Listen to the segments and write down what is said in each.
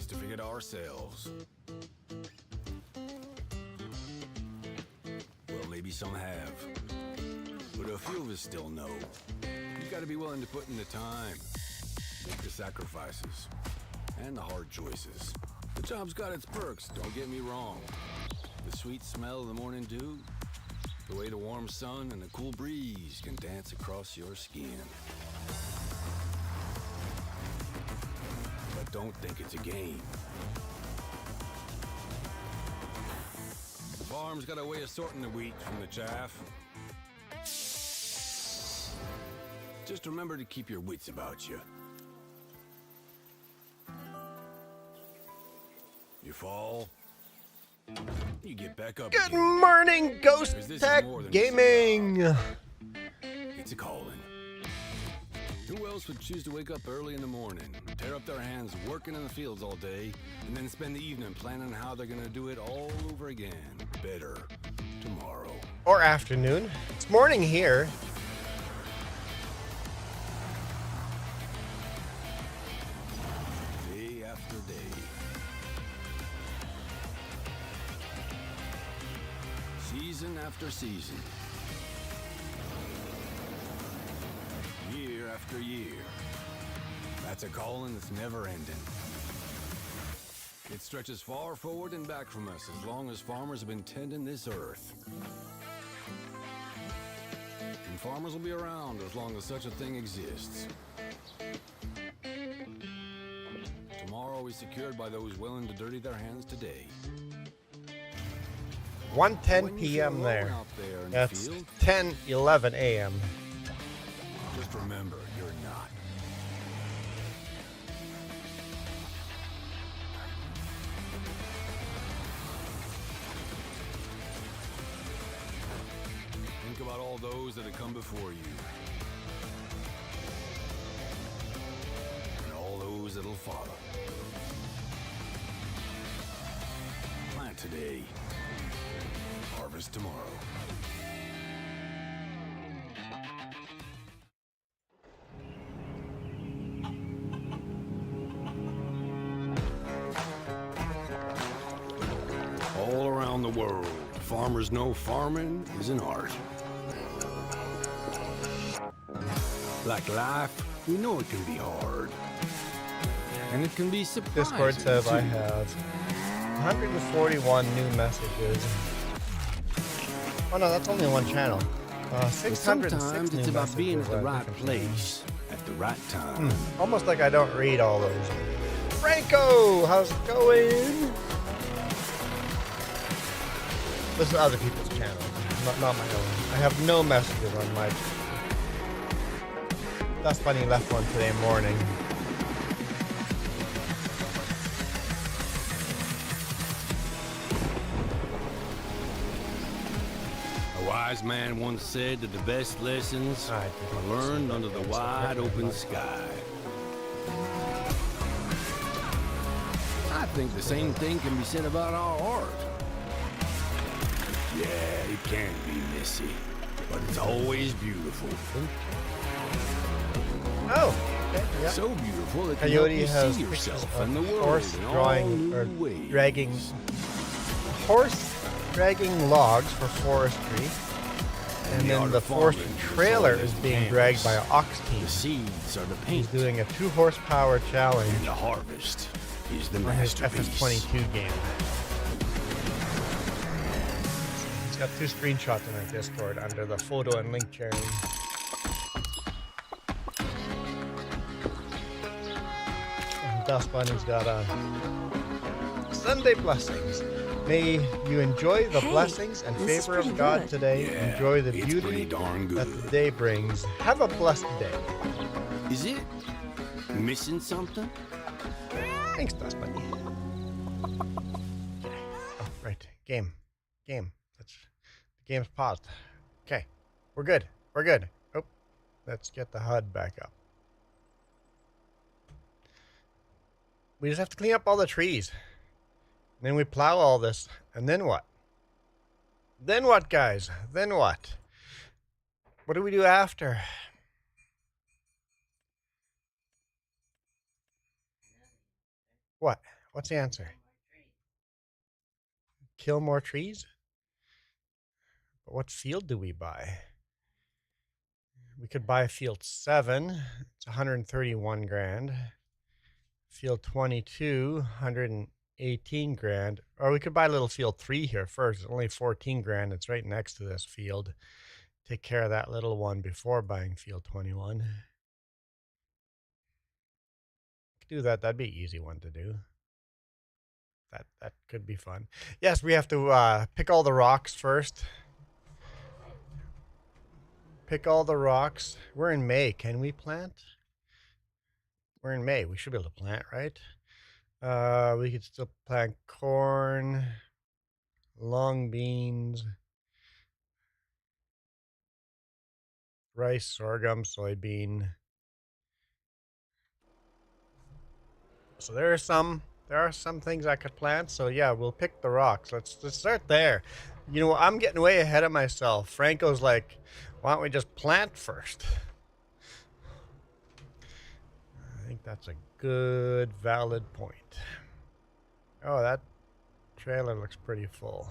place to figure it ourselves. Well, maybe some have. But a few of us still know. You gotta be willing to put in the time, make the sacrifices, and the hard choices. The job's got its perks, don't get me wrong. The sweet smell of the morning dew, the way the warm sun and the cool breeze can dance across your skin. But don't think it's a game. The farm's got a way of sorting the wheat from the chaff. Just remember to keep your wits about you. You fall, you get back up. Good again. morning, Ghost 'Cause this is Tech more than Gaming. It's a calling. Who else would choose to wake up early in the morning, tear up their hands working in the fields all day, and then spend the evening planning how they're gonna do it all over again, better, tomorrow? Or afternoon. It's morning here. Day after day. Season after season. Year after year. That's a calling that's never ending. It stretches far forward and back from us as long as farmers have been tending this earth. And farmers will be around as long as such a thing exists. Tomorrow is secured by those willing to dirty their hands today. 1:10 When you feel p.m. alone there. out there in the That's field, 10:11 a.m. just remember, you're not. Think about all those that have come before you. And all those that'll follow. Plant today. Harvest tomorrow. All around the world, farmers know farming is an art. Like life, we know it can be hard. And it can be surprising. Discord says I too. have 141 new messages. Oh no, that's only one channel. But 606 sometimes new it's about being at messages the on right different channels. place at the right time. Almost like I don't read all those. Franco, how's it going? This is other people's channels, not my own. I have no messages on my channel. That's funny, left one today morning. A wise man once said that the best lessons I didn't are learned under the wide open sky. I think the same thing can be said about our art. Yeah, it can be messy, but it's always beautiful. Oh, okay, yeah. So beautiful it can help Coyote you has see pictures yourself of and the world horse in all drawing new or ways. dragging logs for forestry, and The then art the of forestry farming is trailer all is in being canvas. dragged by an ox team. The seeds are the He's paint, doing a 2 horsepower challenge and the harvest is the on his masterpiece. FS22 game. He's got 2 screenshots in our Discord under the photo and link sharing. And Dust Bunny's got a Sunday blessings. May you enjoy the blessings and this is favor of pretty God good. today. Yeah, Enjoy the it's beauty pretty darn good. that the day brings. Have a blessed day. Is it missing something? Thanks, Dust Bunny. Okay. Oh, right. Game. The game's paused. Okay. We're good. Oh, let's get the HUD back up. We just have to clean up all the trees. And then we plow all this. And then what? Then what, guys? Then what? What do we do after? What? What's the answer? Kill more trees? But what field do we buy? We could buy field 7. It's 131 grand. Field 22, 118 grand. Or we could buy little field 3 here first. It's only 14 grand. It's right next to this field. Take care of that little one before buying field 21. Could do that. That'd be an easy one to do. That could be fun. Yes, we have to pick all the rocks first. Pick all the rocks. We're in May. Can we plant? We're in May. We should be able to plant, right? We could still plant corn, long beans, rice, sorghum, soybean. So there are some things I could plant. So yeah, we'll pick the rocks. Let's start there. You know, I'm getting way ahead of myself. Franco's like, why don't we just plant first? I think that's a good, valid point. Oh, that trailer looks pretty full.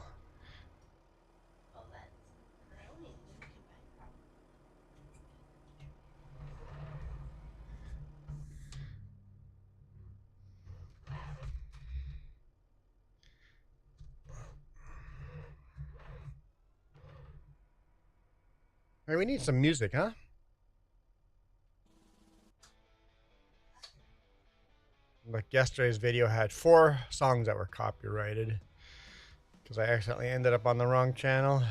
Hey, we need some music, huh? Like yesterday's video had 4 songs that were copyrighted because I accidentally ended up on the wrong channel.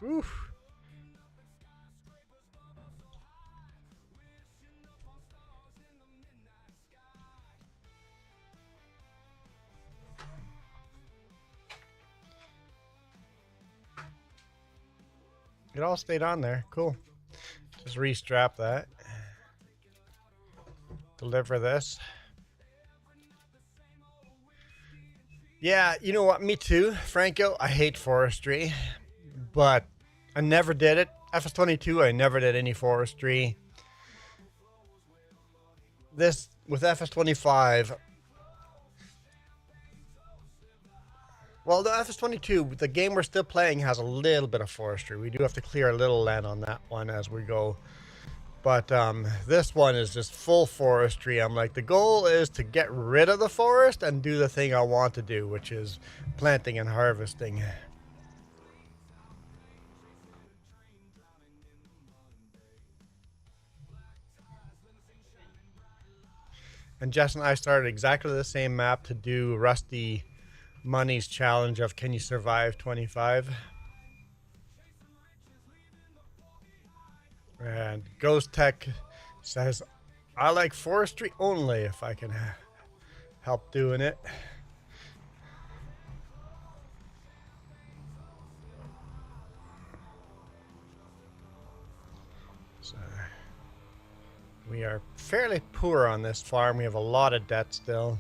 Oof. It all stayed on there. Cool. Just restrap that. Deliver this. Yeah, you know what? Me too. Franco, I hate forestry, but I never did it. FS22, I never did any forestry. This, with FS25, well, the FS22, the game we're still playing has a little bit of forestry. We do have to clear a little land on that one as we go. But this one is just full forestry. I'm like, the goal is to get rid of the forest and do the thing I want to do, which is planting and harvesting. And Jess and I started exactly the same map to do Rusty Money's challenge of Can You Survive 25? And Ghost Tech says, I like forestry only if I can help doing it. So we are fairly poor on this farm. We have a lot of debt still.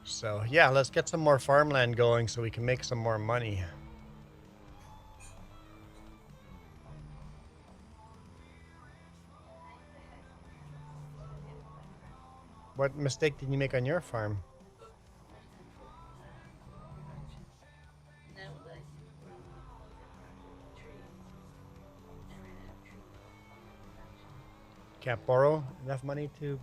So yeah, let's get some more farmland going so we can make some more money. What mistake did you make on your farm? Can't borrow enough money to...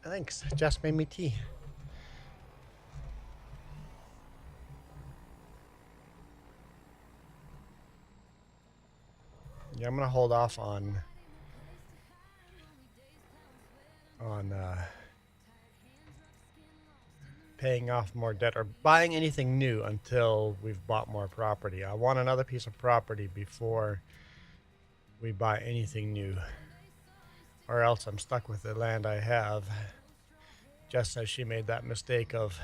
Thanks, Jess made me tea. Yeah, I'm gonna hold off on paying off more debt or buying anything new until we've bought more property. I want another piece of property before we buy anything new, or else I'm stuck with the land I have. Jess says she made that mistake of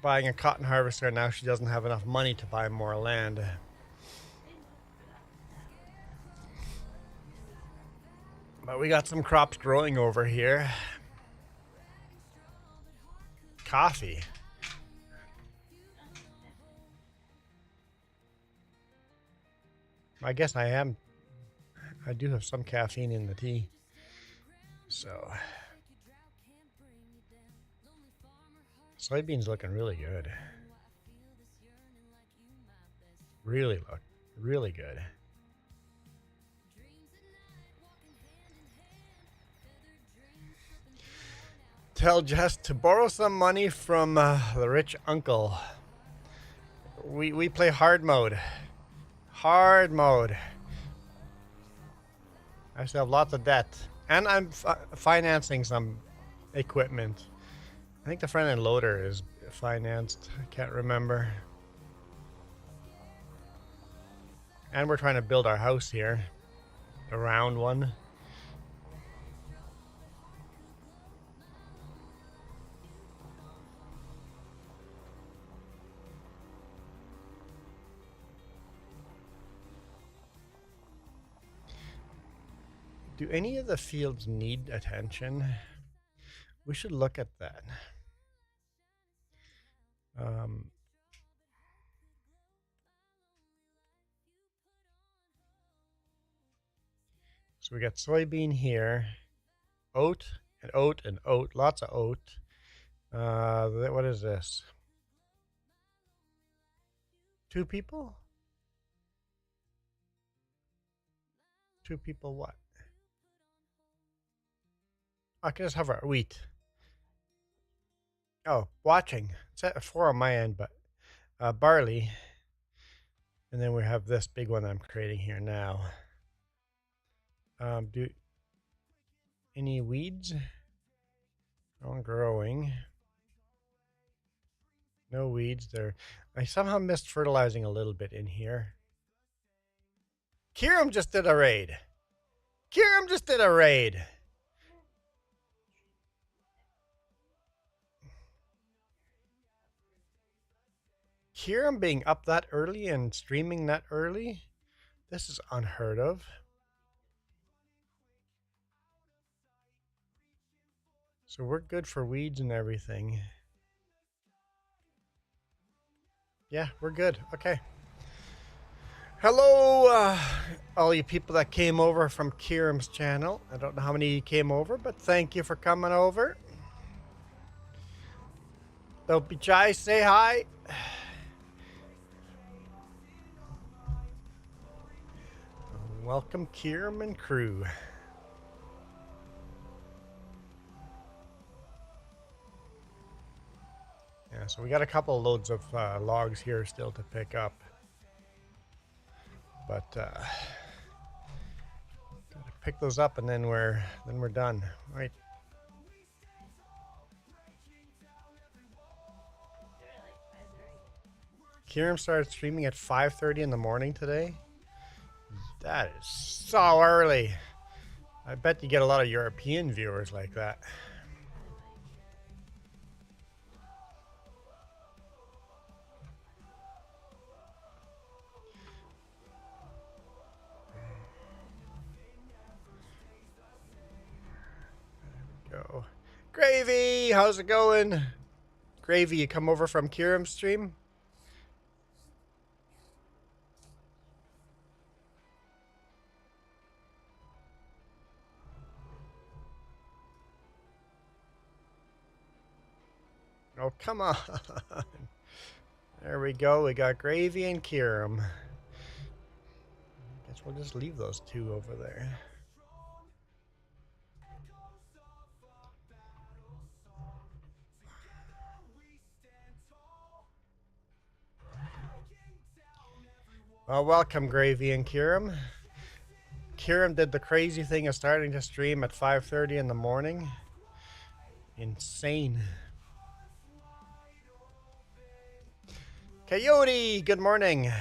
buying a cotton harvester, and now she doesn't have enough money to buy more land. But we got some crops growing over here. coffee. I guess I do have some caffeine in the tea. So, soybeans looking really good. Really good. Tell Jess to borrow some money from the rich uncle. We play hard mode. Hard mode. I still have lots of debt. And I'm financing some equipment. I think the front end loader is financed. I can't remember. And we're trying to build our house here. A round one. Do any of the fields need attention? We should look at that. So we got soybean here, oat and oat and oat, lots of oat. What is this? 2 people? 2 people what? I can just have our wheat. Oh, watching. It's at 4 on my end, but barley. And then we have this big one I'm creating here now. Do any weeds? On growing. No weeds there. I somehow missed fertilizing a little bit in here. Kiram just did a raid. Kiram just did a raid. Kiram being up that early and streaming that early? This is unheard of. So we're good for weeds and everything. Yeah, we're good. Okay. Hello, all you people that came over from Kiram's channel. I don't know how many came over, but thank you for coming over. Don't be shy, say hi. Welcome, Kiram and crew. Yeah, so we got a couple loads of logs here still to pick up. But gotta pick those up and then we're done. All right. Kiram started streaming at 5:30 in the morning today. That is so early. I bet you get a lot of European viewers like that. Go. Gravy, how's it going? Gravy, you come over from Kiram's stream? Oh, come on. There we go. We got Gravy and Kiram. Guess we'll just leave those 2 over there. Well, welcome, Gravy and Kiram. Kiram did the crazy thing of starting to stream at 5:30 in the morning. Insane. Coyote, good morning.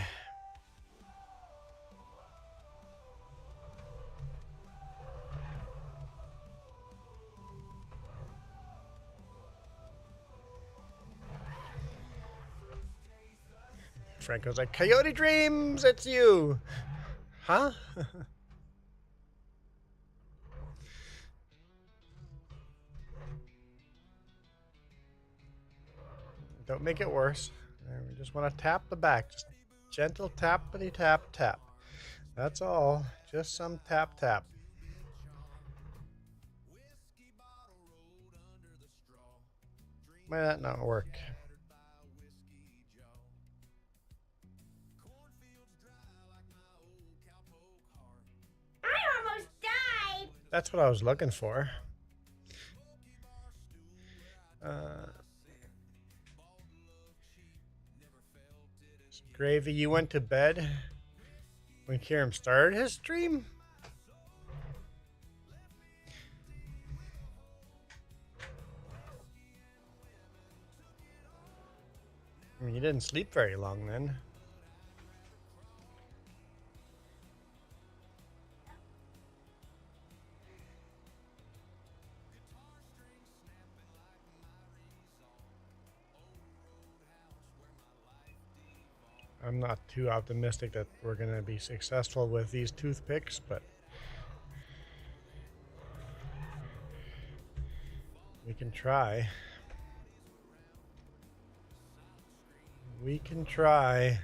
Franco's like, Coyote Dreams, it's you. Huh? Don't make it worse. And we just want to tap the back. Just gentle tappity tap tap. That's all. Just some tap tap. Might that not work? I almost died. That's what I was looking for. Gravy, you went to bed when Kieran started his stream? I mean, you didn't sleep very long then. I'm not too optimistic that we're going to be successful with these toothpicks, but we can try. We can try.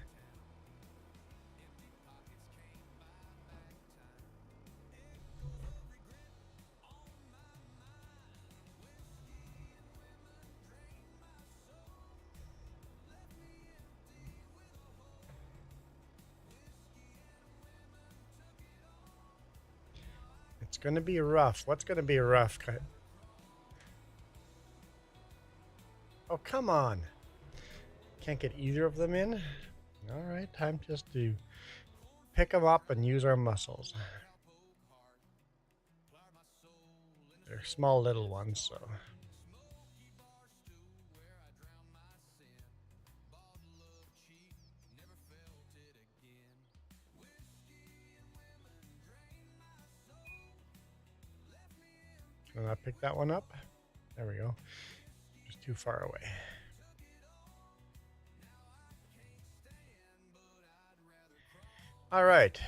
It's going to be rough. What's going to be rough? Oh, come on. Can't get either of them in? All right, time just to pick them up and use our muscles. They're small little ones, so. Can I pick that one up? There we go. Just too far away. All right.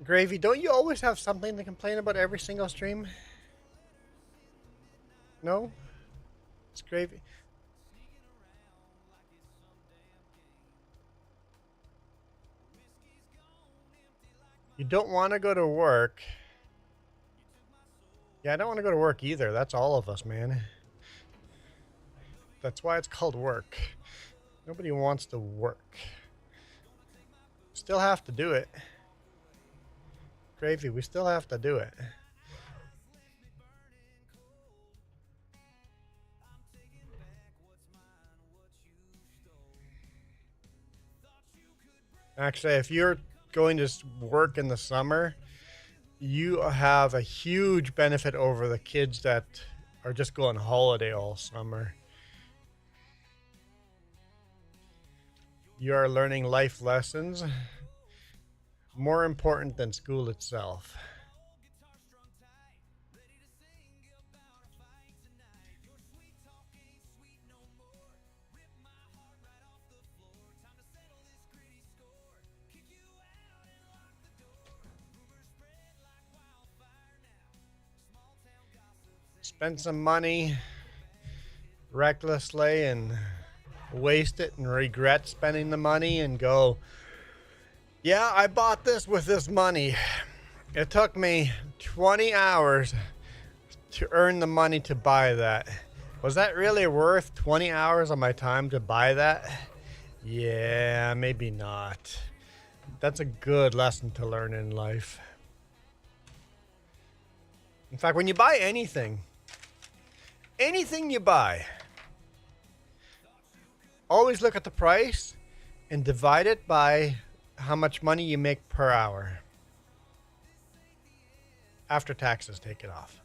Gravy, don't you always have something to complain about every single stream? No? It's Gravy. You don't want to go to work. Yeah, I don't want to go to work either. That's all of us, man. That's why it's called work. Nobody wants to work. Still have to do it. Gravy, we still have to do it. Actually, if you're going to work in the summer, you have a huge benefit over the kids that are just going holiday all summer. You are learning life lessons more important than school itself. Spend some money recklessly and waste it and regret spending the money and go, yeah, I bought this with this money. It took me 20 hours to earn the money to buy that. Was that really worth 20 hours of my time to buy that? Yeah, maybe not. That's a good lesson to learn in life. In fact, when you buy anything you buy, always look at the price and divide it by how much money you make per hour. After taxes, take it off.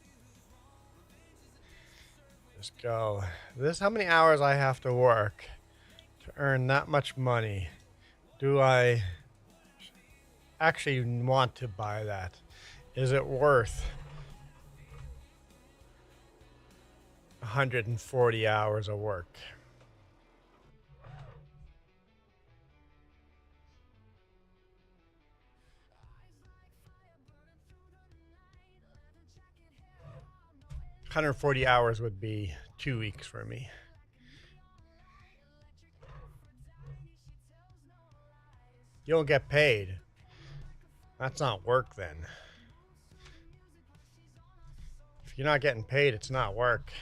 Just go, this is how many hours I have to work to earn that much money. Do I actually want to buy that? Is it worth 140 hours of work? 140 hours would be 2 weeks for me. You don't get paid. That's not work then. If you're not getting paid, it's not work.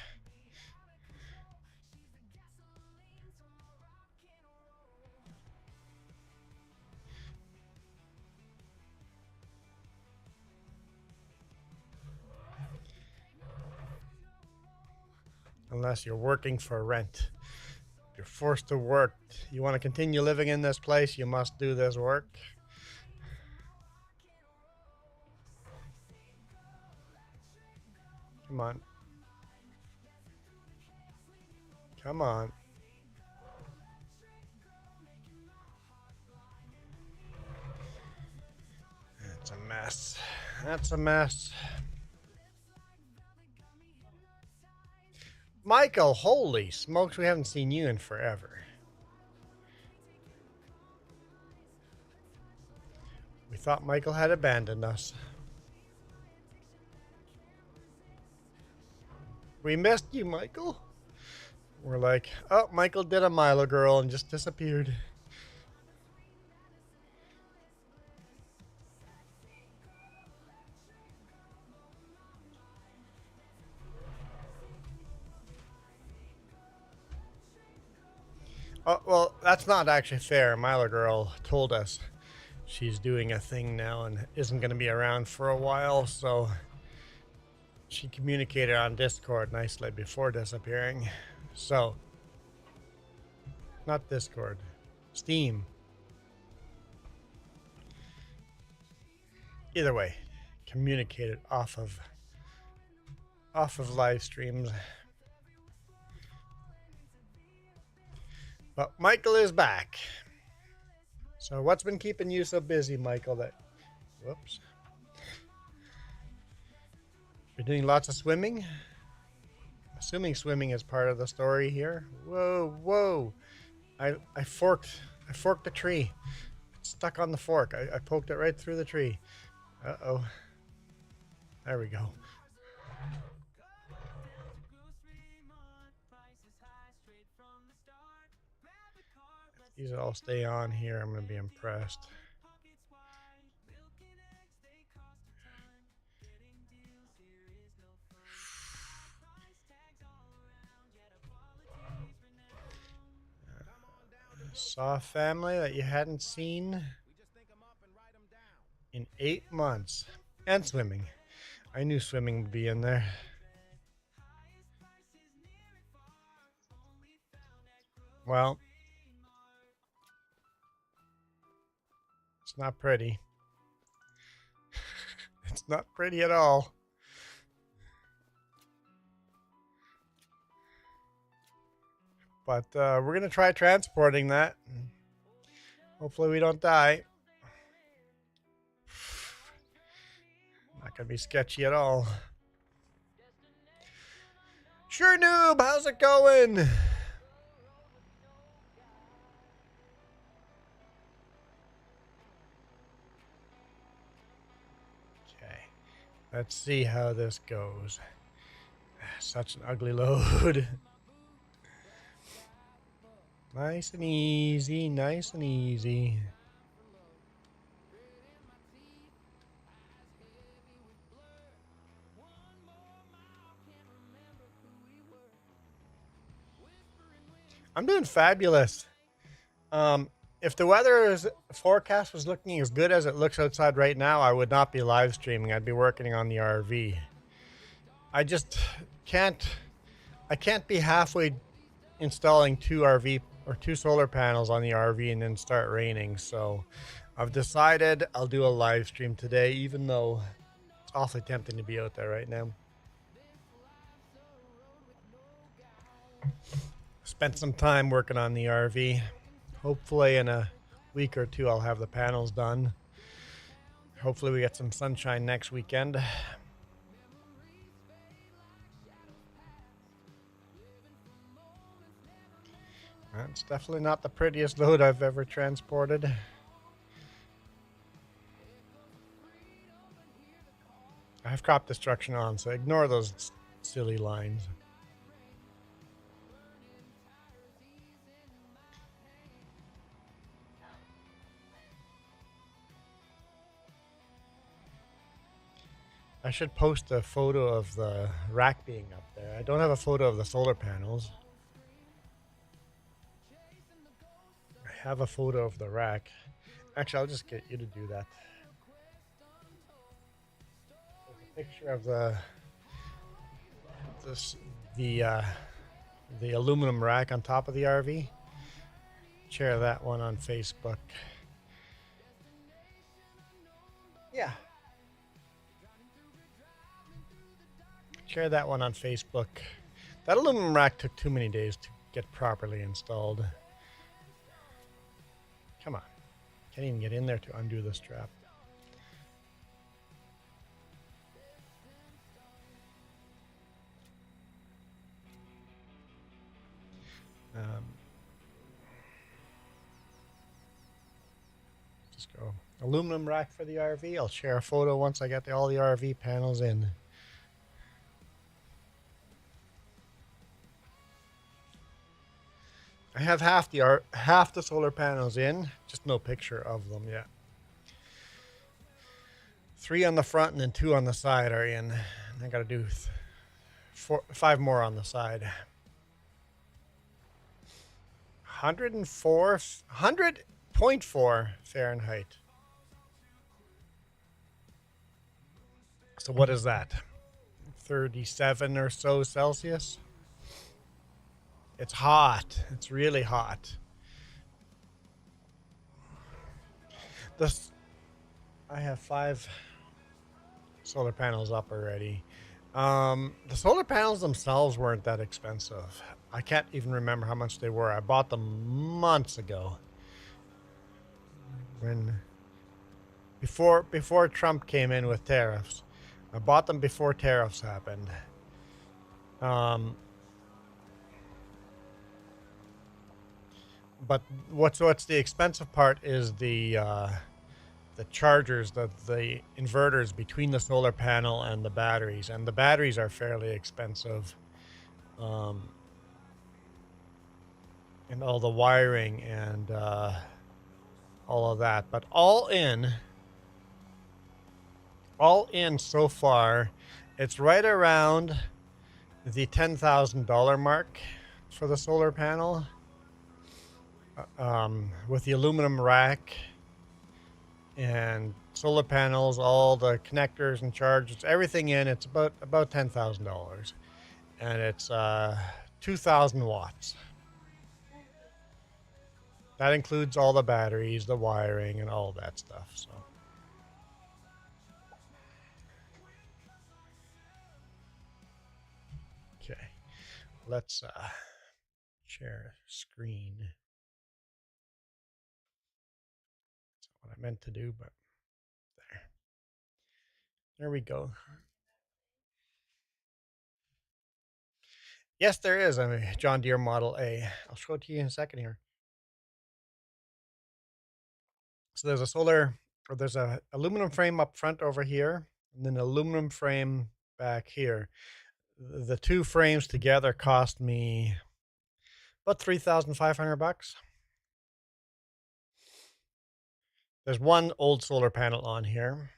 Unless you're working for rent. You're forced to work. You want to continue living in this place, you must do this work. Come on. Come on. That's a mess. That's a mess. Michael, holy smokes, we haven't seen you in forever. We thought Michael had abandoned us. We missed you, Michael. We're like, oh, Michael did a Milo girl and just disappeared. Oh, well, that's not actually fair. Milo girl told us she's doing a thing now and isn't going to be around for a while, so she communicated on Discord nicely before disappearing. So, not Discord, Steam. Either way, communicated off of live streams. But Michael is back. So what's been keeping you so busy, Michael? Whoops. You're doing lots of swimming? Assuming swimming is part of the story here. Whoa, whoa. I forked the tree. It's stuck on the fork. I poked it right through the tree. Uh-oh. There we go. If these all stay on here, I'm going to be impressed. Saw a family that you hadn't seen in 8 months. And swimming. I knew swimming would be in there. Well, it's not pretty. It's not pretty at all. But we're going to try transporting that. Hopefully we don't die. Not going to be sketchy at all. Sure, noob, how's it going? Okay, let's see how this goes. Such an ugly load. Nice and easy, nice and easy. I'm doing fabulous. If the weather forecast was looking as good as it looks outside right now, I would not be live streaming. I'd be working on the RV. I just can't be halfway installing two solar panels on the RV and then start raining. So I've decided I'll do a live stream today, even though it's awfully tempting to be out there right now. Spent some time working on the RV. Hopefully in a week or two I'll have the panels done. Hopefully we get some sunshine next weekend. It's definitely not the prettiest load I've ever transported. I have crop destruction on, so ignore those silly lines. I should post a photo of the rack being up there. I don't have a photo of the solar panels. I have a photo of the rack. Actually, I'll just get you to do that. There's a picture of the aluminum rack on top of the RV. Share that one on Facebook. Yeah. Share that one on Facebook. That aluminum rack took too many days to get properly installed. Come on. Can't even get in there to undo the strap. Just go aluminum rack for the RV. I'll share a photo once I get all the RV panels in. I have half the solar panels in, just no picture of them yet. 3 on the front and then 2 on the side are in. I got to do 5 more on the side. 100.4 Fahrenheit. So what is that? 37 or so Celsius? It's hot. It's really hot. I have 5 solar panels up already. The solar panels themselves weren't that expensive. I can't even remember how much they were. I bought them months ago. Before Trump came in with tariffs. I bought them before tariffs happened. But what's the expensive part is the chargers, the inverters between the solar panel and the batteries, and the batteries are fairly expensive, and all the wiring and all of that. But all in so far, it's right around the $10,000 mark for the solar panel. With the aluminum rack and solar panels, all the connectors and chargers, everything in, it's about $10,000, and it's 2,000 watts. That includes all the batteries, the wiring, and all that stuff. So, okay, let's share screen. What I meant to do, but there we go. Yes, there is a John Deere Model A. I'll show it to you in a second here. So there's a aluminum frame up front over here, and then an aluminum frame back here. The 2 frames together cost me about $3,500. There's 1 old solar panel on here.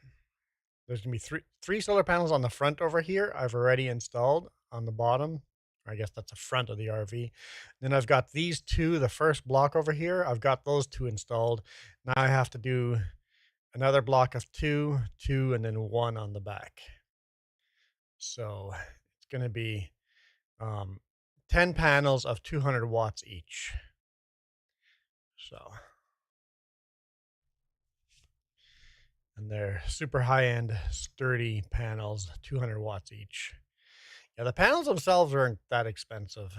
There's gonna be three solar panels on the front over here. I've already installed on the bottom. I guess that's the front of the RV. Then I've got these 2, the first block over here. I've got those 2 installed. Now I have to do another block of 2, and then 1 on the back. So it's going to be 10 panels of 200 watts each. So, and they're super high-end, sturdy panels, 200 watts each. Yeah, the panels themselves aren't that expensive.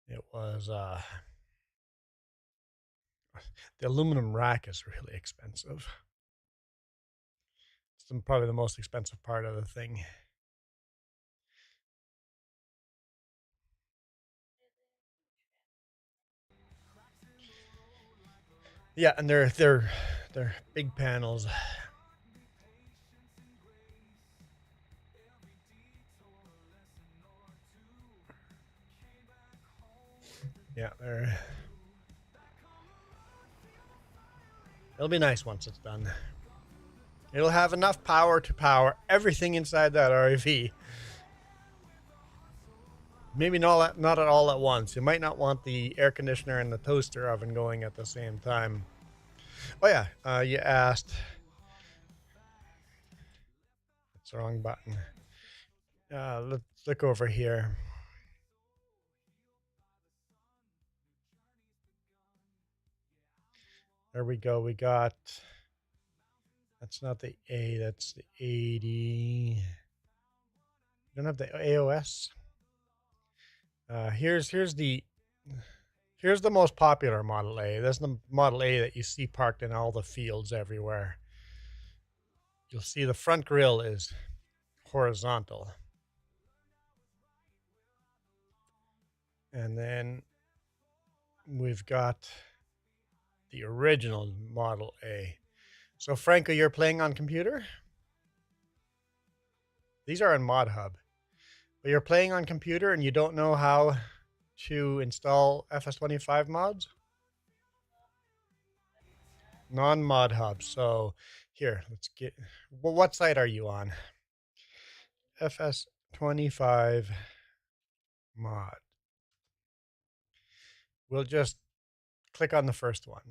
It was the aluminum rack is really expensive. It's probably the most expensive part of the thing. Yeah, and they're big panels. Yeah, there. It'll be nice once it's done. It'll have enough power to power everything inside that RV. Maybe not at all at once. You might not want the air conditioner and the toaster oven going at the same time. Oh yeah, you asked. That's the wrong button. Let's look over here. There we go. We got. That's not the A. That's the 80. You don't have the AOS. Here's the most popular Model A. This is the Model A that you see parked in all the fields everywhere. You'll see the front grille is horizontal. And then we've got the original Model A. So Franco, you're playing on computer? These are in Mod Hub. But you're playing on computer and you don't know how to install FS25 mods? Non-Mod Hub. So here, let's get... Well, what site are you on? FS25 mod. We'll just click on the first one.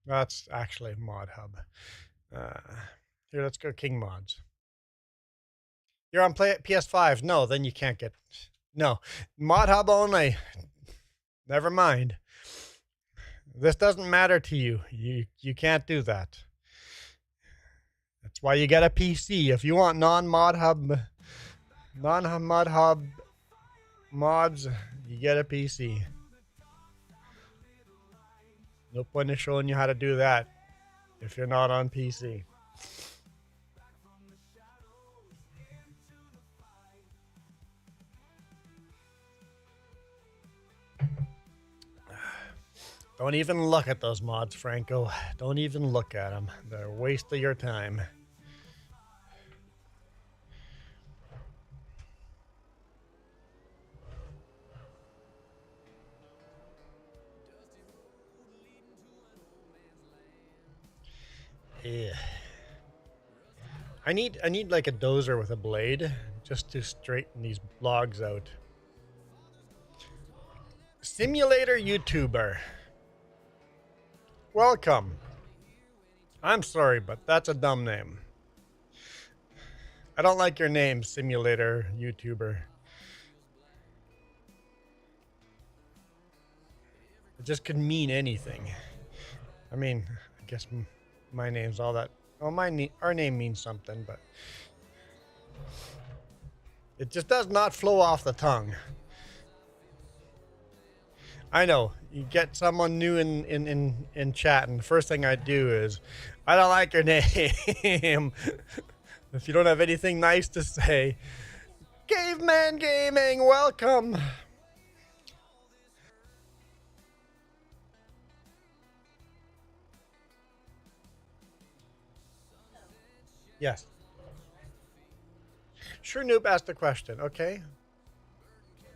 That's actually Mod Hub. Here, let's go King Mods. You're on PS5. No, then you can't get... No. Mod Hub only. Never mind. This doesn't matter to you. You can't do that. That's why you get a PC. If you want non-Mod Hub mods, you get a PC. No point in showing you how to do that if you're not on PC. Don't even look at those mods, Franco. Don't even look at them. They're a waste of your time. Yeah. I need like a dozer with a blade just to straighten these logs out. Simulator YouTuber. Welcome. I'm sorry, but that's a dumb name. I don't like your name, Simulator YouTuber. It just could mean anything. I mean, I guess my name's all that. Well, our name means something, but it just does not flow off the tongue. I know. You get someone new in chat, and the first thing I do is, I don't like your name. If you don't have anything nice to say, Caveman Gaming, welcome. Yes. Sure Noob asked a question, okay?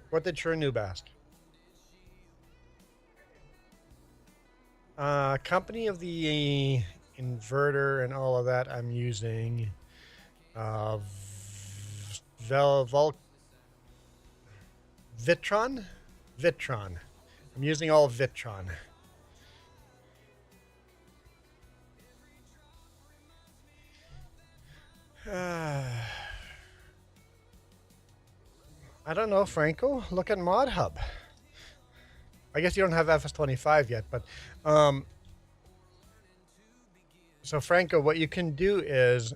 What did Sure Noob ask? Company of the inverter and all of that, I'm using Vitron? Vitron. I'm using all Vitron. I don't know, Franco. Look at Mod Hub. I guess you don't have FS25 yet, but so Franco, what you can do is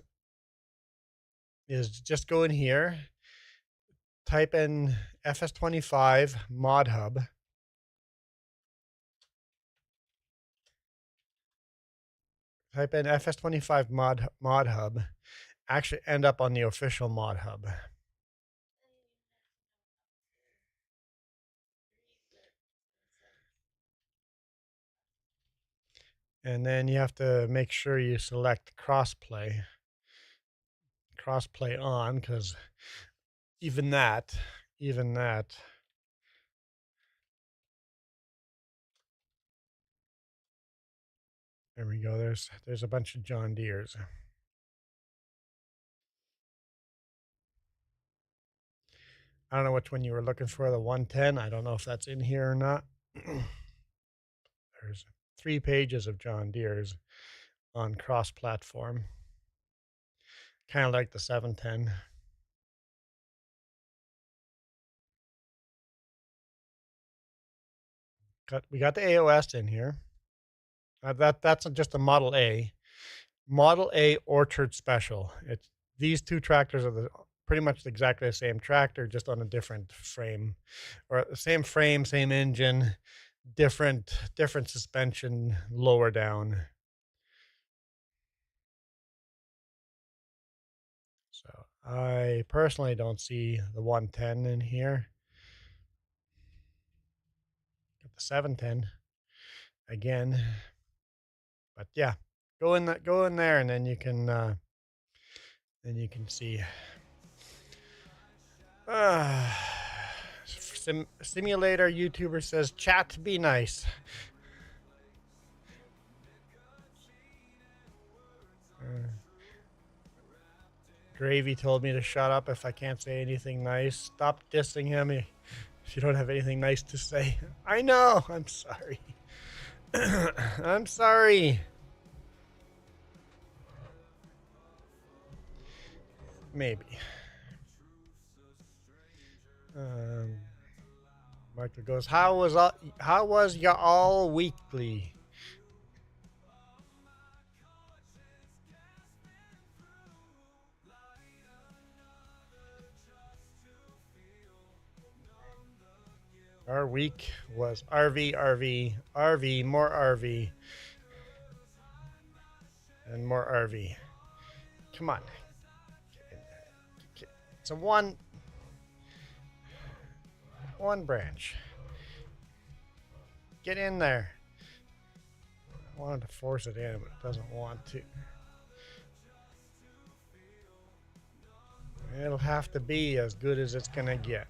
just go in here, type in FS25 Mod Hub. Type in FS25 Mod Hub. Actually end up on the official Mod Hub. And then you have to make sure you select crossplay on, because even that There we go. There's a bunch of John Deeres. I don't know which one you were looking for, the 110. I don't know if that's in here or not. There's 3 pages of John Deere's on cross-platform. Kind of like the 710. We got the AOS in here. That's just a Model A. Model A Orchard Special. It's these 2 tractors are pretty much exactly the same tractor, just on a different frame, or the same frame, same engine, different suspension, lower down. So I personally don't see the 110 in here. Got the 710 again, but yeah, go in there, and then you can see. Simulator YouTuber says, "Chat, be nice." Gravy told me to shut up if I can't say anything nice. Stop dissing him if you don't have anything nice to say. I know. I'm sorry. I'm sorry. Maybe. Michael goes, how was ya all weekly? Our week was RV, more RV, and more RV. Come on. It's a one branch. Get in there. I wanted to force it in, but it doesn't want to. It'll have to be as good as it's gonna get.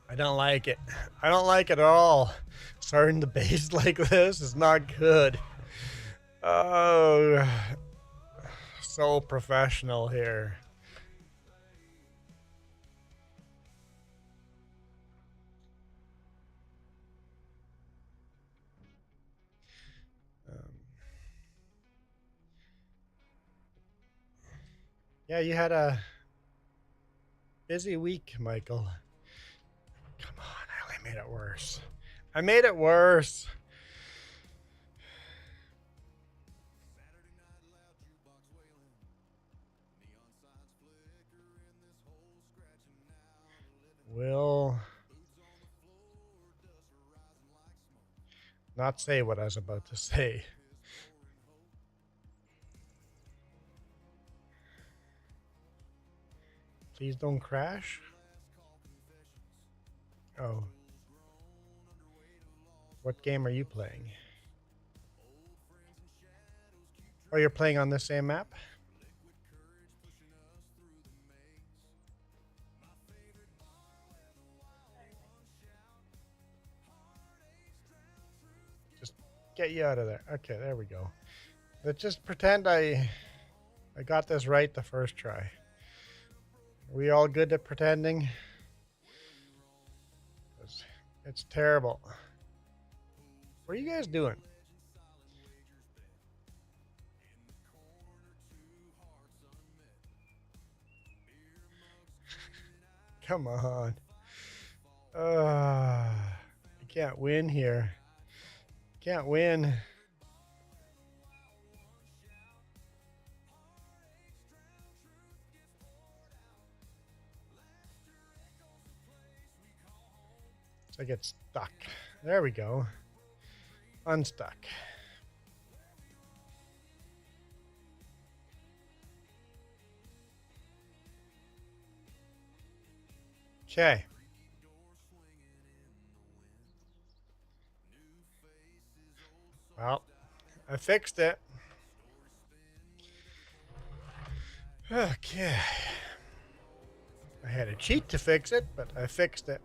I don't like it. I don't like it at all. Starting the base like this is not good. Oh, so professional here. Yeah, you had a busy week, Michael. Come on, I only made it worse. I made it worse. Will not say what I was about to say. Please don't crash. Oh. What game are you playing? Oh, you're playing on the same map? Just get you out of there. Okay, there we go. Let's just pretend I got this right the first try. Are we all good at pretending? It's terrible. What are you guys doing? Come on. I can't win here. Can't win. So I get stuck. There we go. Unstuck. Okay. Well, I fixed it. Okay. I had to cheat to fix it, but I fixed it.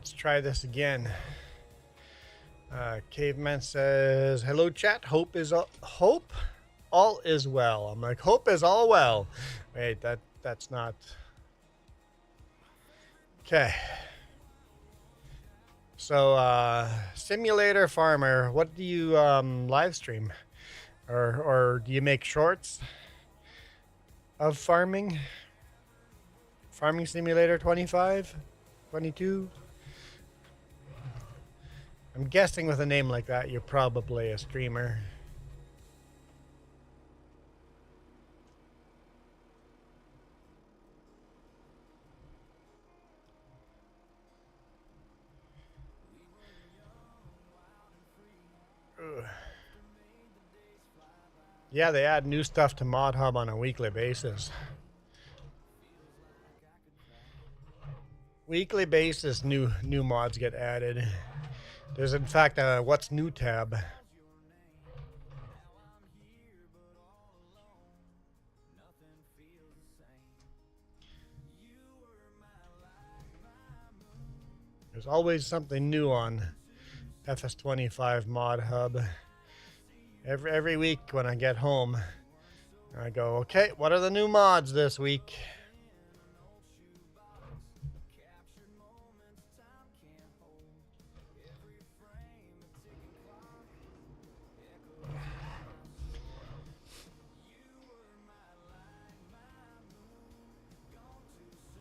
Let's try this again. Caveman says, "Hello, chat. Hope all is well." I'm like, hope is all well. Wait, that's not. Okay. So, Simulator Farmer, what do you live stream, or do you make shorts of farming? Farming Simulator 25, 22. I'm guessing with a name like that, you're probably a streamer. Ugh. Yeah, they add new stuff to Mod Hub on a weekly basis. Weekly basis, new mods get added. There's in fact a What's New tab. There's always something new on FS25 Mod Hub. Every week when I get home, I go, okay, what are the new mods this week?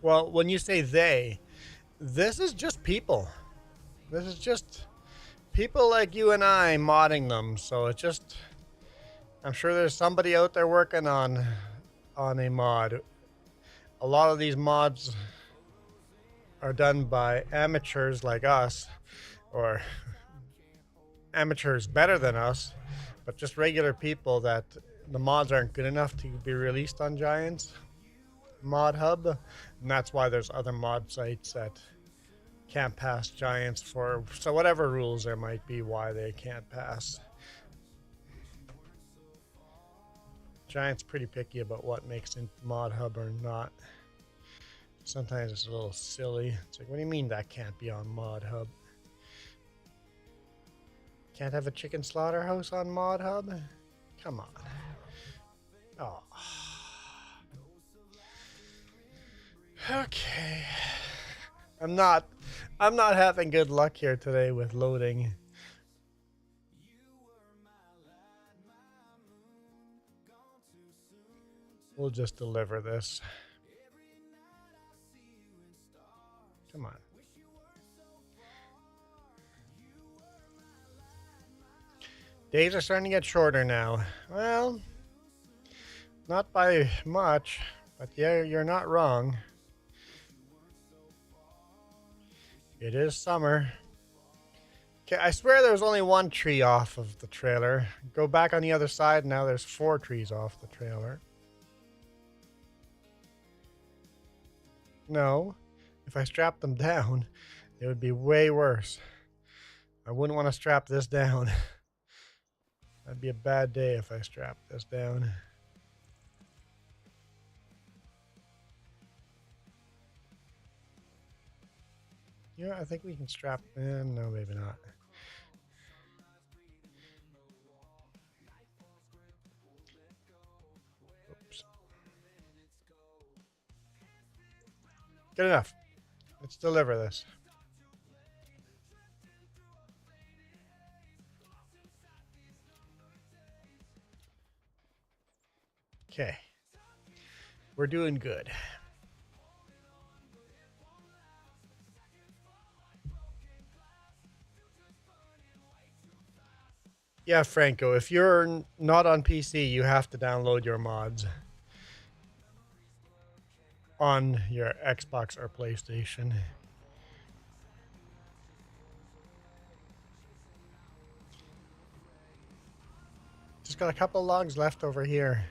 Well, when you say they, this is just people. This is just people like you and I modding them. So it's just, I'm sure there's somebody out there working on a mod. A lot of these mods are done by amateurs like us, or amateurs better than us, but just regular people that the mods aren't good enough to be released on Giants Mod Hub. And that's why there's other mod sites that can't pass Giants for so whatever rules there might be why they can't pass. Giants pretty picky about what makes in Mod Hub or not. Sometimes it's a little silly. It's like, what do you mean that can't be on Mod Hub? Can't have a chicken slaughterhouse on Mod Hub? Come on. Oh. Okay. I'm not having good luck here today with loading. We'll just deliver this. Come on. Days are starting to get shorter now. Well, not by much, but yeah, you're not wrong. It is summer. Okay, I swear there was only one tree off of the trailer. Go back on the other side, now there's 4 trees off the trailer. No, if I strap them down, it would be way worse. I wouldn't want to strap this down. That'd be a bad day if I strapped this down. Yeah, I think we can strap in. No, maybe not. Oops. Good enough. Let's deliver this. Okay. We're doing good. Yeah, Franco, if you're not on PC, you have to download your mods on your Xbox or PlayStation. Just got a couple logs left over here.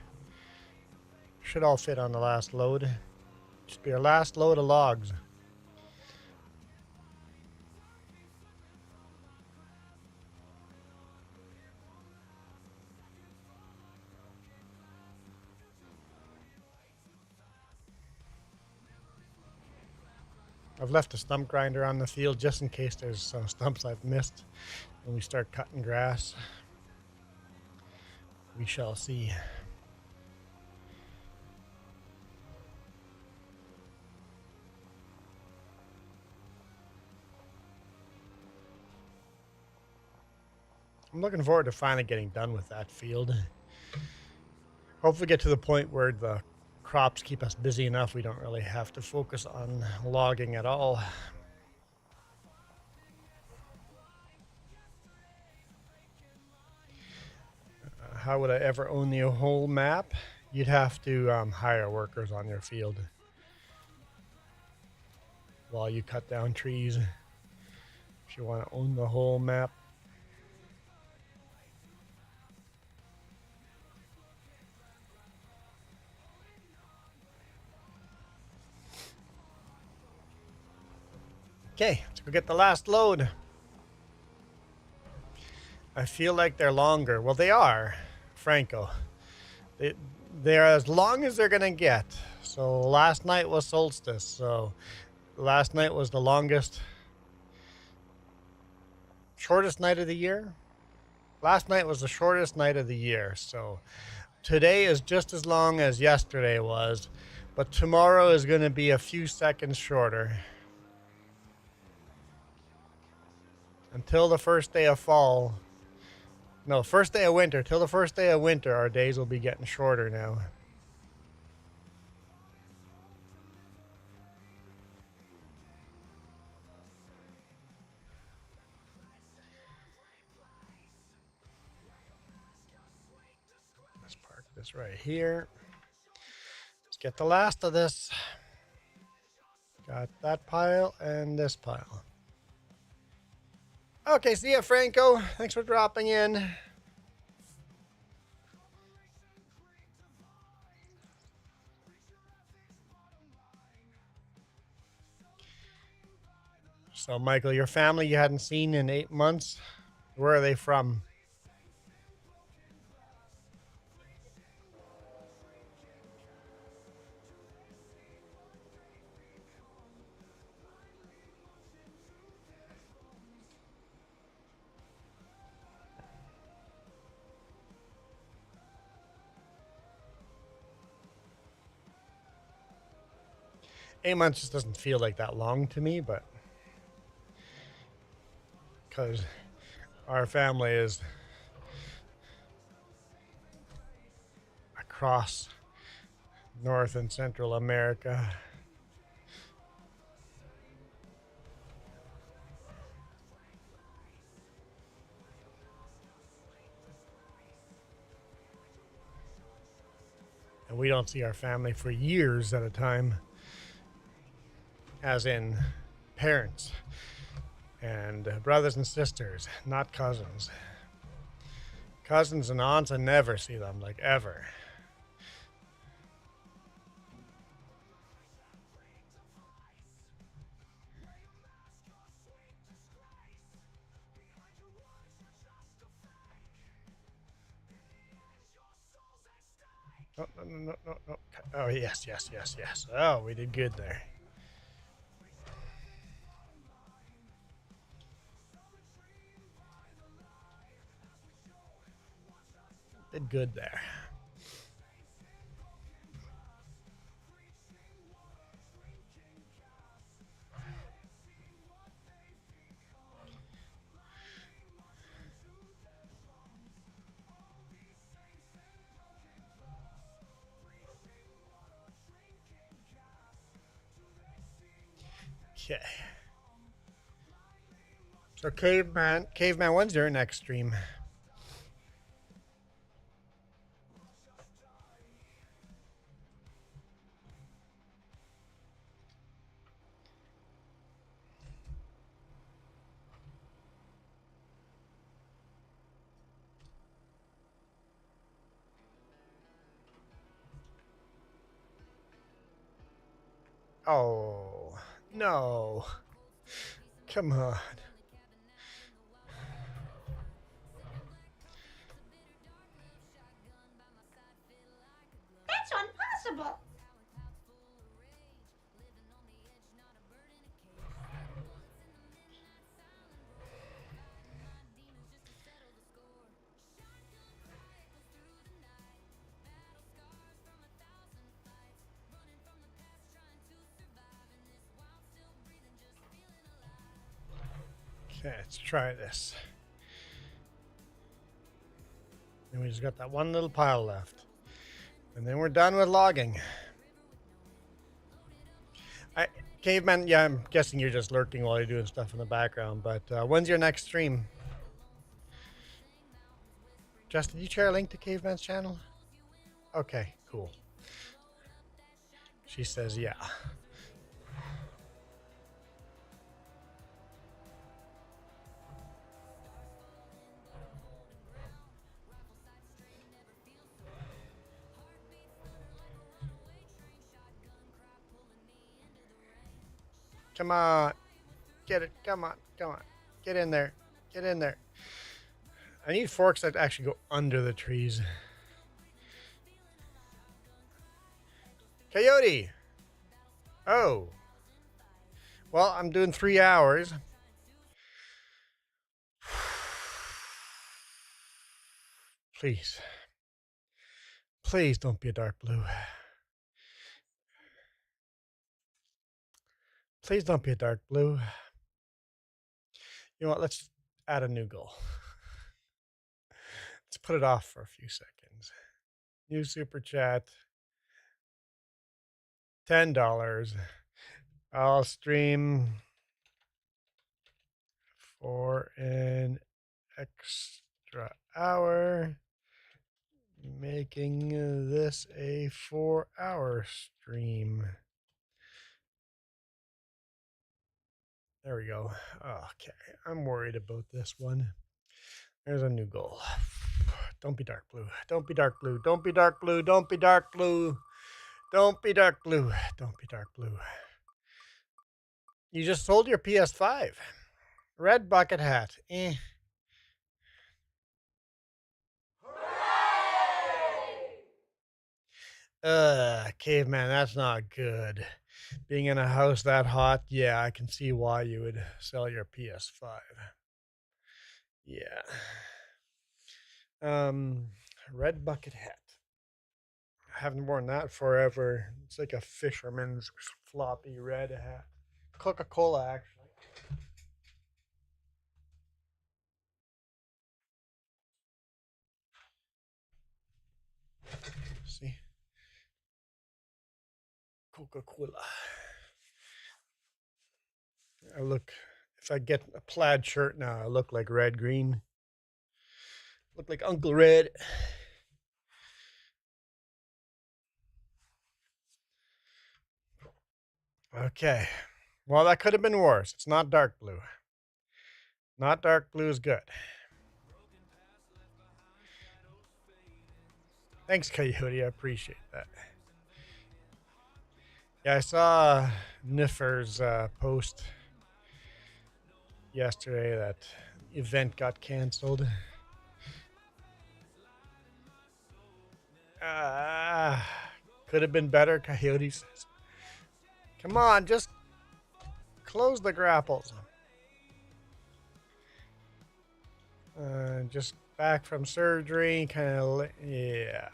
Should all fit on the last load. Should be our last load of logs. I've left a stump grinder on the field just in case there's some stumps I've missed when we start cutting grass. We shall see. I'm looking forward to finally getting done with that field. Hopefully get to the point where the crops keep us busy enough we don't really have to focus on logging at all. How would I ever own the whole map? You'd have to hire workers on your field while you cut down trees if you want to own the whole map. Okay, let's go get the last load. I feel like they're longer. Well, they are, Franco. They're as long as they're going to get. So last night was solstice. So last night was the longest, shortest night of the year. Last night was the shortest night of the year. So today is just as long as yesterday was. But tomorrow is going to be a few seconds shorter. Until the first day of fall. No, first day of winter. Till the first day of winter, our days will be getting shorter now. Let's park this right here. Let's get the last of this. Got that pile and this pile. Okay, see ya, Franco. Thanks for dropping in. So, Michael, your family you hadn't seen in 8 months, where are they from? Eight months just doesn't feel like that long to me, but because our family is across North and Central America. And we don't see our family for years at a time. As in parents and brothers and sisters, not cousins. Cousins and aunts, I never see them, like ever. Oh, no. Oh, yes. Oh, we did good there. Did good there. Okay. So caveman, when's your next stream? Oh, no. Come on. That's impossible. Okay, let's try this. And we just got that one little pile left. And then we're done with logging. Caveman, yeah, I'm guessing you're just lurking while you're doing stuff in the background, but when's your next stream? Justin, did you share a link to Caveman's channel? Okay, cool. She says, yeah. Come on. Get it. Come on. Come on. Get in there. Get in there. I need forks that actually go under the trees. Coyote. Oh. Well, I'm doing 3 hours. Please. Please don't be a dark blue. Please don't be a dark blue. You know what? Let's add a new goal. Let's put it off for a few seconds. New super chat. $10. I'll stream for an extra hour, making this a 4-hour stream. There we go. Okay, I'm worried about this one. There's a new goal. Don't be dark blue. Don't be dark blue. Don't be dark blue. Don't be dark blue. Don't be dark blue. Don't be dark blue. You just sold your PS5. Red bucket hat. Eh. Caveman, that's not good. Being in a house that hot, yeah, I can see why you would sell your PS5. Yeah. Red bucket hat. I haven't worn that forever. It's like a fisherman's floppy red hat. Coca-Cola, actually. See? Coca-Cola. I look, if I get a plaid shirt now, I look like Red Green. Look like Uncle Red. Okay. Well, that could have been worse. It's not dark blue. Not dark blue is good. Thanks, Coyote. I appreciate that. Yeah, I saw Niffer's post yesterday that event got canceled. Could have been better, Coyote says. Come on, just close the grapples. Just back from surgery, kind of, yeah.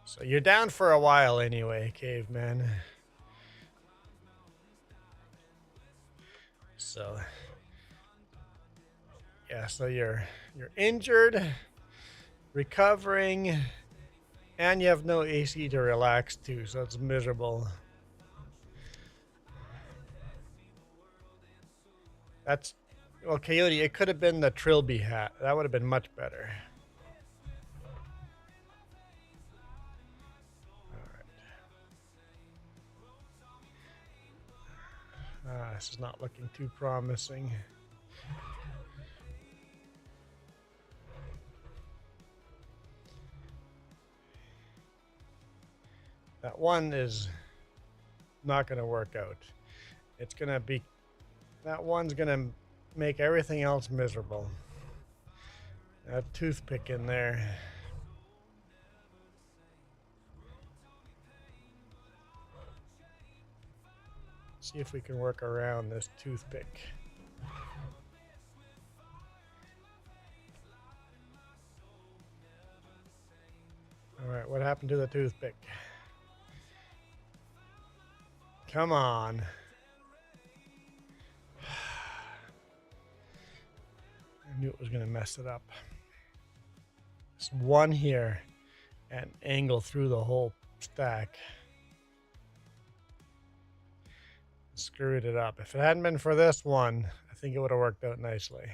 So you're down for a while anyway, Caveman. So, yeah, so you're injured, recovering, and you have no AC to relax to, so it's miserable. That's, well, Coyote, it could have been the Trilby hat. That would have been much better. All right. This is not looking too promising. That one is not going to work out. It's going to be, that one's going to make everything else miserable. That toothpick in there. See if we can work around this toothpick. All right, what happened to the toothpick? Come on. I knew it was going to mess it up. Just one here and angle through the whole stack. Screwed it up. If it hadn't been for this one, I think it would have worked out nicely.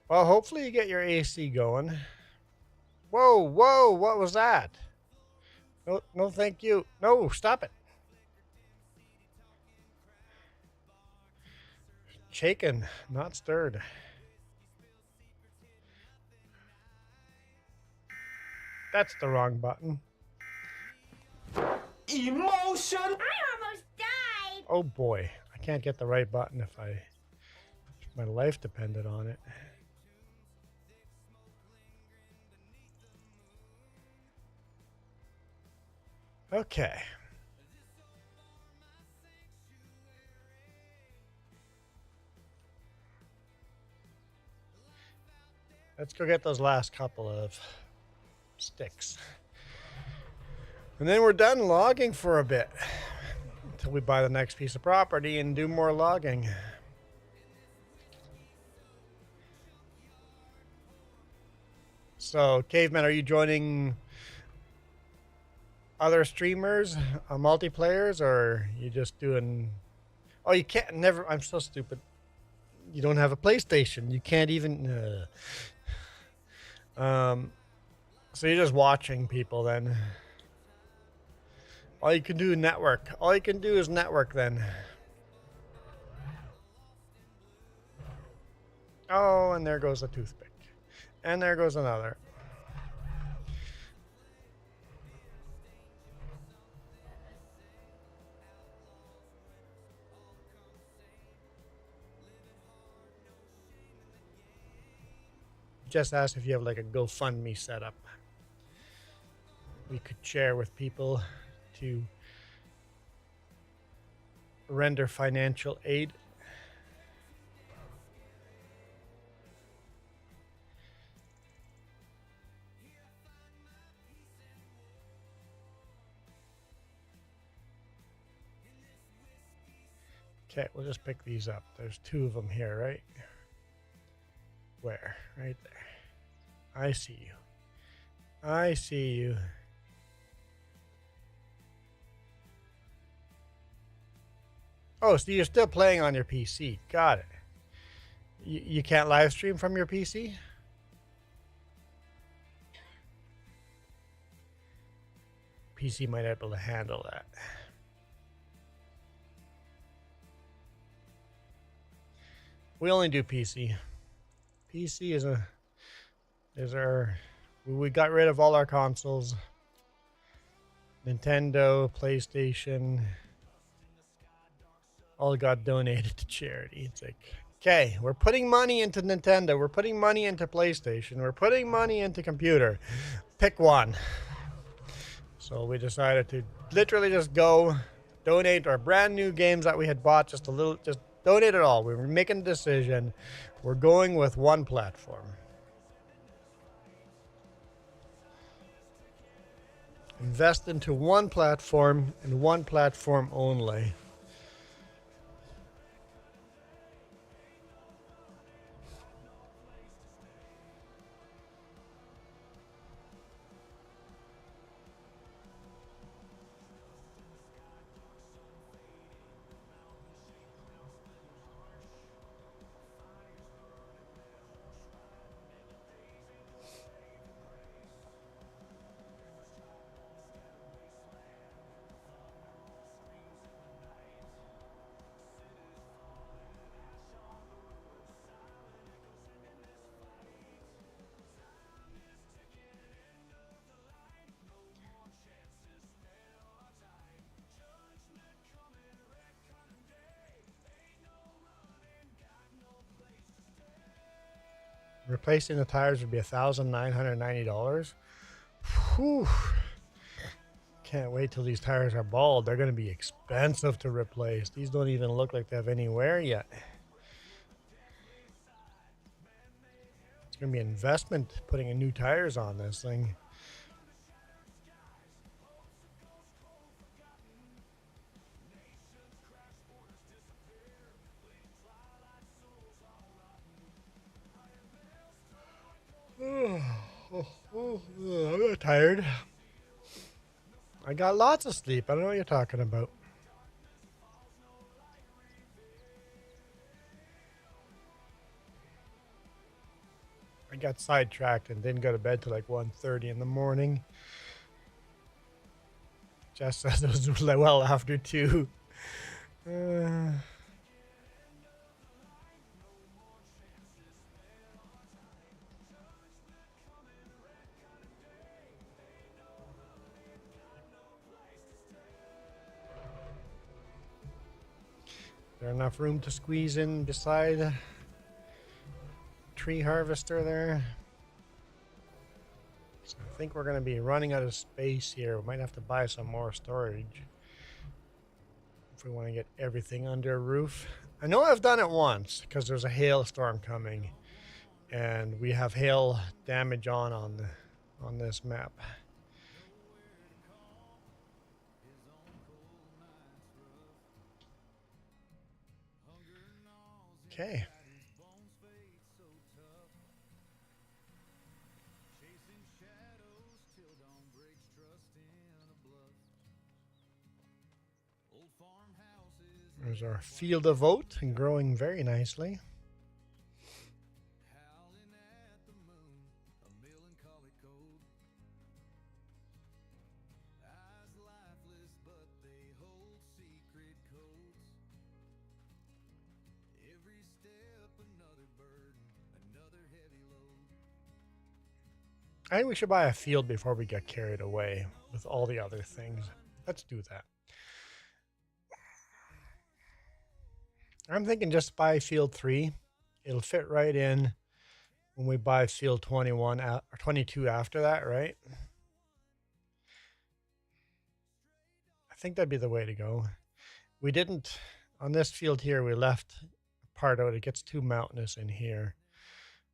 Well, hopefully you get your AC going. Whoa, whoa, what was that? No, no, thank you. No, stop it. Shaken, not stirred. That's the wrong button. Emotion! I almost died. Oh boy, I can't get the right button if my life depended on it. Okay. Let's go get those last couple of sticks. And then we're done logging for a bit until we buy the next piece of property and do more logging. So, Caveman, are you joining other streamers, multiplayers, or you just doing... Oh, you can't, never, I'm so stupid. You don't have a PlayStation. You can't even... So you're just watching people then. All you can do network. All you can do is network then. Oh, and there goes a toothpick. And there goes another. Just ask if you have like a GoFundMe setup. We could share with people to render financial aid. Okay, we'll just pick these up. There's two of them here, right? Where? Right there. I see you. I see you. Oh, so you're still playing on your PC. Got it. You can't live stream from your PC? PC might be able to handle that. We only do PC. PC is our... We got rid of all our consoles. Nintendo, PlayStation... all got donated to charity. It's like, okay, we're putting money into Nintendo, we're putting money into PlayStation, we're putting money into computer. Pick one. So we decided to literally just go donate our brand new games that we had bought, just donate it all. We were making a decision. We're going with one platform. Invest into one platform and one platform only. Replacing the tires would be $1,990. Whew. Can't wait till these tires are bald. They're going to be expensive to replace. These don't even look like they have any wear yet. It's going to be an investment putting in new tires on this thing. tired. I got lots of sleep. I don't know what you're talking about. I got sidetracked and didn't go to bed till like 1:30 in the morning. Jess says it was well after 2. There enough room to squeeze in beside tree harvester there? So I think we're going to be running out of space here. We might have to buy some more storage if we want to get everything under a roof. I know I've done it once because there's a hailstorm coming and we have hail damage on this map. Okay. There's our field of oat and growing very nicely. I think we should buy a field before we get carried away with all the other things. Let's do that. I'm thinking just buy field 3. It'll fit right in when we buy field 21 or 22 after that, right? I think that'd be the way to go. We didn't, on this field here, we left part out. It gets too mountainous in here.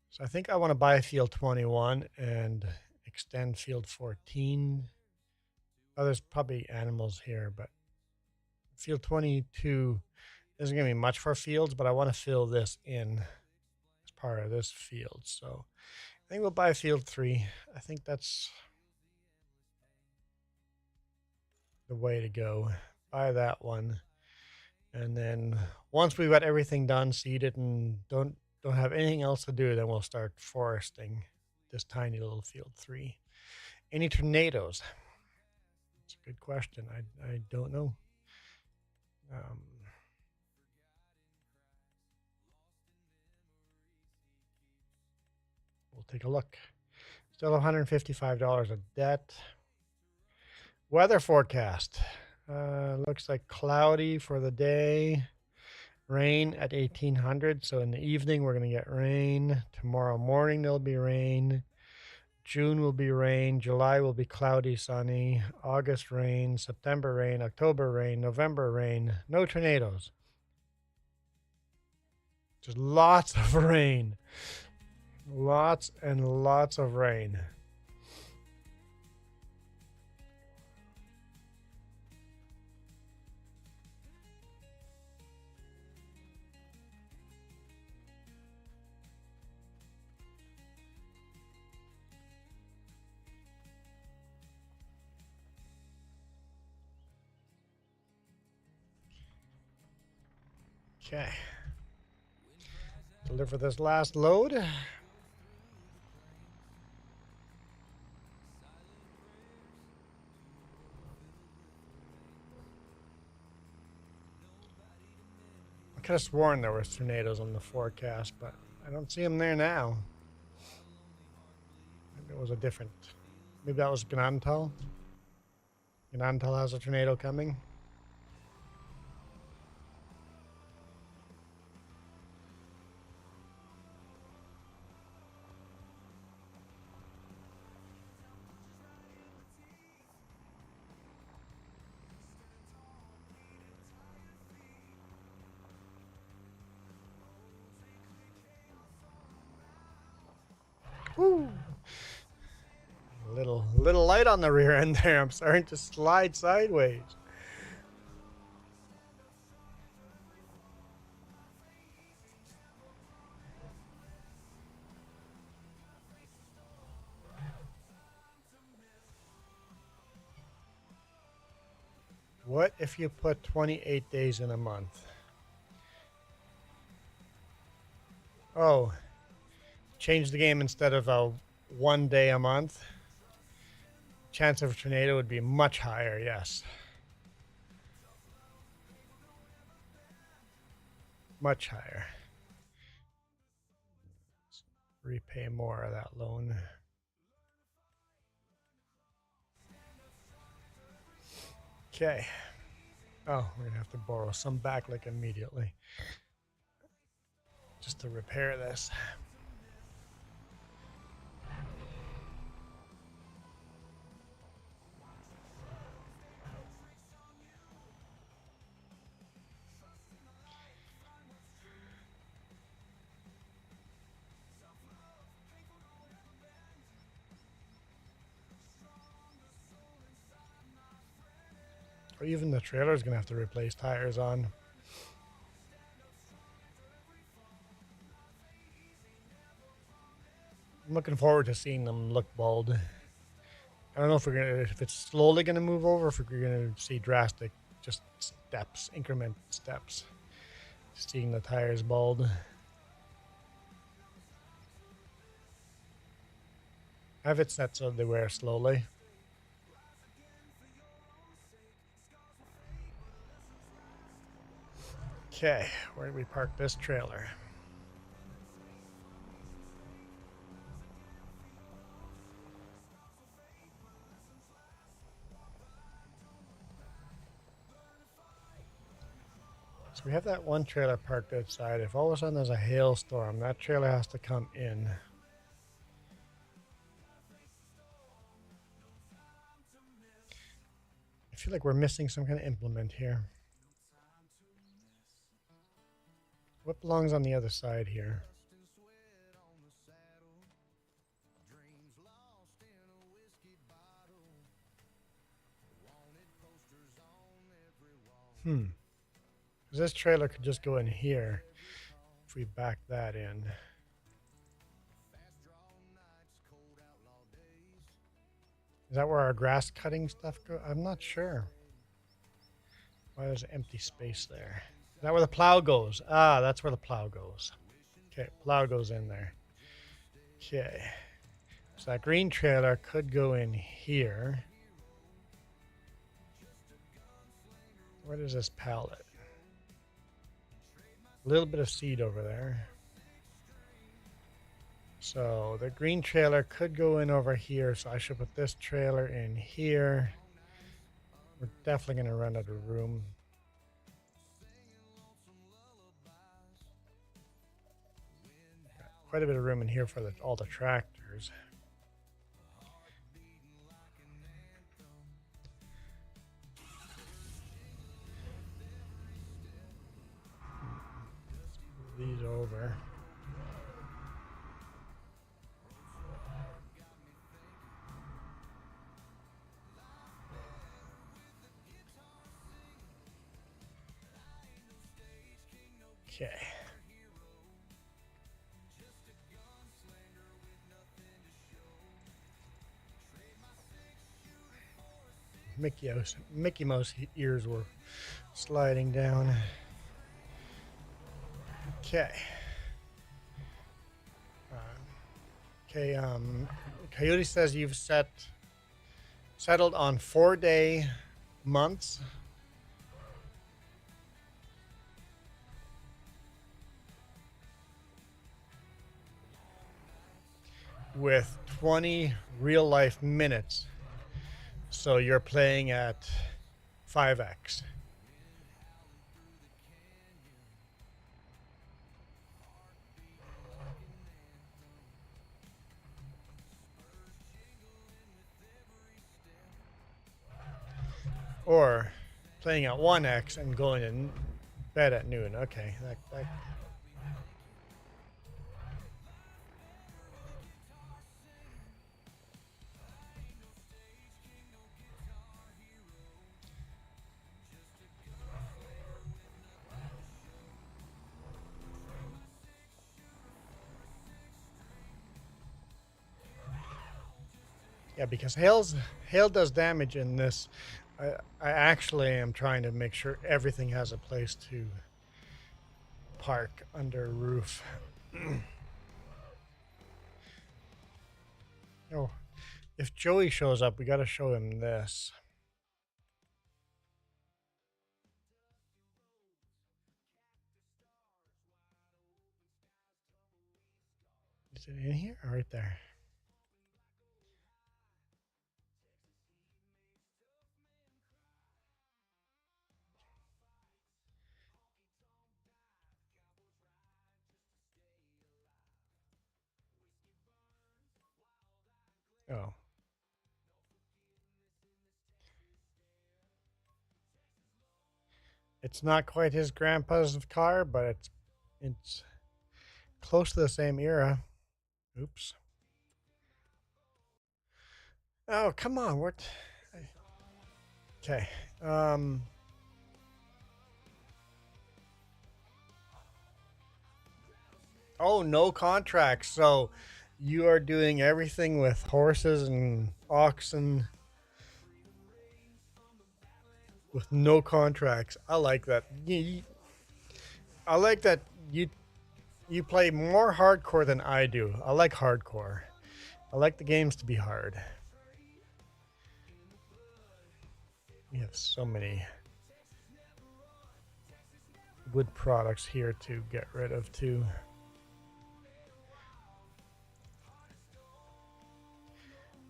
So I think I want to buy field 21 and extend field 14. Oh, there's probably animals here, but field 22 isn't going to be much for fields, but I want to fill this in as part of this field. So I think we'll buy field 3. I think that's the way to go. Buy that one. And then once we've got everything done, seeded, and don't have anything else to do, then we'll start foresting this tiny little field 3. Any tornadoes? That's a good question. I don't know. We'll take a look. Still $155 of debt. Weather forecast. Looks like cloudy for the day. Rain at 1800. So in the evening, we're going to get rain. Tomorrow morning, there'll be rain. June will be rain. July will be cloudy, sunny. August rain. September rain. October rain. November rain. No tornadoes. Just lots of rain. Lots and lots of rain. Okay. Deliver this last load. I could have sworn there was tornadoes on the forecast, but I don't see them there now. Maybe it was a different. Maybe that was Gnantal. Gnantal has a tornado coming. Woo. Little light on the rear end there. I'm starting to slide sideways. What if you put 28 days in a month? Oh, change the game instead of a 1 day a month. Chance of a tornado would be much higher, yes. Much higher. Repay more of that loan. Okay. Oh, we're gonna have to borrow some back like immediately. Just to repair this. Or even the trailer's gonna have to replace tires on. I'm looking forward to seeing them look bald. I don't know if it's slowly gonna move over, or if we're gonna see drastic, just steps, increment steps. Seeing the tires bald. I have it set so they wear slowly. Okay, where do we park this trailer? So we have that one trailer parked outside. If all of a sudden there's a hailstorm, that trailer has to come in. I feel like we're missing some kind of implement here. What belongs on the other side here? Because this trailer could just go in here if we back that in. Is that where our grass cutting stuff go? I'm not sure. Why there's empty space there? Is that where the plow goes? Ah, that's where the plow goes. Okay, plow goes in there. Okay. So that green trailer could go in here. Where is this pallet? A little bit of seed over there. So the green trailer could go in over here. So I should put this trailer in here. We're definitely going to run out of room. Got quite a bit of room in here for all the tractors. Let's move these over. Okay. Mickey Mouse ears were sliding down. Okay. Coyote says you've settled on 4-day months. With 20 real life minutes. So you're playing at 5x. Or playing at 1x and going to bed at noon. Okay. Yeah, because hail does damage in this I actually am trying to make sure everything has a place to park under a roof. Oh, if Joey shows up, we got to show him this. Is it in here? Or right there. Oh. It's not quite his grandpa's car, but it's close to the same era. Oops. Oh, come on. What? Okay. Oh, no contracts. So you are doing everything with horses and oxen with no contracts. I like that. I like that you play more hardcore than I do. I like hardcore. I like the games to be hard. We have so many wood products here to get rid of too.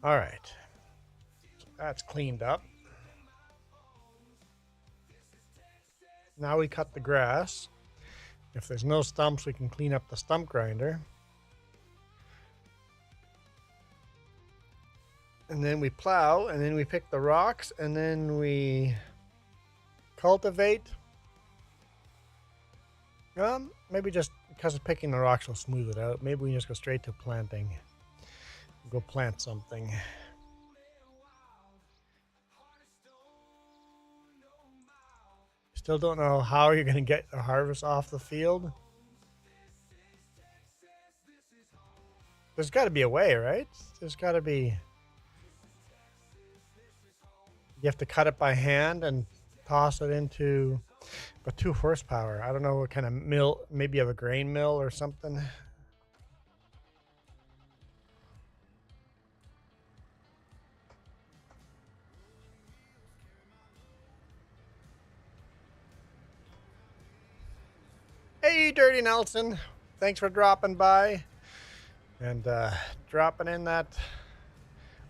All right. So that's cleaned up. Now we cut the grass. If there's no stumps, we can clean up the stump grinder. And then we plow, and then we pick the rocks, and then we cultivate. Maybe just because of picking the rocks will smooth it out. Maybe we just go straight to planting. Go plant something. Still don't know how you're going to get the harvest off the field. There's got to be a way, right? There's got to be. You have to cut it by hand and toss it into. But 2 horsepower. I don't know what kind of mill. Maybe you have a grain mill or something. Hey, Dirty Nelson. Thanks for dropping by and dropping in that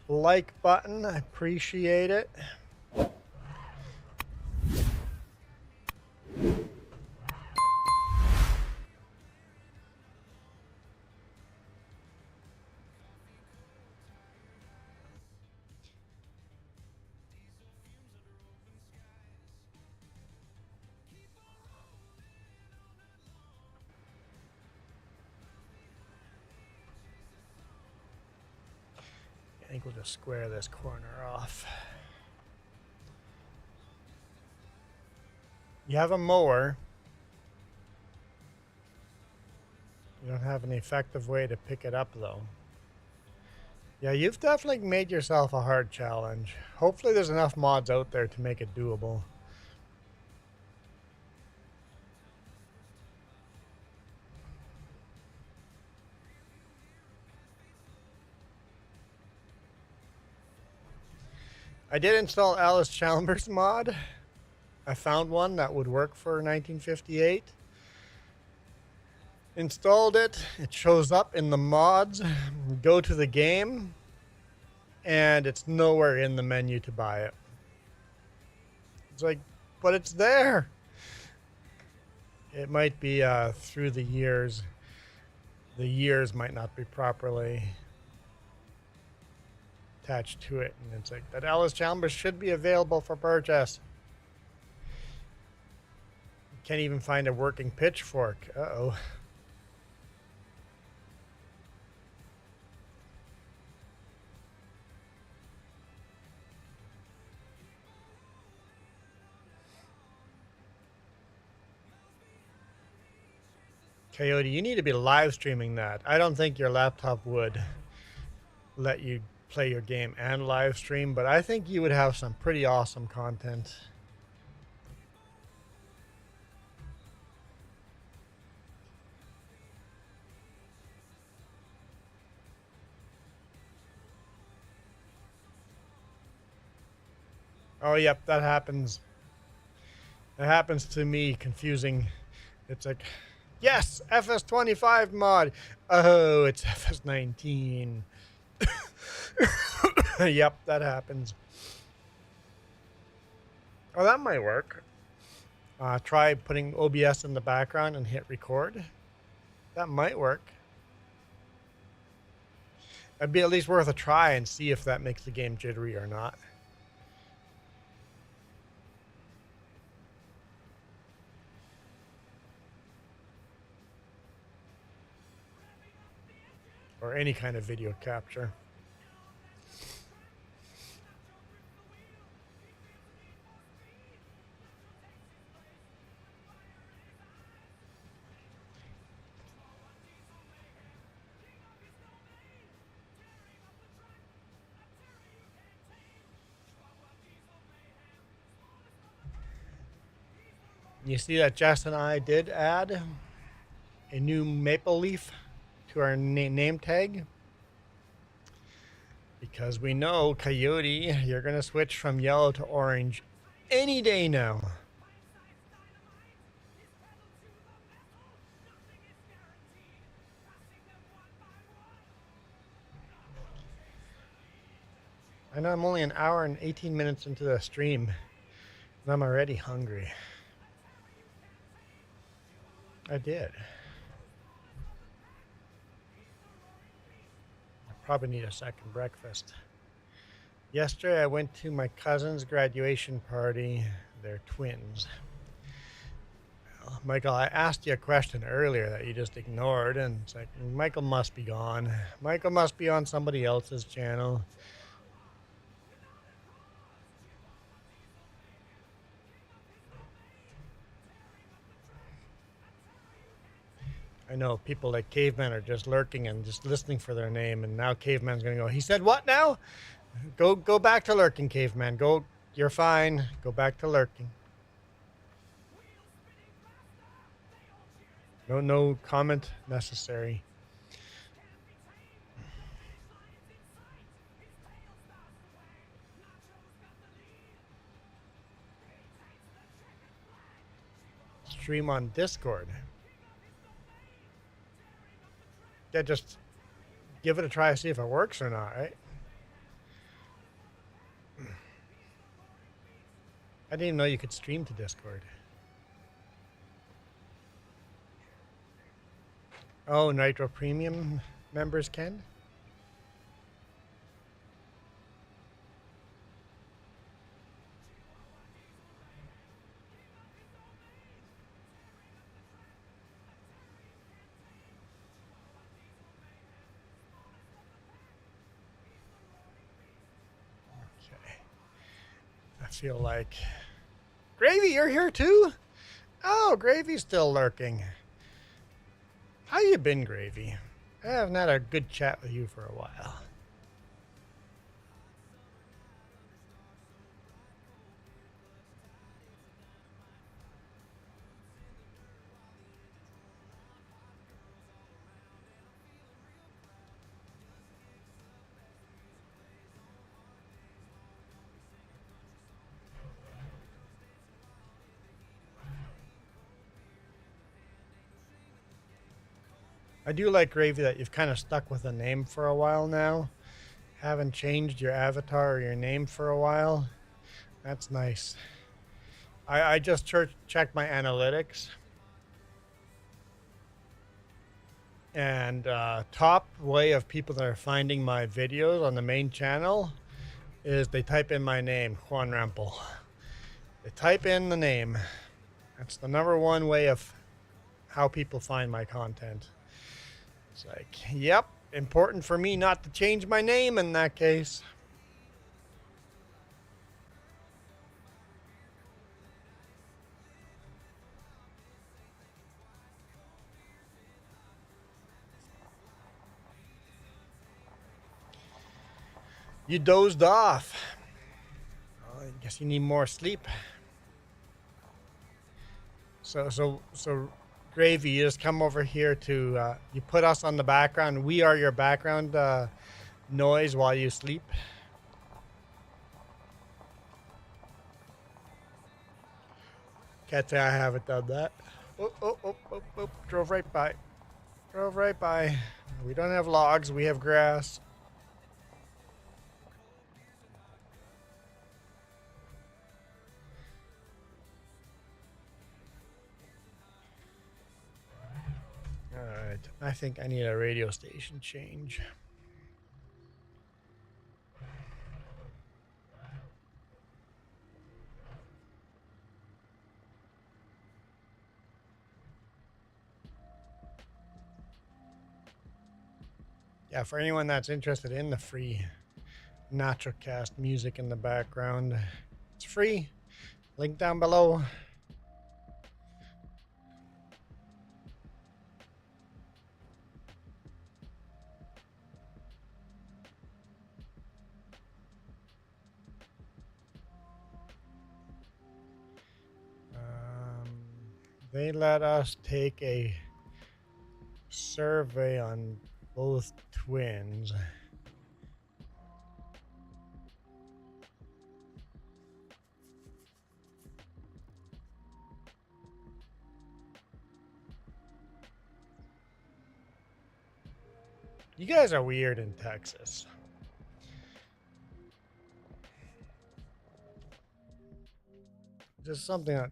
like button. I appreciate it. I think we'll just square this corner off. You have a mower. You don't have an effective way to pick it up, though. Yeah, you've definitely made yourself a hard challenge. Hopefully there's enough mods out there to make it doable. I did install Alice Chalmers mod. I found one that would work for 1958. Installed it. It shows up in the mods. Go to the game. And it's nowhere in the menu to buy it. It's like, but it's there. It might be through the years. The years might not be properly attached to it. And it's like, that Alice Chalmers should be available for purchase. Can't even find a working pitchfork. Uh-oh. Coyote, you need to be live streaming that. I don't think your laptop would let you play your game and live stream, but I think you would have some pretty awesome content. Oh, yep, that happens. That happens to me, confusing. It's like, yes, FS25 mod. Oh, it's FS19. Yep, that happens. Oh, that might work. Try putting OBS in the background and hit record. That might work. It'd be at least worth a try and see if that makes the game jittery or not. Or any kind of video capture. You see that Jess and I did add a new maple leaf to our name tag. Because we know, Coyote, you're going to switch from yellow to orange any day now. I know I'm only an hour and 18 minutes into the stream, and I'm already hungry. I did. I probably need a second breakfast. Yesterday I went to my cousin's graduation party. They're twins. Well, Michael, I asked you a question earlier that you just ignored, and it's like, Michael must be gone. Michael must be on somebody else's channel. I know people like Caveman are just lurking and just listening for their name, and now Caveman's gonna go, he said what now? Go back to lurking, Caveman. Go, you're fine. Go back to lurking. No comment necessary. Stream on Discord. Yeah, just give it a try, see if it works or not, right? I didn't even know you could stream to Discord. Oh, Nitro Premium members can? Okay. I feel like... Gravy, you're here too? Oh, Gravy's still lurking. How you been, Gravy? I haven't had a good chat with you for a while. I do like, Gravy, that you've kind of stuck with a name for a while now. Haven't changed your avatar or your name for a while. That's nice. I just checked my analytics. And top way of people that are finding my videos on the main channel is they type in my name, Juan Rempel. They type in the name. That's the #1 way of how people find my content. It's like, yep, important for me not to change my name in that case. You dozed off. Well, I guess you need more sleep. So, Gravy, you just come over here to, you put us on the background. We are your background noise while you sleep. Can't say I haven't done that. Oh, drove right by. Drove right by. We don't have logs, we have grass. Alright, I think I need a radio station change. Yeah, for anyone that's interested in the free NaturalCast music in the background, it's free. Link down below. They let us take a survey on both twins. You guys are weird in Texas. Just something that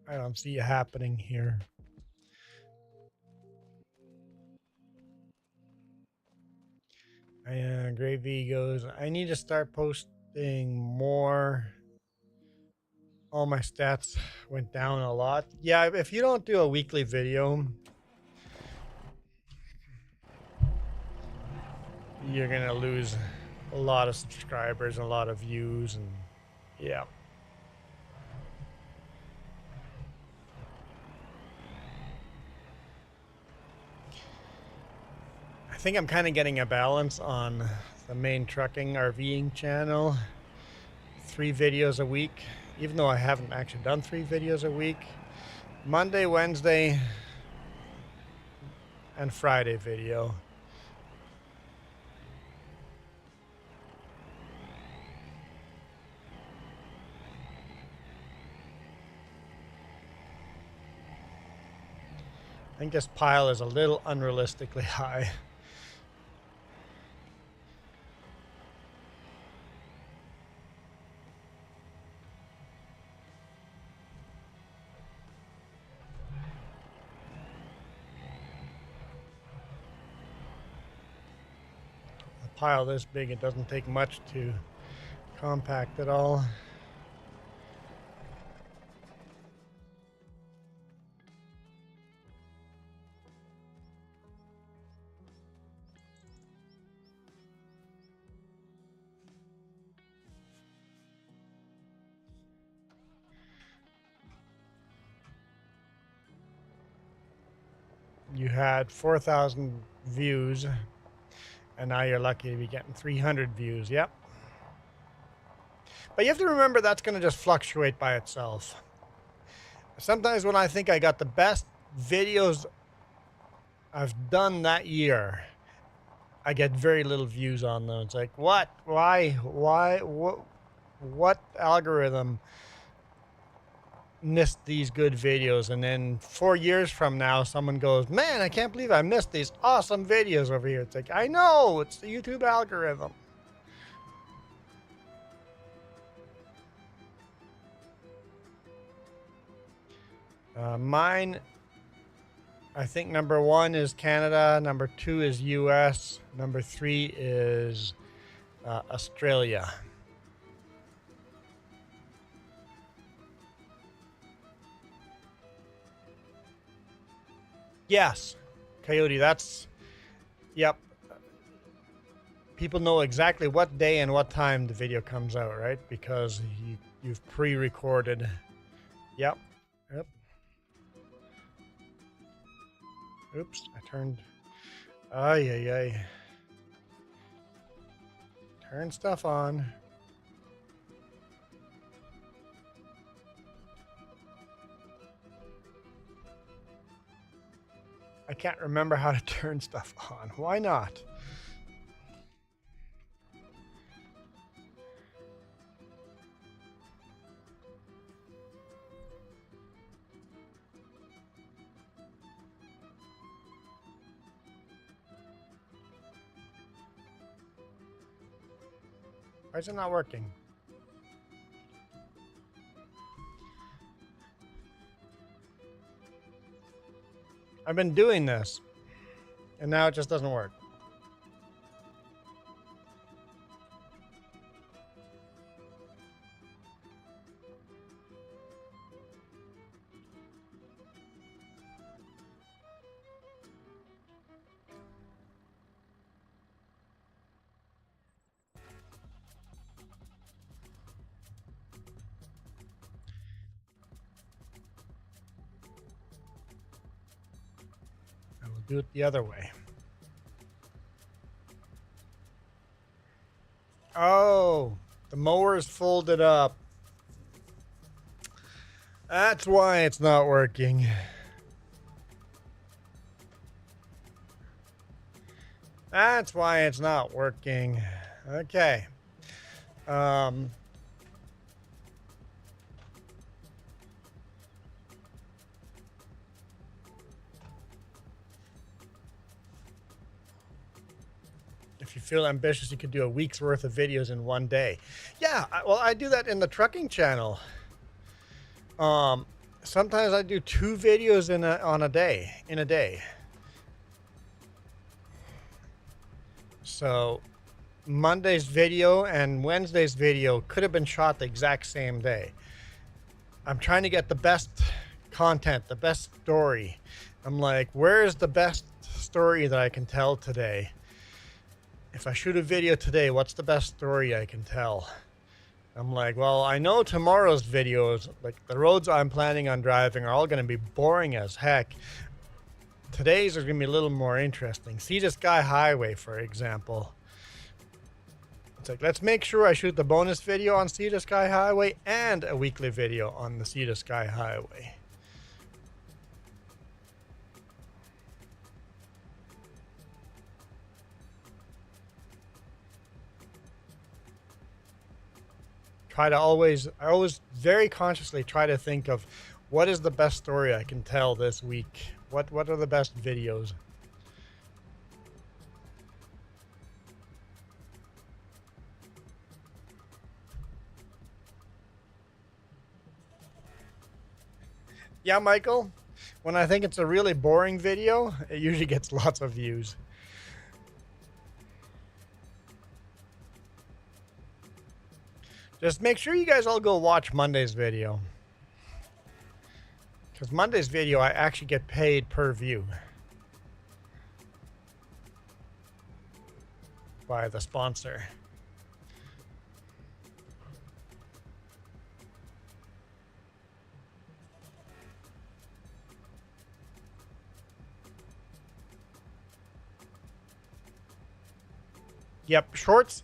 I don't see happening here. Gravy goes, I need to start posting more. All my stats went down a lot. Yeah, if you don't do a weekly video, you're gonna lose a lot of subscribers and a lot of views, and yeah. I think I'm kind of getting a balance on the main trucking RVing channel. 3 videos a week, even though I haven't actually done 3 videos a week. Monday, Wednesday, and Friday video. I think this pile is a little unrealistically high. A pile this big, it doesn't take much to compact it all. You had 4,000 views, and now you're lucky to be getting 300 views. Yep. But you have to remember that's going to just fluctuate by itself. Sometimes when I think I got the best videos I've done that year, I get very little views on them. It's like, what? Why? What algorithm missed these good videos? And then 4 years from now, someone goes, man, I can't believe I missed these awesome videos over here. It's like, I know, it's the YouTube algorithm. Mine, I think number 1 is Canada, number 2 is US, number 3 is Australia. Yes, Coyote, that's, yep. People know exactly what day and what time the video comes out, right? Because you've pre-recorded. Yep. Oops, I turned. Ay. Turn stuff on. I can't remember how to turn stuff on. Why not? Why is it not working? I've been doing this, and now it just doesn't work. I will do it the other way. Oh, the mower is folded up. That's why it's not working. That's why it's not working. Okay. If you feel ambitious, you could do a week's worth of videos in one day. Yeah, well, I do that in the trucking channel. Sometimes I do 2 videos in a day. So Monday's video and Wednesday's video could have been shot the exact same day. I'm trying to get the best content, the best story. I'm like, where is the best story that I can tell today? If I shoot a video today, what's the best story I can tell? I'm like, well, I know tomorrow's videos, like the roads I'm planning on driving, are all going to be boring as heck. Today's are going to be a little more interesting. Sea to Sky Highway, for example. It's like, let's make sure I shoot the bonus video on Sea to Sky Highway and a weekly video on the Sea to Sky Highway. I always very consciously try to think of what is the best story I can tell this week. What are the best videos? Yeah, Michael, when I think it's a really boring video, it usually gets lots of views. Just make sure you guys all go watch Monday's video. Because Monday's video, I actually get paid per view by the sponsor. Yep, shorts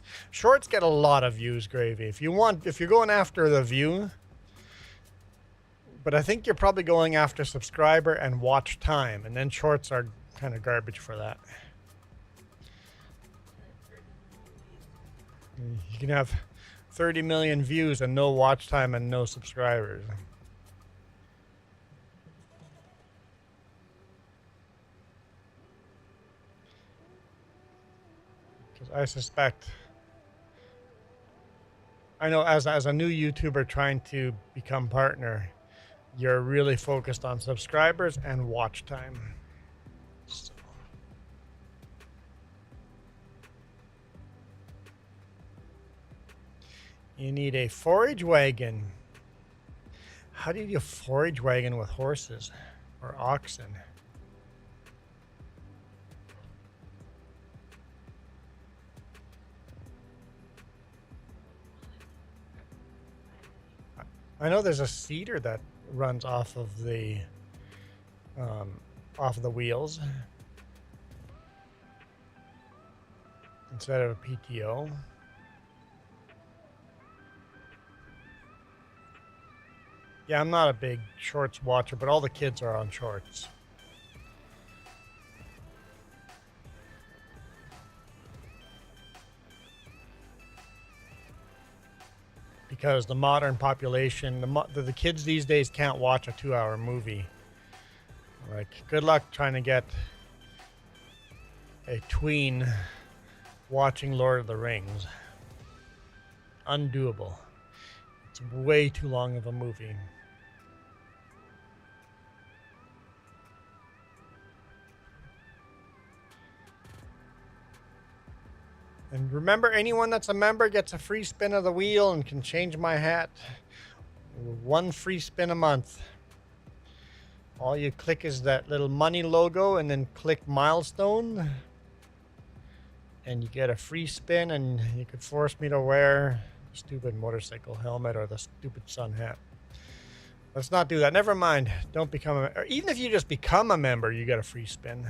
get a lot of views, Gravy. If you're going after the view, but I think you're probably going after subscriber and watch time, and then shorts are kind of garbage for that. You can have 30 million views and no watch time and no subscribers. I suspect, I know as a new YouTuber trying to become partner, you're really focused on subscribers and watch time. So. You need a forage wagon. How do you do a forage wagon with horses or oxen? I know there's a seeder that runs off of the wheels instead of a PTO. Yeah, I'm not a big shorts watcher, but all the kids are on shorts. Because the modern population, the kids these days can't watch a 2-hour movie. Like, good luck trying to get a tween watching Lord of the Rings. Undoable. It's way too long of a movie. And remember, anyone that's a member gets a free spin of the wheel and can change my hat. 1 free spin a month. All you click is that little money logo and then click milestone. And you get a free spin, and you could force me to wear a stupid motorcycle helmet or the stupid sun hat. Let's not do that. Never mind. Don't become a... Or even if you just become a member, you get a free spin.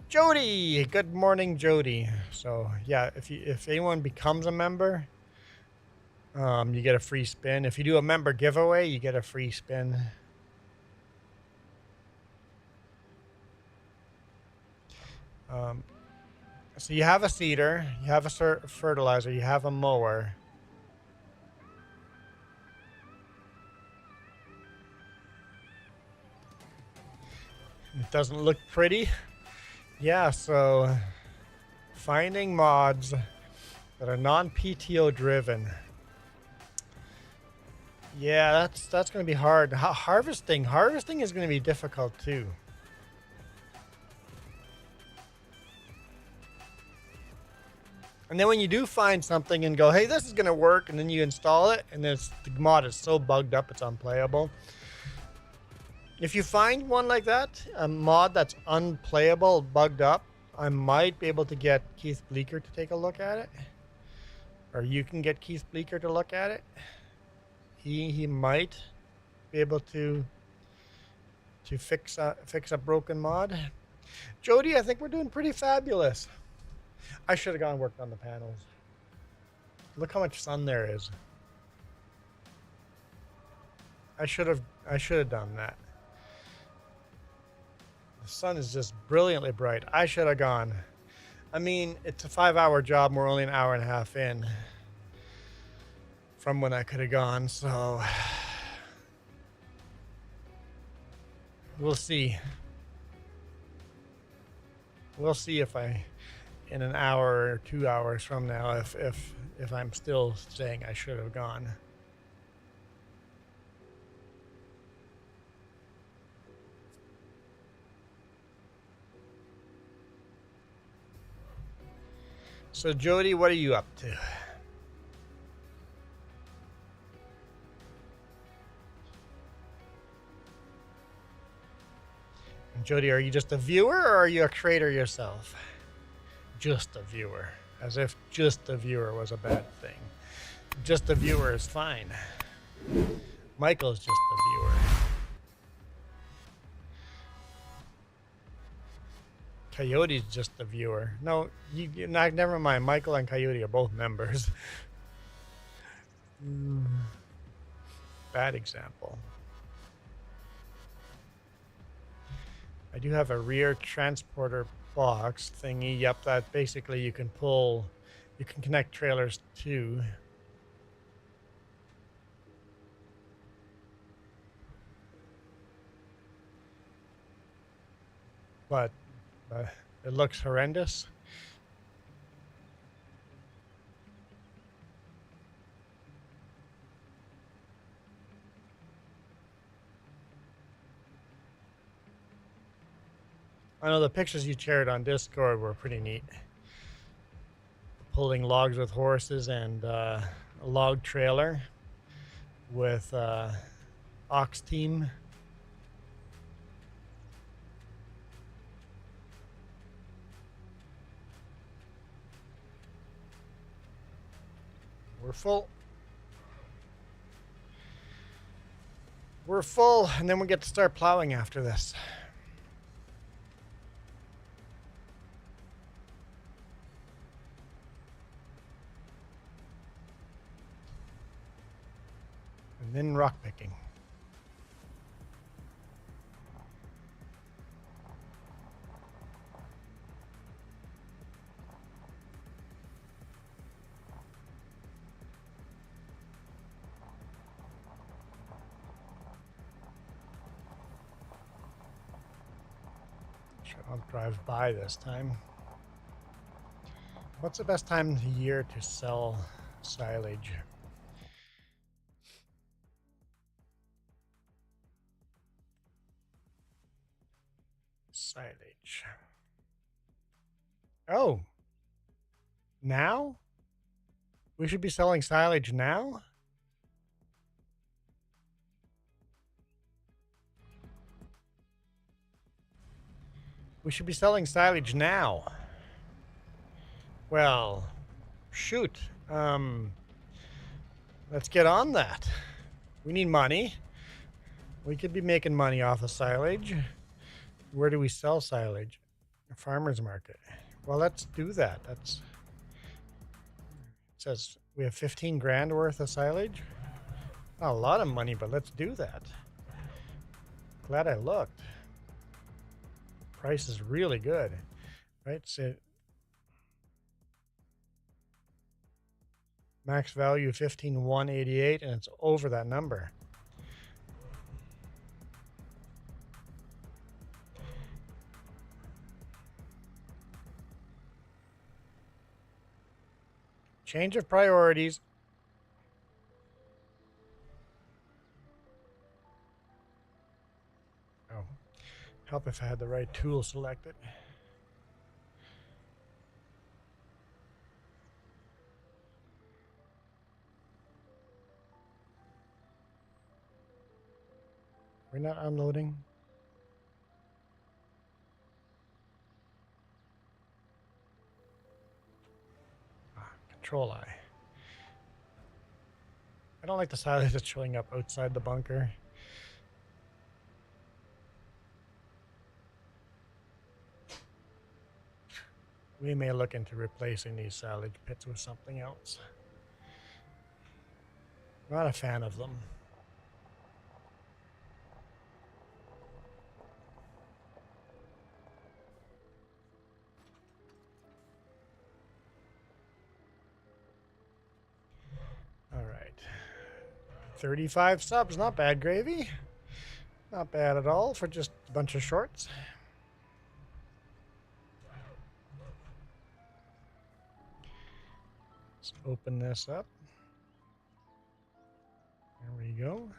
Jody! Good morning, Jody. So, yeah, if anyone becomes a member, you get a free spin. If you do a member giveaway, you get a free spin. So you have a seeder, you have a fertilizer, you have a mower. It doesn't look pretty. Yeah, so finding mods that are non-PTO driven. Yeah, that's going to be hard. Harvesting is going to be difficult too. And then when you do find something and go, hey, this is going to work, and then you install it, and the mod is so bugged up it's unplayable. If you find one like that, a mod that's unplayable, bugged up, I might be able to get Keith Bleeker to take a look at it. Or you can get Keith Bleeker to look at it. He might be able to fix a broken mod. Jody, I think we're doing pretty fabulous. I should have gone and worked on the panels. Look how much sun there is. I should have done that. The sun is just brilliantly bright. I should have gone. I mean, it's a 5-hour job. And we're only an hour and a half in from when I could have gone. So we'll see. We'll see if in an hour or 2 hours from now, if I'm still saying I should have gone. So Jody, what are you up to? And Jody, are you just a viewer or are you a creator yourself? Just a viewer. As if just a viewer was a bad thing. Just a viewer is fine. Michael's just a viewer. Coyote's just a viewer. No, never mind. Michael and Coyote are both members. Bad example. I do have a rear transporter box thingy. Yep, that basically you can connect trailers to. But it looks horrendous. I know the pictures you shared on Discord were pretty neat. Pulling logs with horses and a log trailer with ox team. We're full. We're full, and then we get to start plowing after this. and then rock picking. Sure, I'll drive by this time. What's the best time of the year to sell silage? Silage. Oh, now? We should be selling silage now? We should be selling silage now. Well, shoot. Let's get on that. We need money. We could be making money off of silage. Where do we sell silage? A farmer's market. Well, let's do that. It says we have 15 grand worth of silage. Not a lot of money, but let's do that. Glad I looked. Price is really good, right? So max value 15,188, and it's over that number. Change of priorities. Oh, help if I had the right tool selected. We're not unloading. Control I. I don't like the silage that's showing up outside the bunker. We may look into replacing these silage pits with something else. Not a fan of them. All right. 35 subs, not bad gravy. Not bad at all for just a bunch of shorts. Let's open this up. There we go.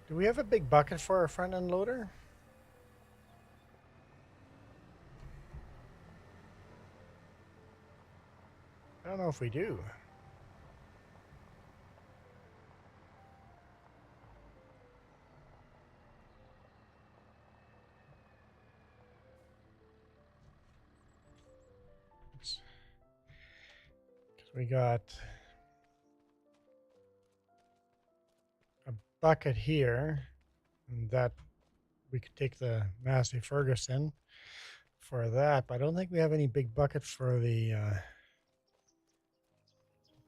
Do we have a big bucket for our front end loader? I don't know if we do. Because we got a bucket here, and that we could take the Massey Ferguson for that, but I don't think we have any big bucket for the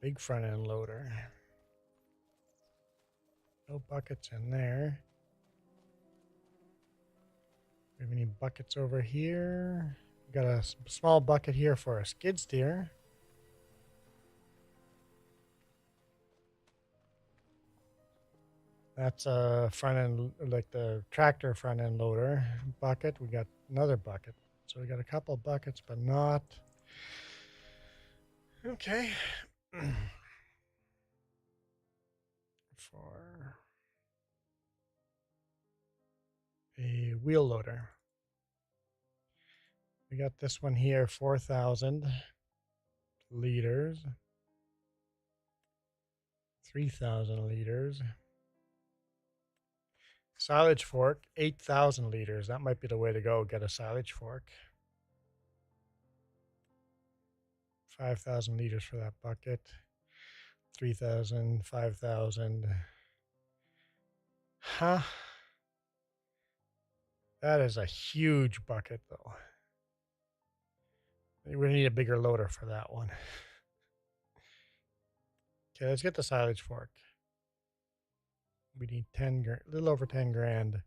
big front end loader. No buckets in there. We have any buckets over here? We got a small bucket here for a skid steer. That's a front end, like the tractor front end loader bucket. We got another bucket. So we got a couple of buckets, but not. Okay. For a wheel loader. We got this one here, 4,000 liters. 3,000 liters. Silage fork, 8,000 liters. That might be the way to go, get a silage fork. 5,000 liters for that bucket. 3,000, 5,000. Huh? That is a huge bucket, though. We're going to need a bigger loader for that one. Okay, let's get the silage fork. We need a little over 10 grand.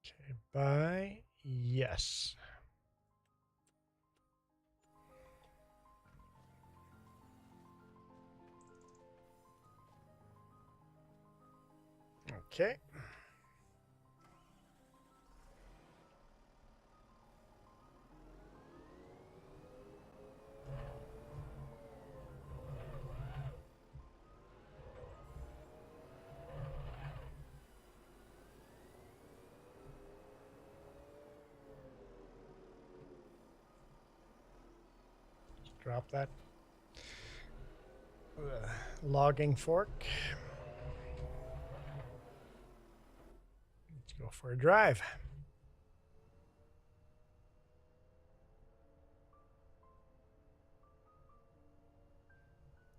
Okay, buy. Yes. Okay. Drop that logging fork. Let's go for a drive.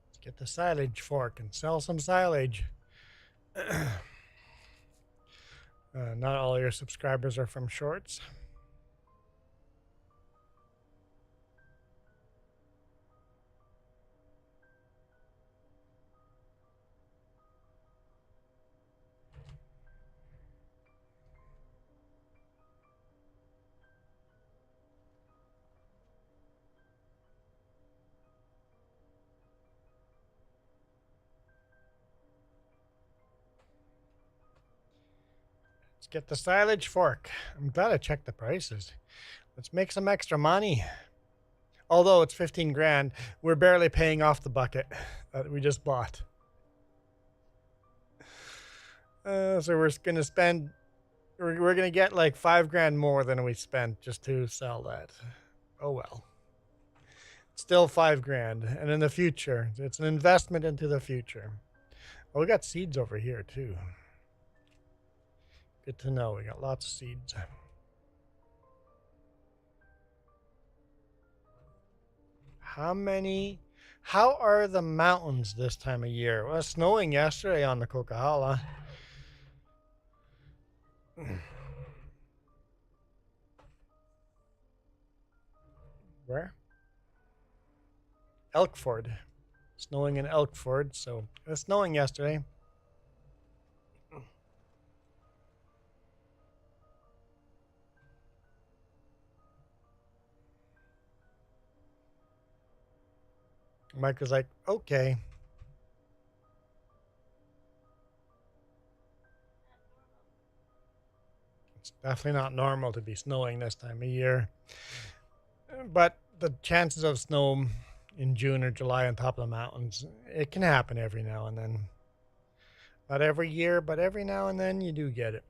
Let's get the silage fork and sell some silage. Not all your subscribers are from Shorts. Let's get the silage fork. I'm glad I checked the prices. Let's make some extra money. Although it's 15 grand, we're barely paying off the bucket that we just bought. So we're going to spend, we're going to get like 5 grand more than we spent just to sell that. Oh well. Still 5 grand. And in the future, it's an investment into the future. Oh, we got seeds over here too. Good to know. We got lots of seeds. How are the mountains this time of year? Well, it was snowing yesterday on the Coquihalla. Where? Elkford. Snowing in Elkford, so it was snowing yesterday. Mike was like, okay. It's definitely not normal to be snowing this time of year. But the chances of snow in June or July on top of the mountains, it can happen every now and then. Not every year, but every now and then you do get it.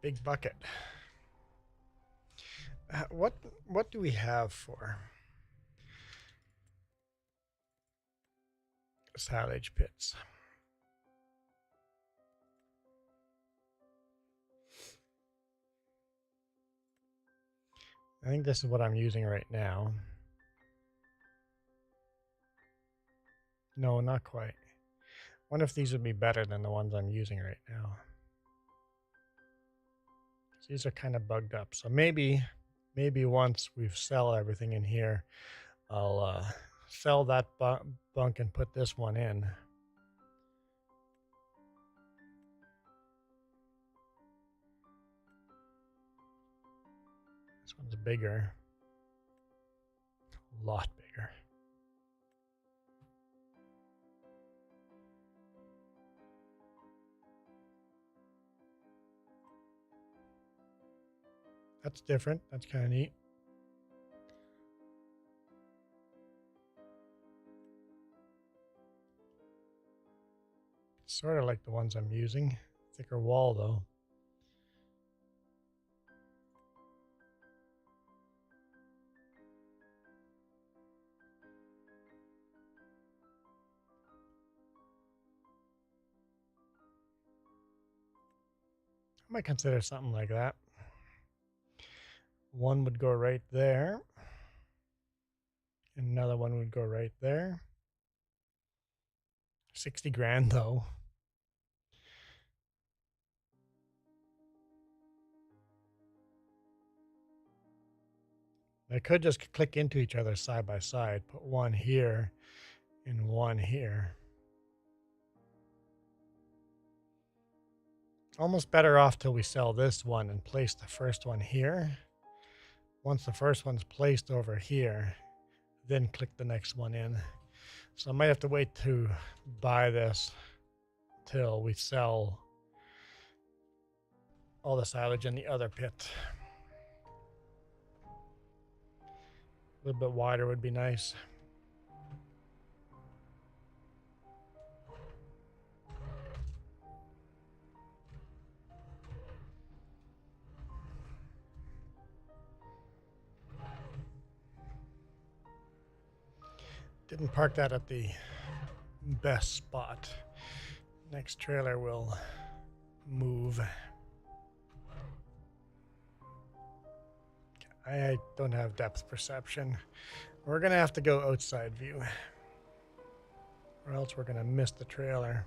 Big bucket. What do we have for silage pits? I think this is what I'm using right now. No, not quite. Wonder if these would be better than the ones I'm using right now. These are kind of bugged up. So maybe once we sell everything in here, I'll sell that bunk and put this one in. This one's bigger. A lot bigger. That's different. That's kind of neat. Sort of like the ones I'm using. Thicker wall though. I might consider something like that. One would go right there. Another one would go right there. 60 grand though. They could just click into each other side by side. Put one here and one here. Almost better off till we sell this one and place the first one here. Once the first one's placed over here, then click the next one in. So I might have to wait to buy this till we sell all the silage in the other pit. A little bit wider would be nice. Didn't park that at the best spot. Next trailer will move. I don't have depth perception. We're gonna have to go outside view, or else we're gonna miss the trailer.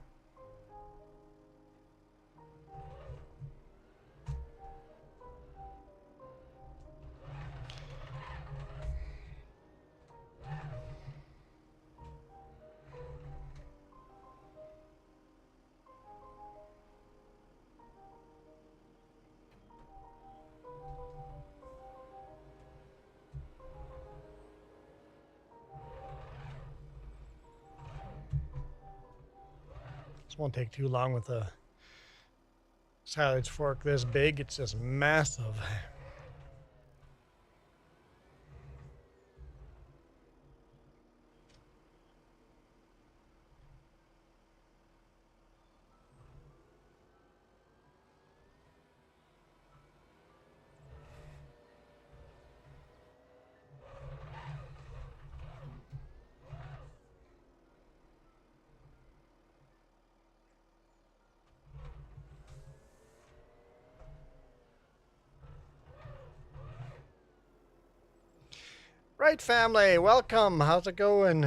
This won't take too long with a silage fork this big. It's just massive. Right, family, welcome. How's it going?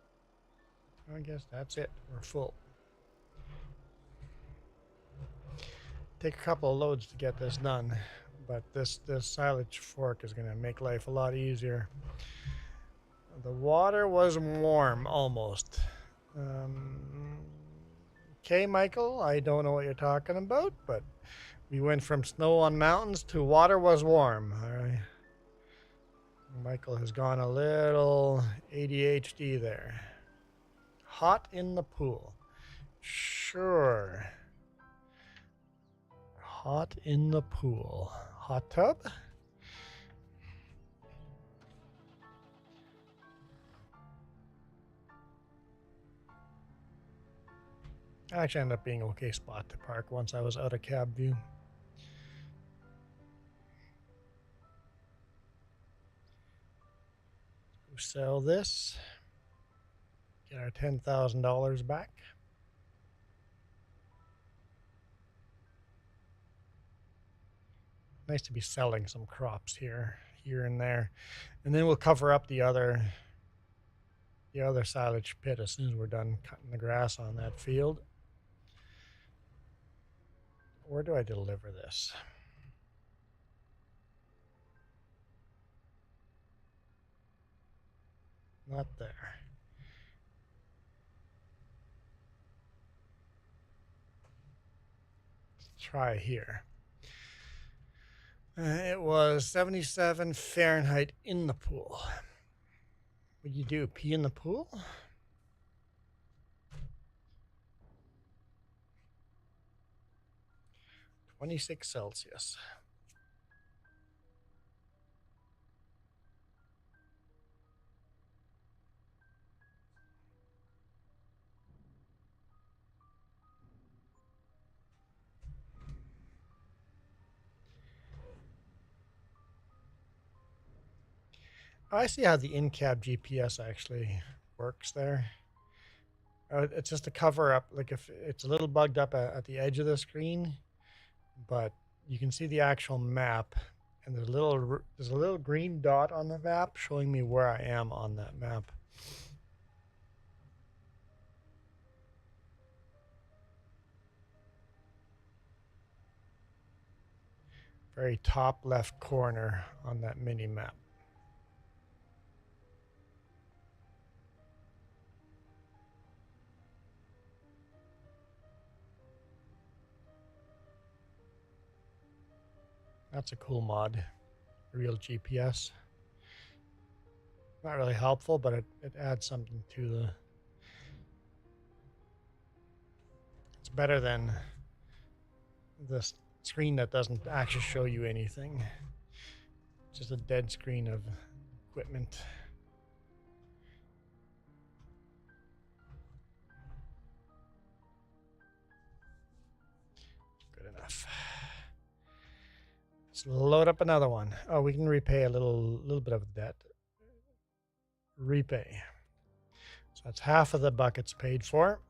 I guess that's it. We're full. Take a couple of loads to get this done, but this silage fork is going to make life a lot easier. The water was warm almost. Okay, Michael, I don't know what you're talking about, but we went from snow on mountains to water was warm. All right. Michael has gone a little ADHD there. Hot in the pool. Sure. Hot in the pool. Hot tub? Actually ended up being an okay spot to park once I was out of cab view. Go sell this. Get our $10,000 back. Nice to be selling some crops here and there. And then we'll cover up the other silage pit as soon as we're done cutting the grass on that field. where do I deliver this? Not there. Let's try here. It was 77 Fahrenheit in the pool. What do you do? Pee in the pool? -26 Celsius. I see how the in-cab GPS actually works there. It's just a cover up, like if it's a little bugged up at the edge of the screen, but you can see the actual map, and there's a little green dot on the map showing me where I am on that map. Very top left corner on that mini map. That's a cool mod, real GPS. Not really helpful, but it adds something to the... It's better than the screen that doesn't actually show you anything. It's just a dead screen of equipment. Good enough. Let's load up another one. Oh, we can repay a little bit of the debt. Repay. So that's half of the buckets paid for.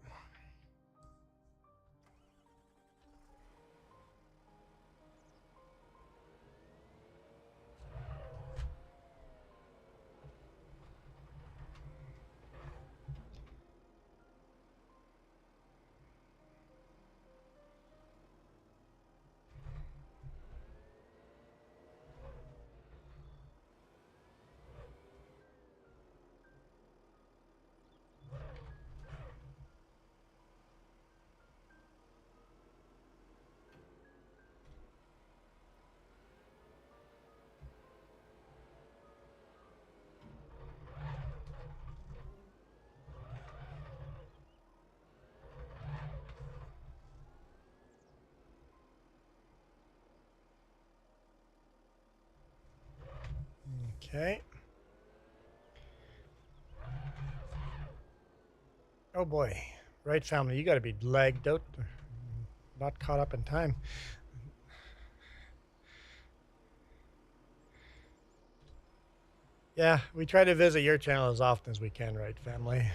Okay. Oh boy. Right, family, you got to be lagged out. Not caught up in time. Yeah, we try to visit your channel as often as we can, right, family?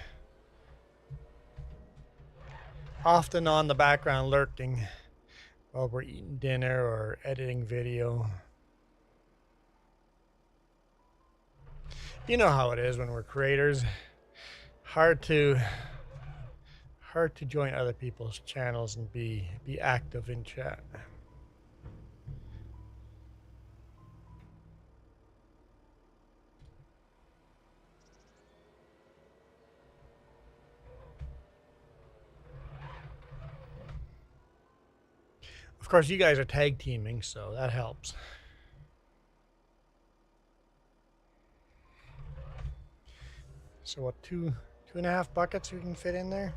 Often on the background lurking while we're eating dinner or editing video. You know how it is when we're creators. Hard to join other people's channels and be active in chat. Of course, you guys are tag teaming, so that helps. So what, two and a half buckets we can fit in there?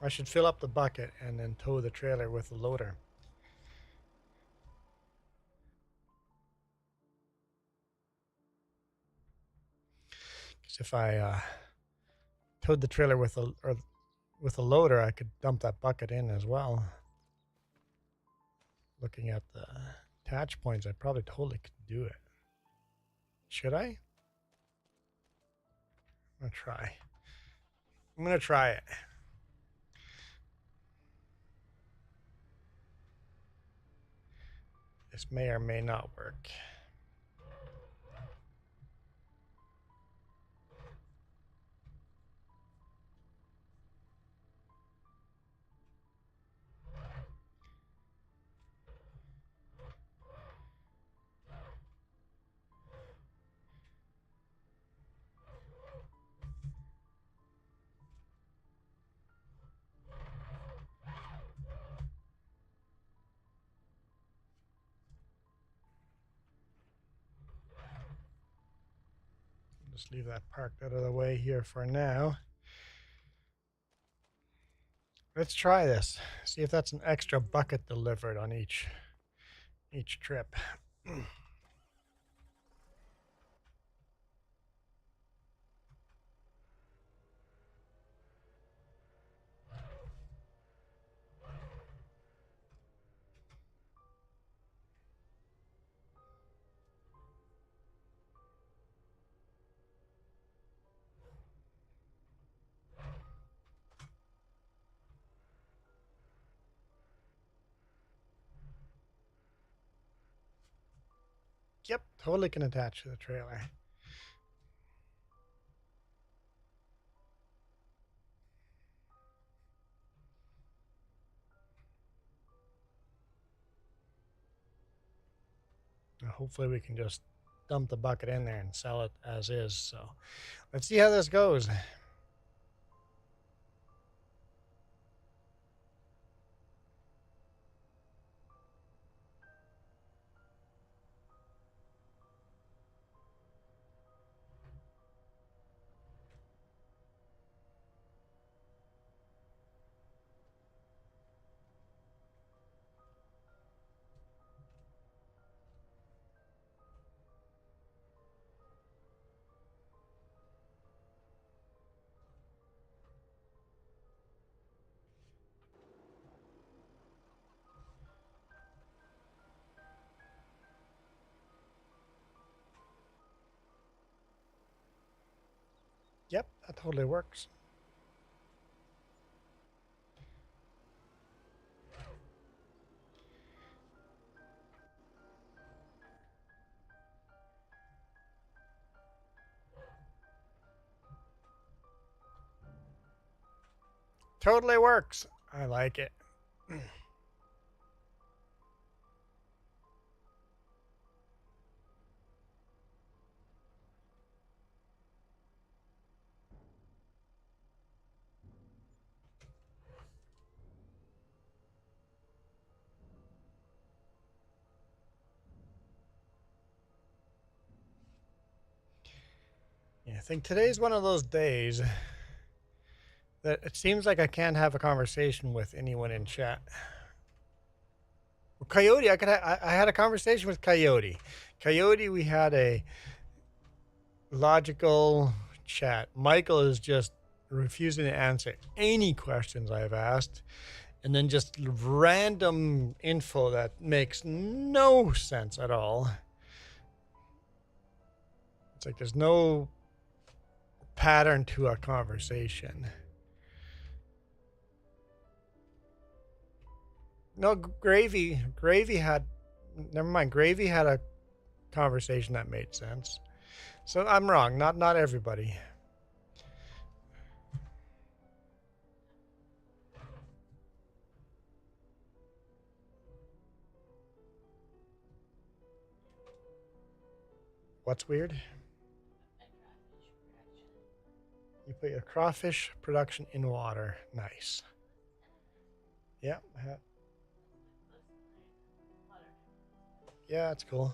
I should fill up the bucket and then tow the trailer with the loader. Because if I towed the trailer with a loader, I could dump that bucket in as well. Looking at the attach points, I probably totally could do it. Should I? I'm gonna try. I'm gonna try it. This may or may not work. Just leave that parked out of the way here for now. Let's try this. See if that's an extra bucket delivered on each trip. Yep, totally can attach to the trailer. Now hopefully we can just dump the bucket in there and sell it as is. So let's see how this goes. Yep, that totally works. Totally works. I like it. Yeah, I think today's one of those days that it seems like I can't have a conversation with anyone in chat. Well, Coyote, I had a conversation with Coyote. Coyote, we had a logical chat. Michael is just refusing to answer any questions I've asked, and then just random info that makes no sense at all. It's like there's no pattern to a conversation. No, Gravy had, never mind, Gravy had a conversation that made sense. So I'm wrong, not everybody. What's weird? You put your crawfish production in water. Nice. Yeah. Yeah, that's cool.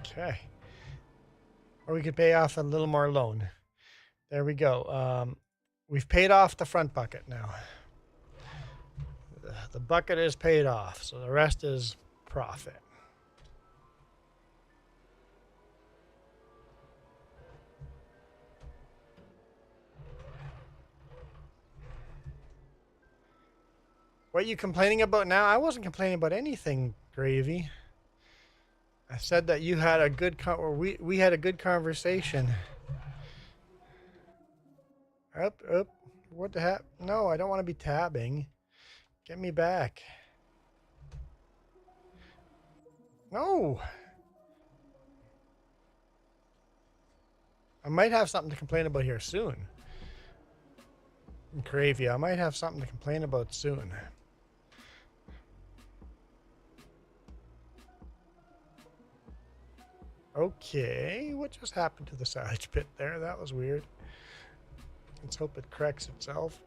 Okay. Or we could pay off a little more loan. There we go. We've paid off the front bucket now. The bucket is paid off, so the rest is profit. What are you complaining about now? I wasn't complaining about anything, Gravy. I said that you had a good we had a good conversation. Up. What the heck? No, I don't want to be tabbing. Get me back. No. I might have something to complain about here soon. Gravy, I might have something to complain about soon. Okay, what just happened to the silage pit there? That was weird. Let's hope it corrects itself.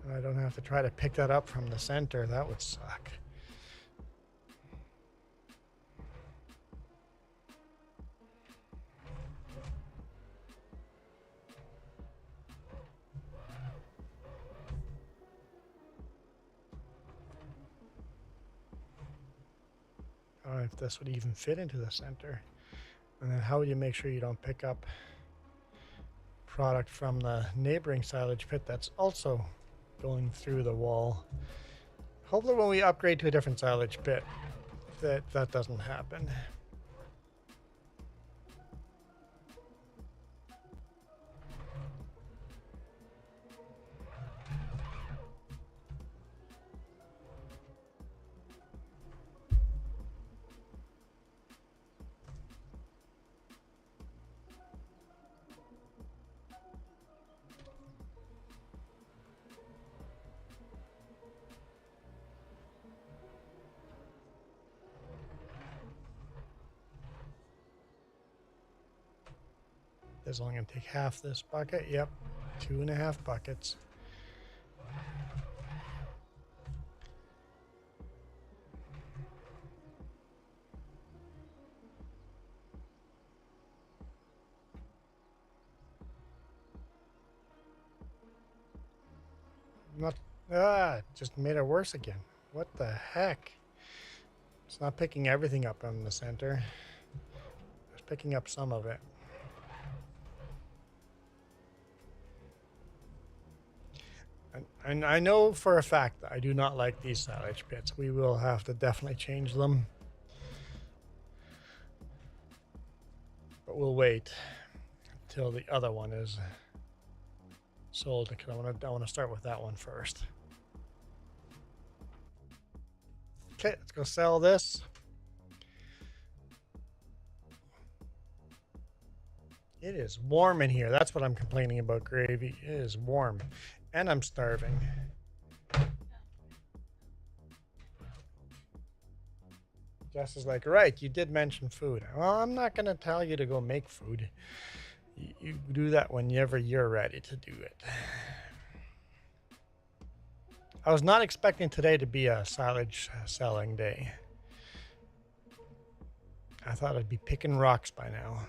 And I don't have to try to pick that up from the center. That would suck. I don't know if this would even fit into the center. And then how would you make sure you don't pick up product from the neighboring silage pit that's also going through the wall? Hopefully when we upgrade to a different silage pit, that doesn't happen. This is only going to take half this bucket. Yep, 2.5 buckets. Not, just made it worse again. What the heck? It's not picking everything up in the center. It's picking up some of it. And I know for a fact that I do not like these silage pits. We will have to definitely change them. But we'll wait until the other one is sold, because I want to start with that one first. Okay, let's go sell this. It is warm in here. That's what I'm complaining about, Gravy. It is warm. And I'm starving. Jess is like, right, you did mention food. Well, I'm not going to tell you to go make food. You do that whenever you're ready to do it. I was not expecting today to be a silage selling day. I thought I'd be picking rocks by now.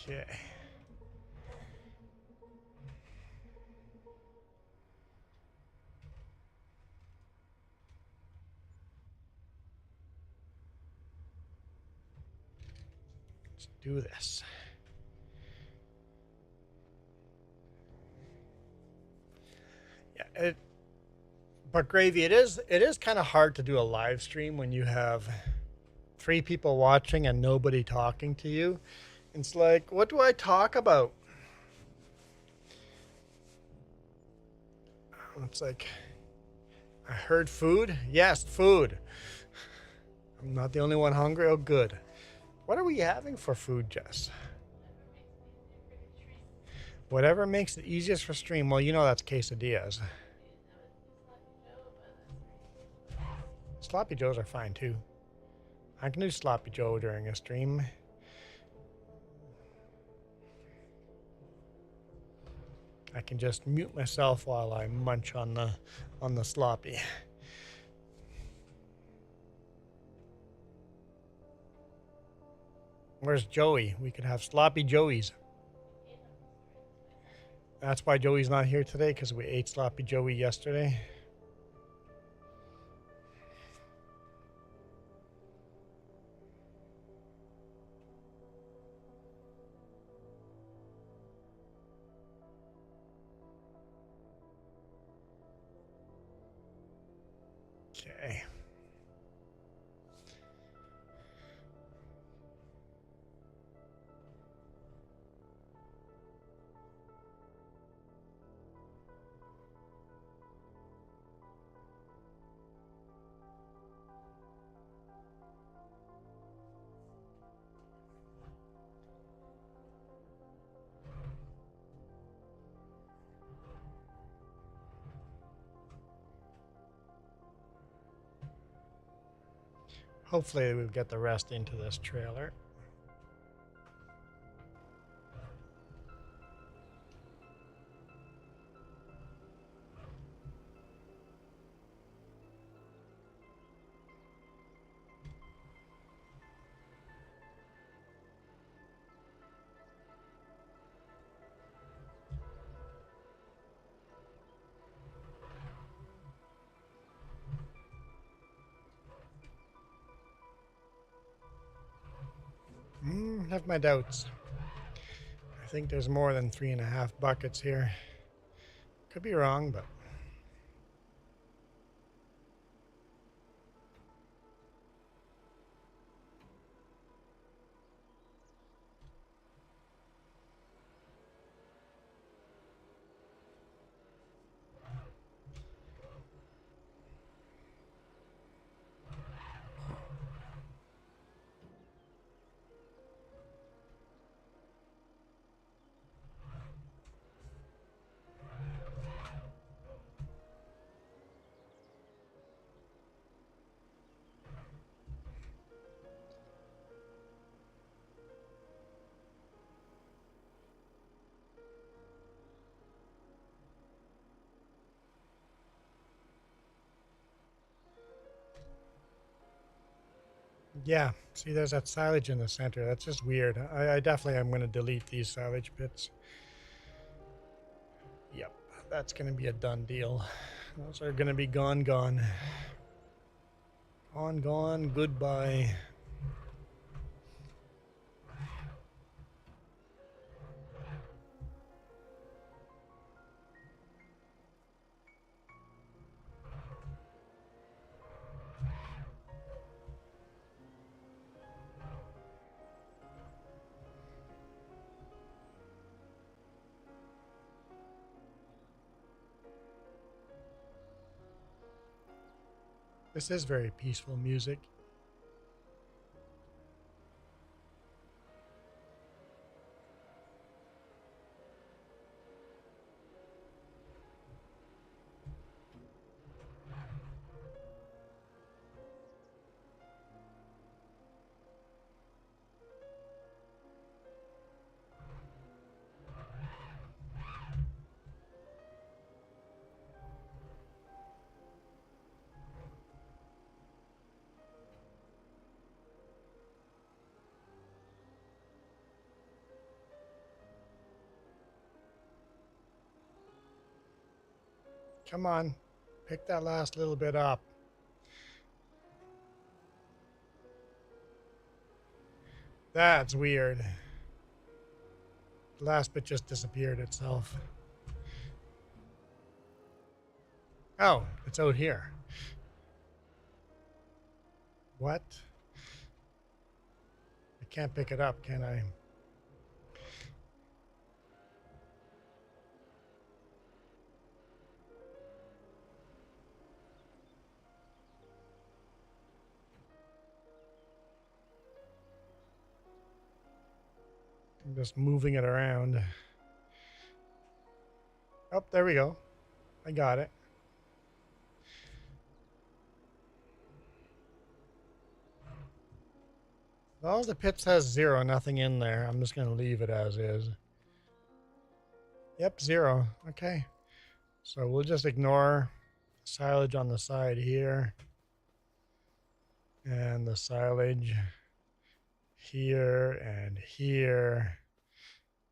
Okay. Let's do this. Yeah, but Gravy, it is kind of hard to do a live stream when you have 3 people watching and nobody talking to you. It's like, what do I talk about? It's like, I heard food. Yes, food. I'm not the only one hungry. Oh, good. What are we having for food, Jess? Whatever makes it easiest for stream. Well, you know that's quesadillas. Sloppy Joes are fine too. I can do Sloppy Joe during a stream. I can just mute myself while I munch on the sloppy. Where's Joey? We could have Sloppy Joeys. That's why Joey's not here today, because we ate Sloppy Joey yesterday. Okay. Hopefully we'll get the rest into this trailer. Have my doubts. I think there's more than 3.5 buckets here. Could be wrong, but yeah. See, there's that silage in the center. That's just weird. I definitely am going to delete these silage pits. Yep, that's going to be a done deal. Those are going to be gone. Gone, goodbye. This is very peaceful music. Come on, pick that last little bit up. That's weird. The last bit just disappeared itself. Oh, it's out here. What? I can't pick it up, can I? I'm just moving it around. Oh, there we go. I got it. All the pits has 0, nothing in there. I'm just going to leave it as is. Yep, 0. Okay. So we'll just ignore silage on the side here. And the silage here and here.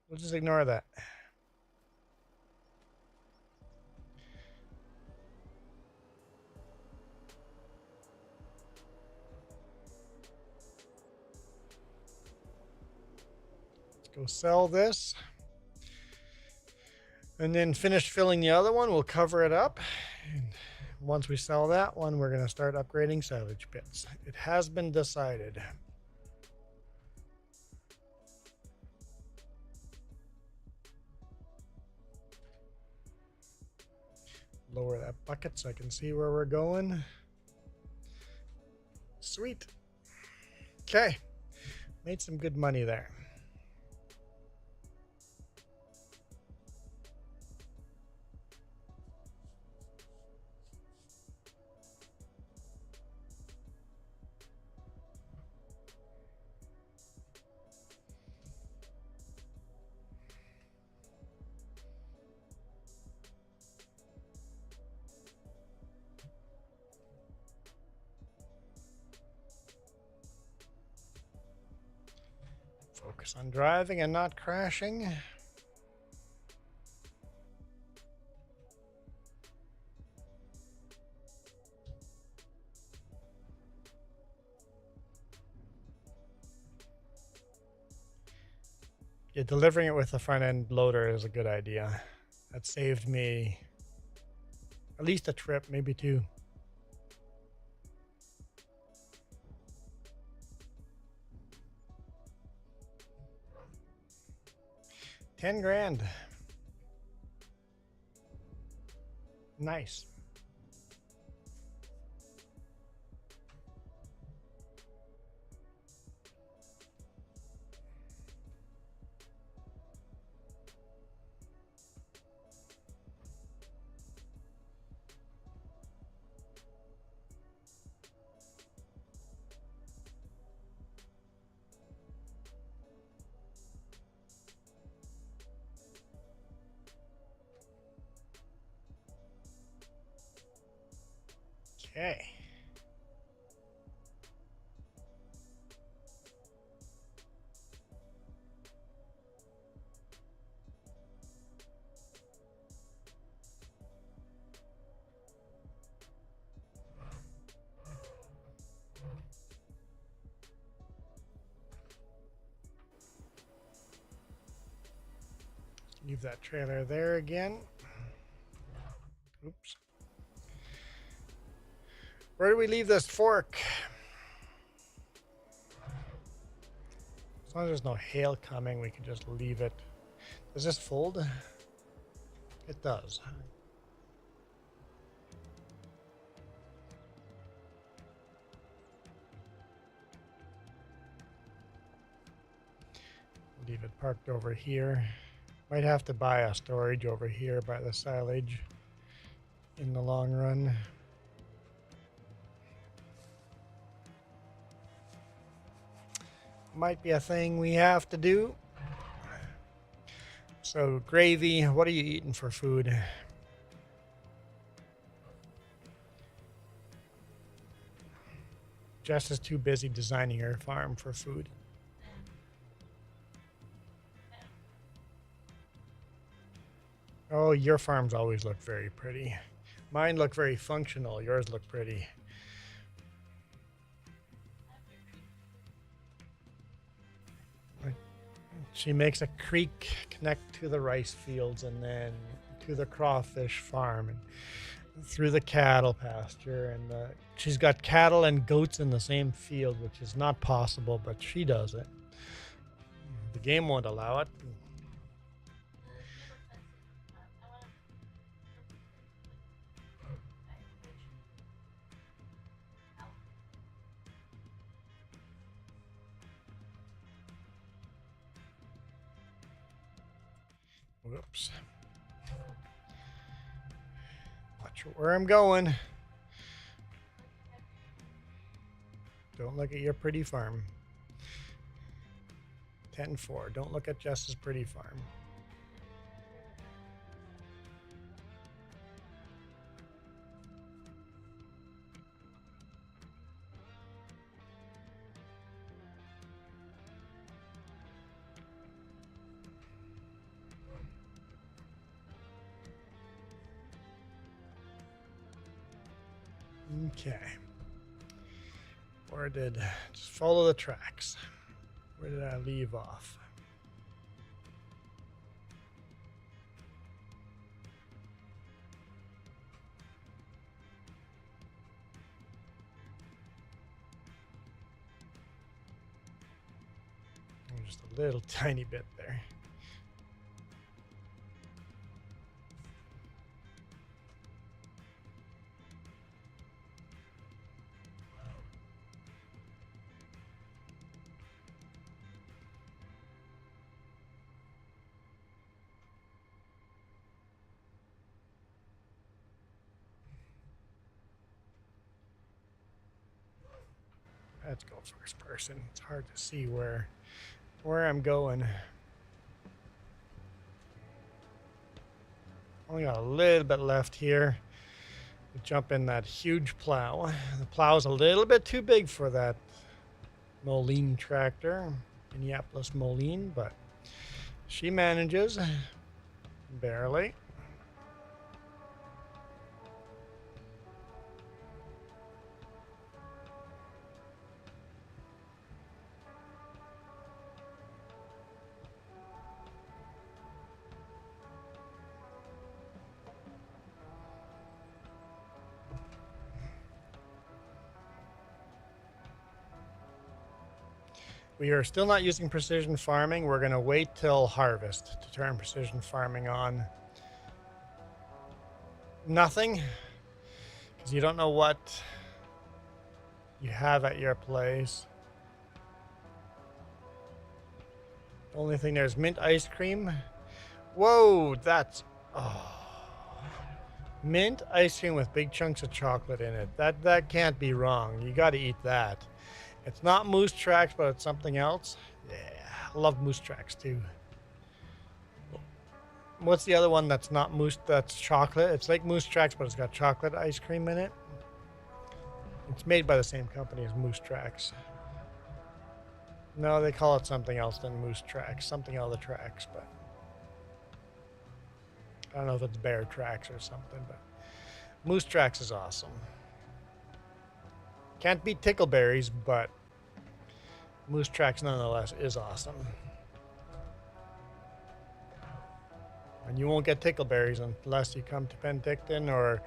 We'll just ignore that. Let's go sell this. And then finish filling the other one. We'll cover it up. And once we sell that one, we're going to start upgrading silage pits. It has been decided. Lower that bucket so I can see where we're going. Sweet. Okay. Made some good money there. Focus on driving and not crashing. Yeah, delivering it with the front end loader is a good idea. That saved me at least a trip, maybe two. $10,000. Nice. Okay. Leave that trailer there again. Oops. Where do we leave this fork? As long as there's no hail coming, we can just leave it. Does this fold? It does. Leave it parked over here. Might have to buy a storage over here by the silage in the long run. Might be a thing we have to do. So, Gravy, what are you eating for food? Jess is too busy designing her farm for food. Oh, your farms always look very pretty. Mine look very functional. Yours look pretty. She makes a creek connect to the rice fields and then to the crawfish farm and through the cattle pasture. And she's got cattle and goats in the same field, which is not possible, but she does it. The game won't allow it. Whoops. Watch where I'm going. Don't look at your pretty farm. 10-4. Don't look at Jess's pretty farm. Okay. Just follow the tracks. Where did I leave off? Just a little tiny bit there. Let's go first person. It's hard to see where I'm going. Only got a little bit left here. We jump in that huge plow. The plow's a little bit too big for that Moline tractor. Minneapolis Moline, but she manages barely. We are still not using precision farming. We're going to wait till harvest to turn precision farming on. Nothing, because you don't know what you have at your place. The only thing there's mint ice cream. Whoa, that's... Oh. Mint ice cream with big chunks of chocolate in it. That can't be wrong. You got to eat that. It's not moose tracks, but it's something else. Yeah, I love moose tracks too. What's the other one that's not moose, that's chocolate? It's like moose tracks, but it's got chocolate ice cream in it. It's made by the same company as moose tracks. No, they call it something else than moose tracks. Something other tracks, but I don't know if it's bear tracks or something, but moose tracks is awesome. Can't beat tickleberries, but moose tracks nonetheless is awesome. And you won't get tickleberries unless you come to Penticton or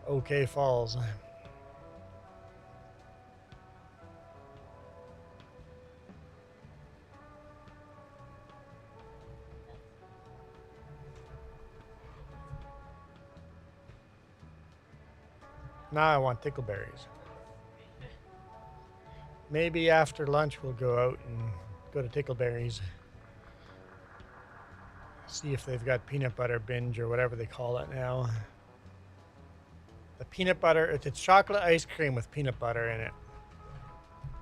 OK Falls. Now I want tickleberries. Maybe after lunch we'll go out and go to Tickleberries. See if they've got peanut butter binge or whatever they call it now. The peanut butter, it's chocolate ice cream with peanut butter in it.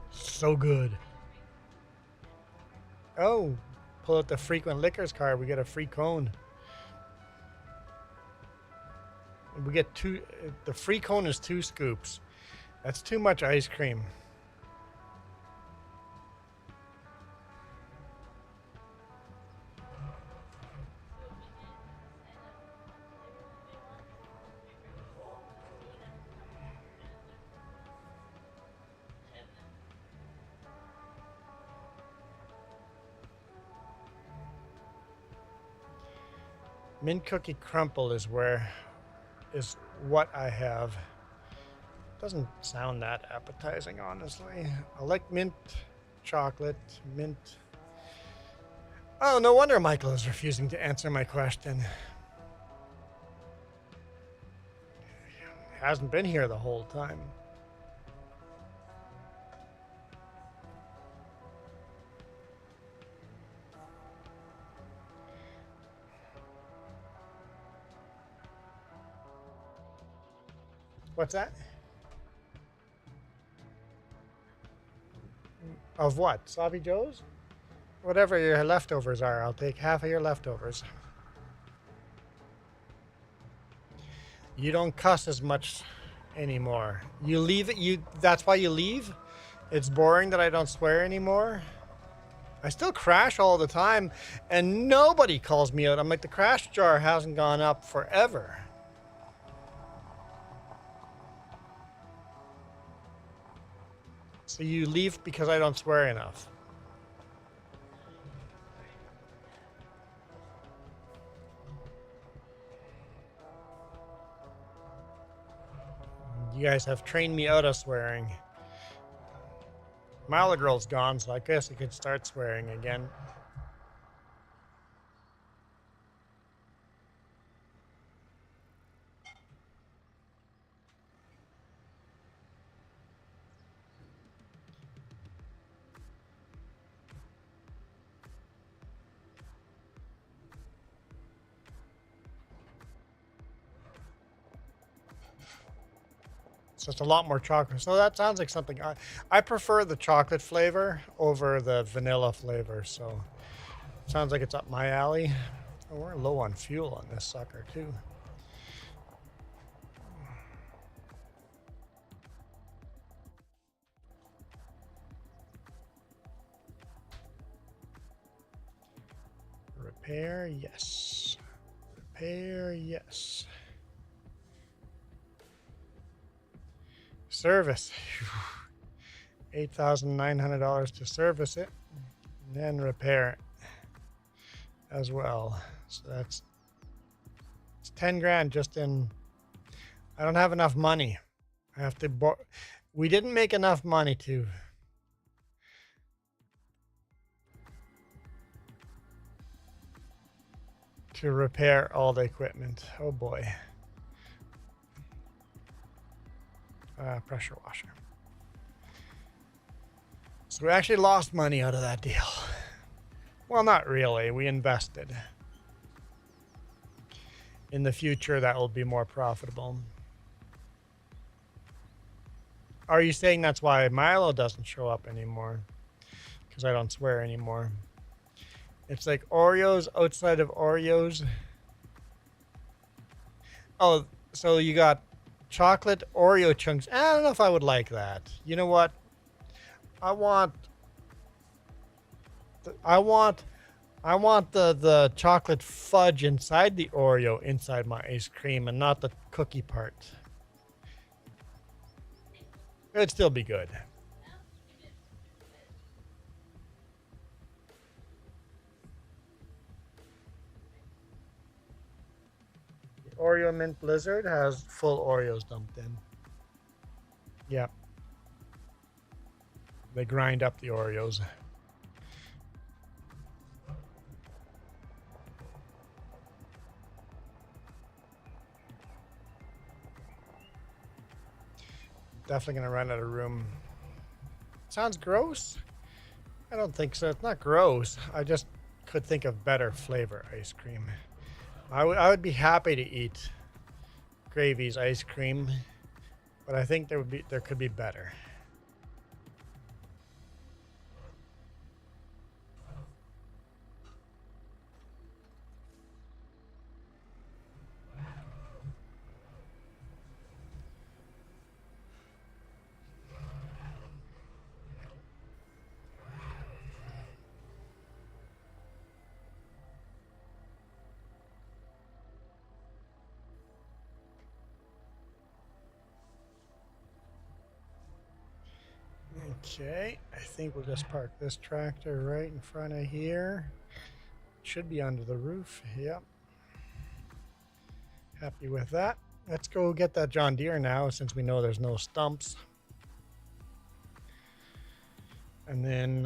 So good. Oh, pull out the frequent liquors card. We get a free cone. We get the free cone is 2 scoops. That's too much ice cream. Mint cookie crumble is what I have. Doesn't sound that appetizing, honestly. I like mint chocolate, mint. Oh, no wonder Michael is refusing to answer my question. He hasn't been here the whole time. What's that? Of what? Sloppy Joes? Whatever your leftovers are, I'll take half of your leftovers. You don't cuss as much anymore. You leave it, that's why you leave? It's boring that I don't swear anymore. I still crash all the time and nobody calls me out. I'm like, the crash jar hasn't gone up forever. So you leave because I don't swear enough. You guys have trained me out of swearing. My other girl's gone, so I guess I could start swearing again. So it's a lot more chocolate. So that sounds like something. I prefer the chocolate flavor over the vanilla flavor. So it sounds like it's up my alley. Oh, we're low on fuel on this sucker too. Repair, yes. Repair, yes. Service. $8,900 to service it. And then repair it as well. So it's 10 grand just in. I don't have enough money. I have to we didn't make enough money to repair all the equipment. Oh boy. Pressure washer. So we actually lost money out of that deal. Well, not really. We invested. In the future, that will be more profitable. Are you saying that's why Milo doesn't show up anymore? Because I don't swear anymore. It's like Oreos outside of Oreos. Oh, so you got chocolate Oreo chunks. I don't know if I would like that. You know what? I want the chocolate fudge inside the Oreo inside my ice cream and not the cookie part. It'd still be good. The Oreo Mint Blizzard has full Oreos dumped in. Yep. They grind up the Oreos. Definitely gonna run out of room. Sounds gross? I don't think so. It's not gross. I just could think of better flavor ice cream. I would be happy to eat Gravy's ice cream, but I think there could be better. Okay, I think we'll just park this tractor right in front of here. Should be under the roof. Yep. Happy with that. Let's go get that John Deere now since we know there's no stumps. And then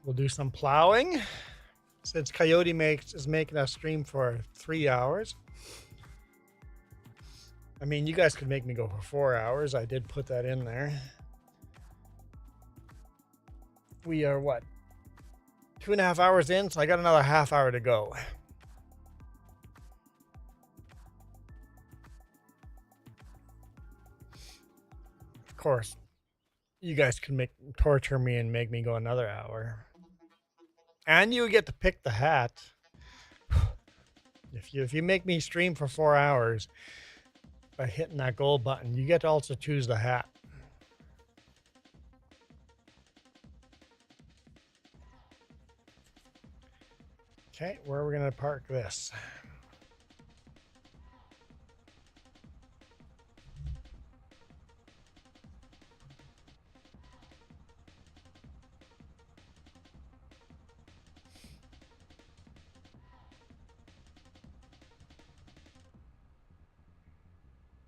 we'll do some plowing. Since Coyote is making us stream for 3 hours. I mean, you guys could make me go for 4 hours. I did put that in there. We are what? 2.5 hours in, so I got another half hour to go. Of course, you guys can torture me and make me go another hour. And you get to pick the hat. If you make me stream for 4 hours by hitting that gold button, you get to also choose the hat. Okay, where are we going to park this?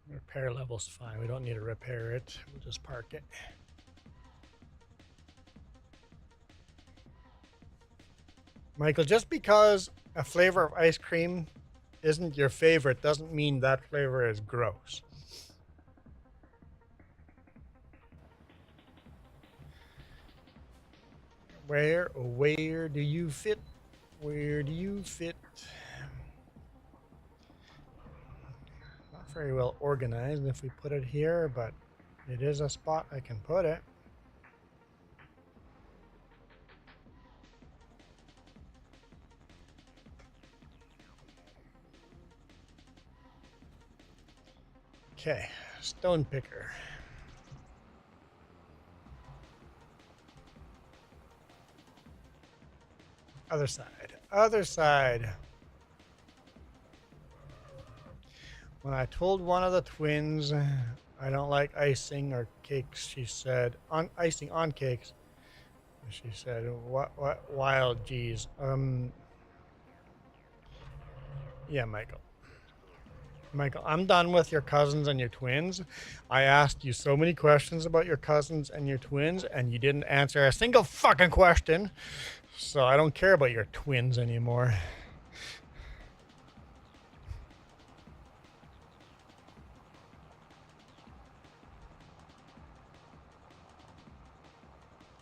Repair level's fine. We don't need to repair it. We'll just park it. Michael, just because a flavor of ice cream isn't your favorite doesn't mean that flavor is gross. Where do you fit? Where do you fit? Not very well organized if we put it here, but it is a spot I can put it. Okay, stone picker. Other side. Other side. When I told one of the twins I don't like icing or cakes, she said, on icing on cakes. She said, what wild geez. Yeah, Michael. Michael, I'm done with your cousins and your twins. I asked you so many questions about your cousins and your twins, and you didn't answer a single fucking question. So I don't care about your twins anymore.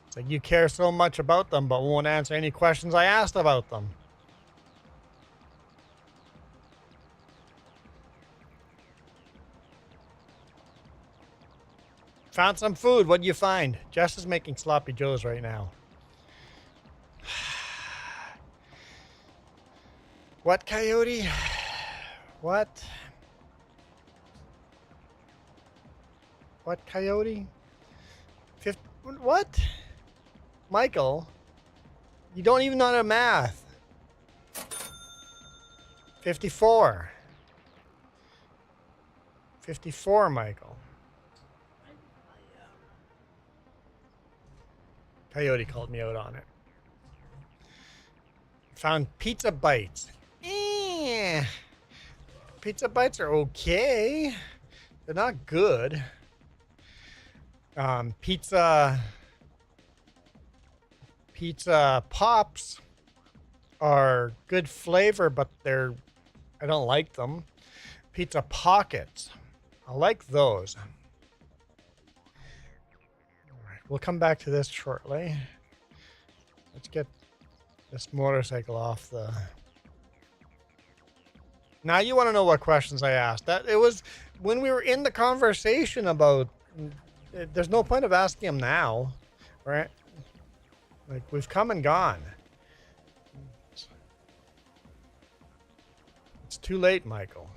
It's like you care so much about them, but won't answer any questions I asked about them. Found some food. What'd you find? Jess is making sloppy joes right now. What, Coyote? What? What, Coyote? What? Michael? You don't even know how to math. 54. 54, Michael. Coyote called me out on it. Found pizza bites. Pizza bites are okay. They're not good. Pizza pops are good flavor, but I don't like them. Pizza pockets, I like those. We'll come back to this shortly. Let's get this motorcycle off the... Now you want to know what questions I asked. That it was when we were in the conversation about... There's no point of asking them now, right? Like, we've come and gone. It's too late, Michael.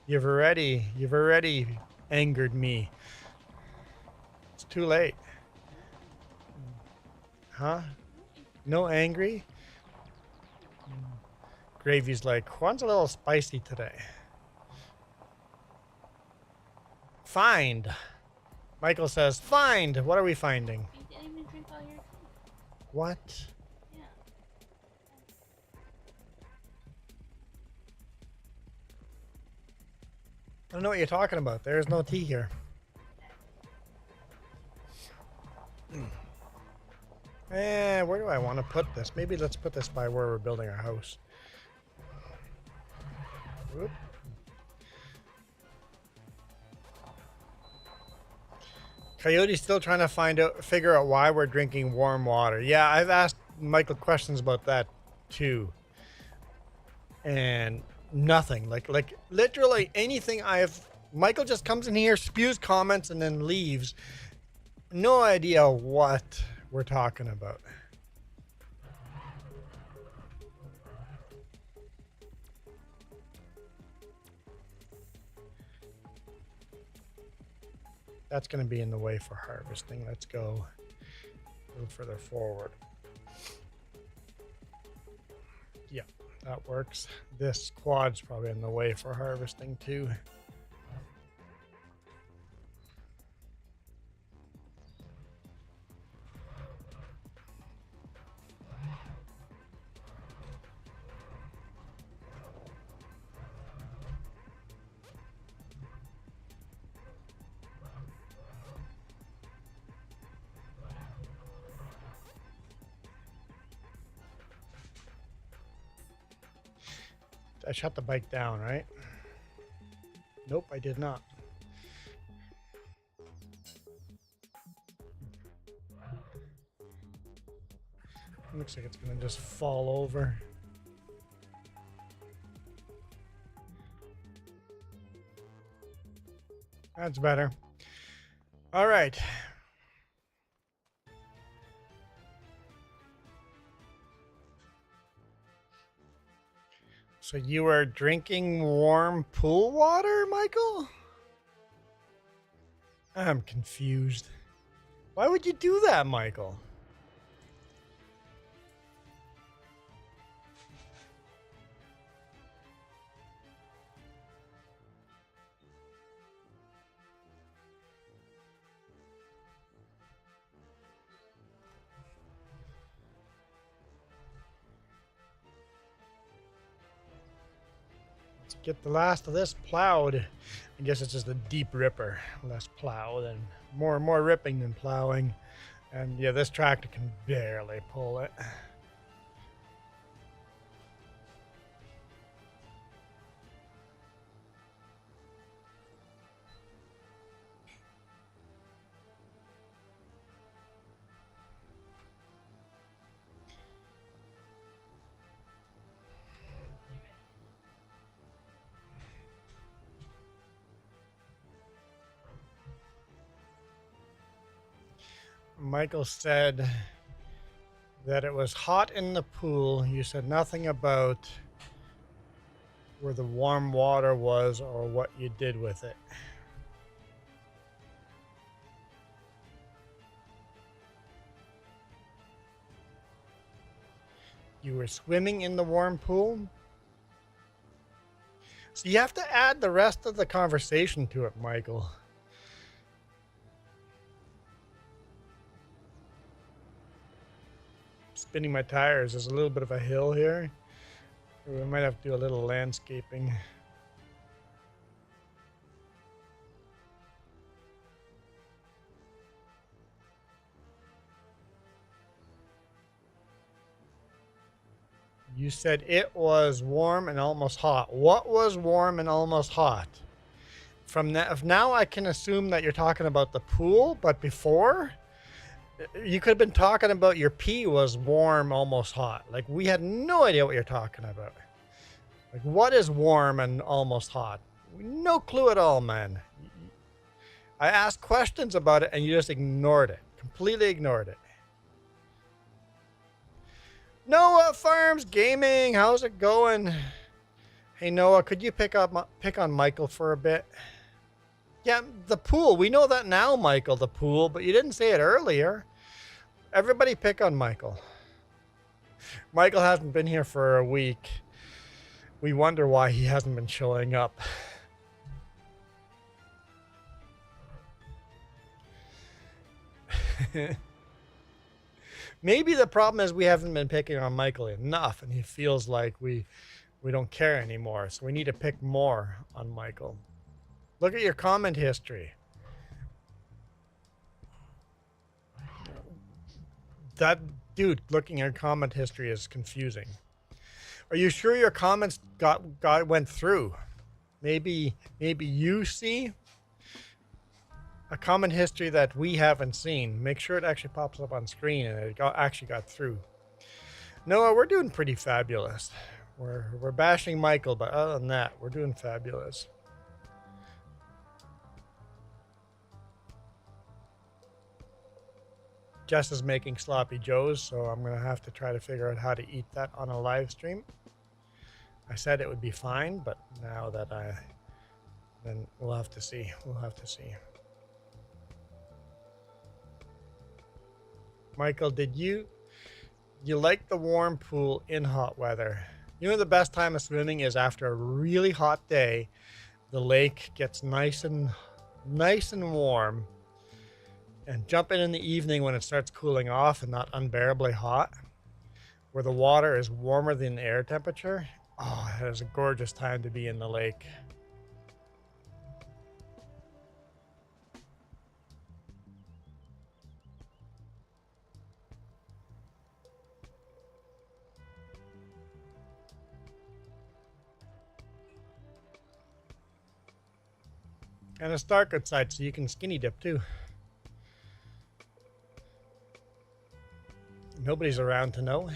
You've already angered me. It's too late. Huh? No angry? Gravy's like, Juan's a little spicy today. Find. Michael says, find. What are we finding? You didn't even drink all your tea. What? Yeah. I don't know what you're talking about. There's no tea here. Where do I want to put this? Maybe let's put this by where we're building our house. Whoop. Coyote's still trying to figure out why we're drinking warm water. Yeah, I've asked Michael questions about that too. And nothing. Like literally anything Michael just comes in here, spews comments, and then leaves. No idea what we're talking about. That's going to be in the way for harvesting. Let's go a little further forward. Yeah, that works. This quad's probably in the way for harvesting too. I shut the bike down, right? Nope, I did not. Looks like it's gonna just fall over. That's better. All right. So you are drinking warm pool water, Michael? I'm confused. Why would you do that, Michael? Let's get the last of this plowed. I guess it's just a deep ripper. Less plow than more ripping than plowing. And yeah, this tractor can barely pull it. Michael said that it was hot in the pool. You said nothing about where the warm water was or what you did with it. You were swimming in the warm pool? So you have to add the rest of the conversation to it, Michael. Spinning my tires. There's a little bit of a hill here. We might have to do a little landscaping. You said it was warm and almost hot. What was warm and almost hot? From now I can assume that you're talking about the pool, but before you could have been talking about your pee was warm, almost hot. Like, we had no idea what you're talking about. Like, what is warm and almost hot? No clue at all, man. I asked questions about it and you just ignored it. Completely ignored it. Noah Farms Gaming, how's it going? Hey Noah, could you pick on Michael for a bit? Yeah, the pool. We know that now, Michael, the pool, but you didn't say it earlier. Everybody pick on Michael. Michael hasn't been here for a week. We wonder why he hasn't been showing up. Maybe the problem is we haven't been picking on Michael enough, and he feels like we don't care anymore. So we need to pick more on Michael. Look at your comment history. That dude looking at comment history is confusing. Are you sure your comments went through? Maybe you see a comment history that we haven't seen. Make sure it actually pops up on screen and it actually got through. Noah, we're doing pretty fabulous. We're bashing Michael, but other than that, we're doing fabulous. Jess is making sloppy joes, so I'm gonna have to try to figure out how to eat that on a live stream. I said it would be fine, but now that then we'll have to see. We'll have to see. Michael, did you like the warm pool in hot weather? You know, the best time of swimming is after a really hot day. The lake gets nice and warm. And jump in the evening when it starts cooling off and not unbearably hot, where the water is warmer than the air temperature. Oh, that is a gorgeous time to be in the lake. And it's dark outside, so you can skinny dip too. Nobody's around to know.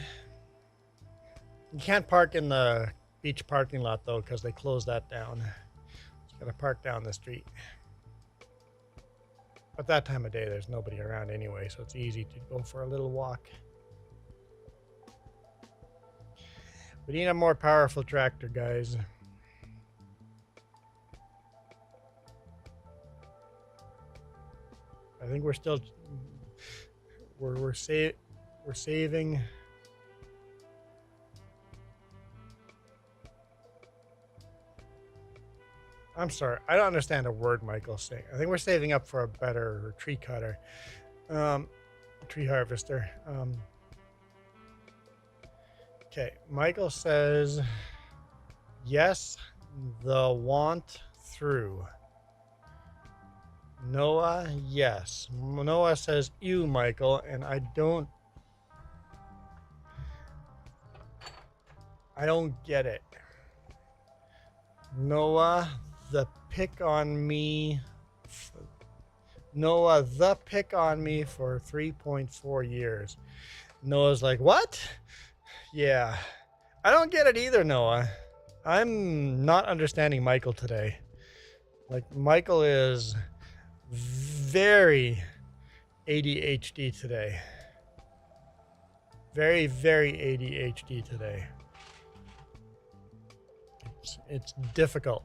You can't park in the beach parking lot though, because they closed that down. Just gotta park down the street. But that time of day, there's nobody around anyway, so it's easy to go for a little walk. We need a more powerful tractor, guys. I think we're still we're saving. I'm sorry, I don't understand a word Michael's saying. I think we're saving up for a better tree cutter, tree harvester. Okay, Michael says yes, the want through. Noah, yes. Noah says, ew, Michael, and I don't get it. Noah, the pick on me. Noah, the pick on me for 3.4 years. Noah's like, what? Yeah. I don't get it either, Noah. I'm not understanding Michael today. Like, Michael is very ADHD today. Very, very ADHD today. It's difficult.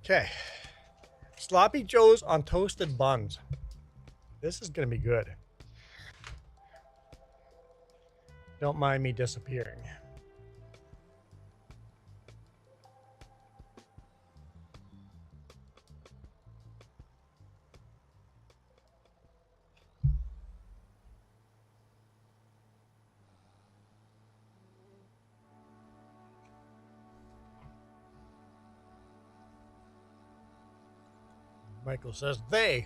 Okay. Sloppy Joes on toasted buns. This is going to be good. Don't mind me disappearing. Michael says they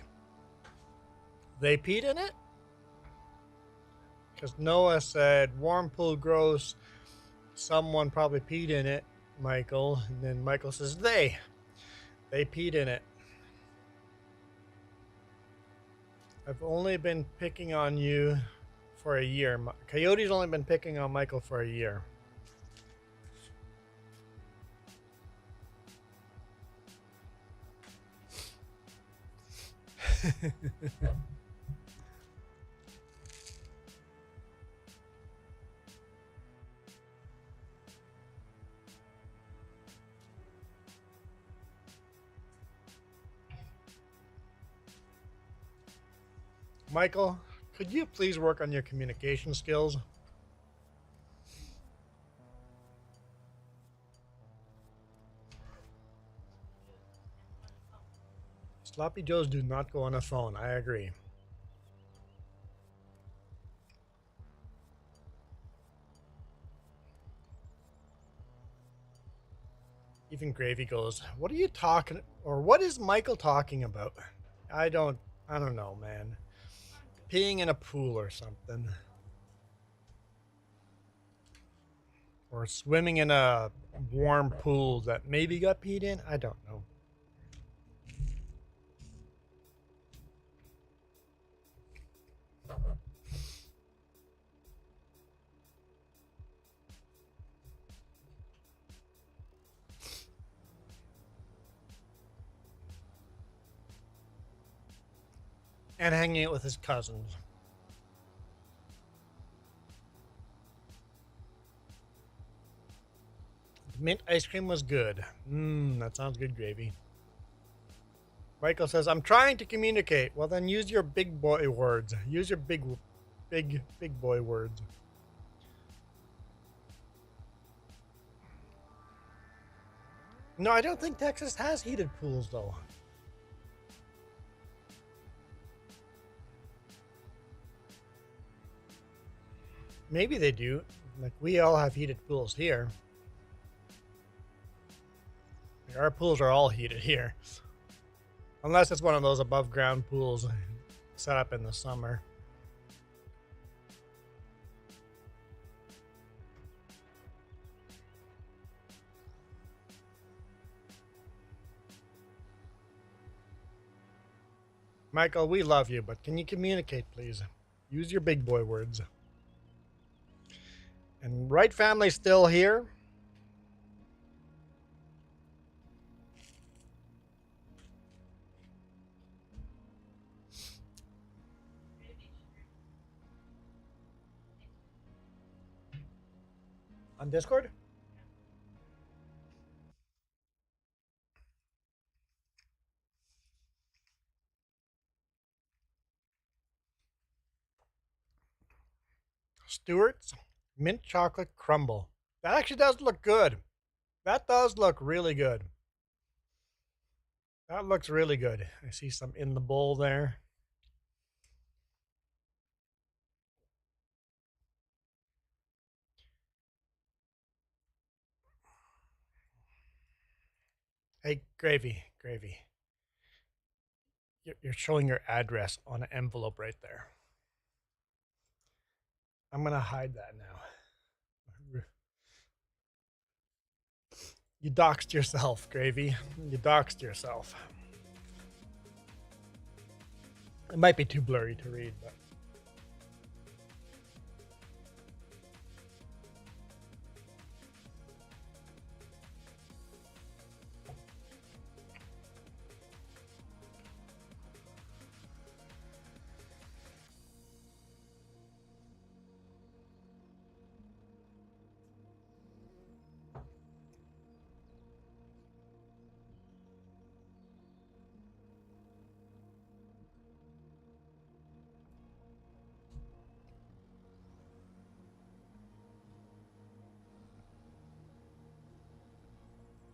peed in it? Because Noah said warm pool gross. Someone probably peed in it, Michael. And then Michael says they peed in it. I've only been picking on you for a year. Coyote's only been picking on Michael for a year. Michael, could you please work on your communication skills? Sloppy Joes do not go on a phone. I agree. Even Gravy goes, what are you talking, or what is Michael talking about? I don't know, man. Peeing in a pool or something. Or swimming in a warm pool that maybe got peed in? I don't know. And hanging out with his cousins. The mint ice cream was good. That sounds good, Gravy. Michael says, I'm trying to communicate. Well, then use your big boy words. Use your big boy words. No, I don't think Texas has heated pools, though. Maybe they do. Like, we all have heated pools here. Our pools are all heated here. Unless it's one of those above ground pools set up in the summer. Michael, we love you, but can you communicate, please? Use your big boy words. And Wright family still here. On Discord? Stewart's mint chocolate crumble. That actually does look good. That does look really good. That looks really good. I see some in the bowl there. Gravy. You're showing your address on an envelope right there. I'm going to hide that now. You doxed yourself, Gravy. You doxed yourself. It might be too blurry to read, but.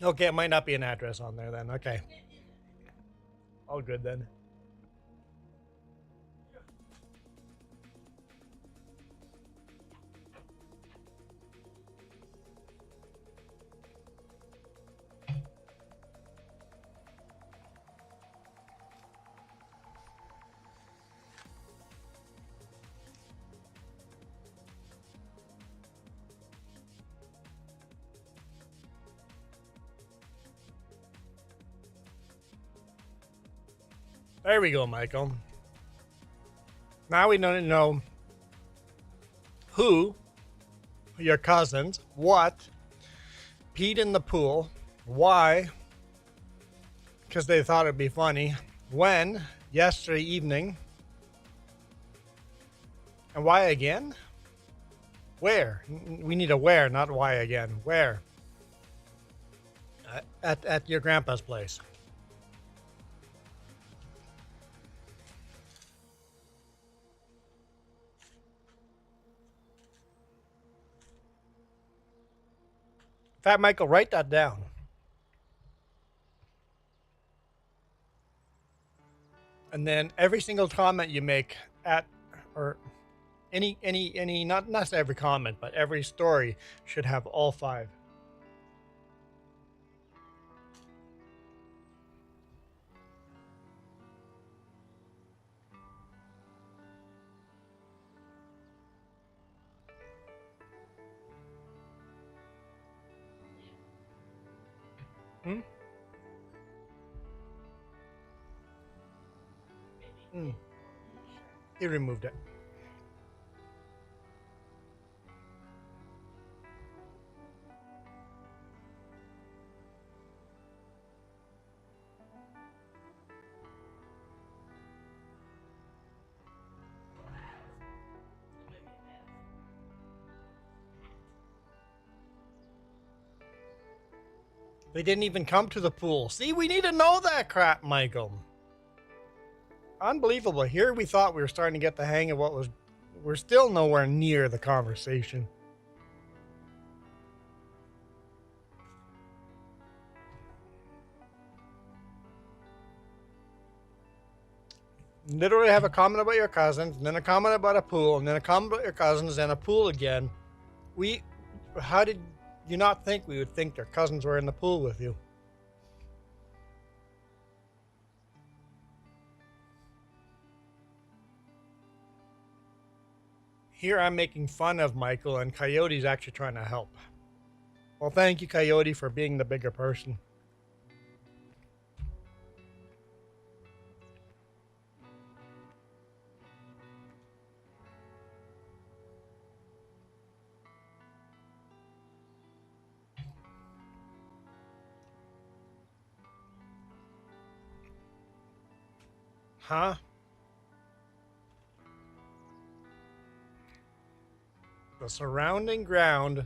Okay, it might not be an address on there then. Okay. All good then. There we go, Michael. Now we don't know who, your cousins, what, peed in the pool, why, because they thought it'd be funny, when, yesterday evening, and why again? Where? We need a where, not why again. Where? At your grandpa's place. In fact, Michael, write that down. And then every single comment you make at, or any, not every comment, but every story should have all 5. He removed it. They didn't even come to the pool. See, we need to know that crap, Michael. Unbelievable. Here we thought we were starting to get the hang of what was. We're still nowhere near the conversation. Literally have a comment about your cousins, and then a comment about a pool, and then a comment about your cousins, and a pool again. How did you not think we would think their cousins were in the pool with you? Here I'm making fun of Michael, and Coyote's actually trying to help. Well, thank you, Coyote, for being the bigger person. Huh? The surrounding ground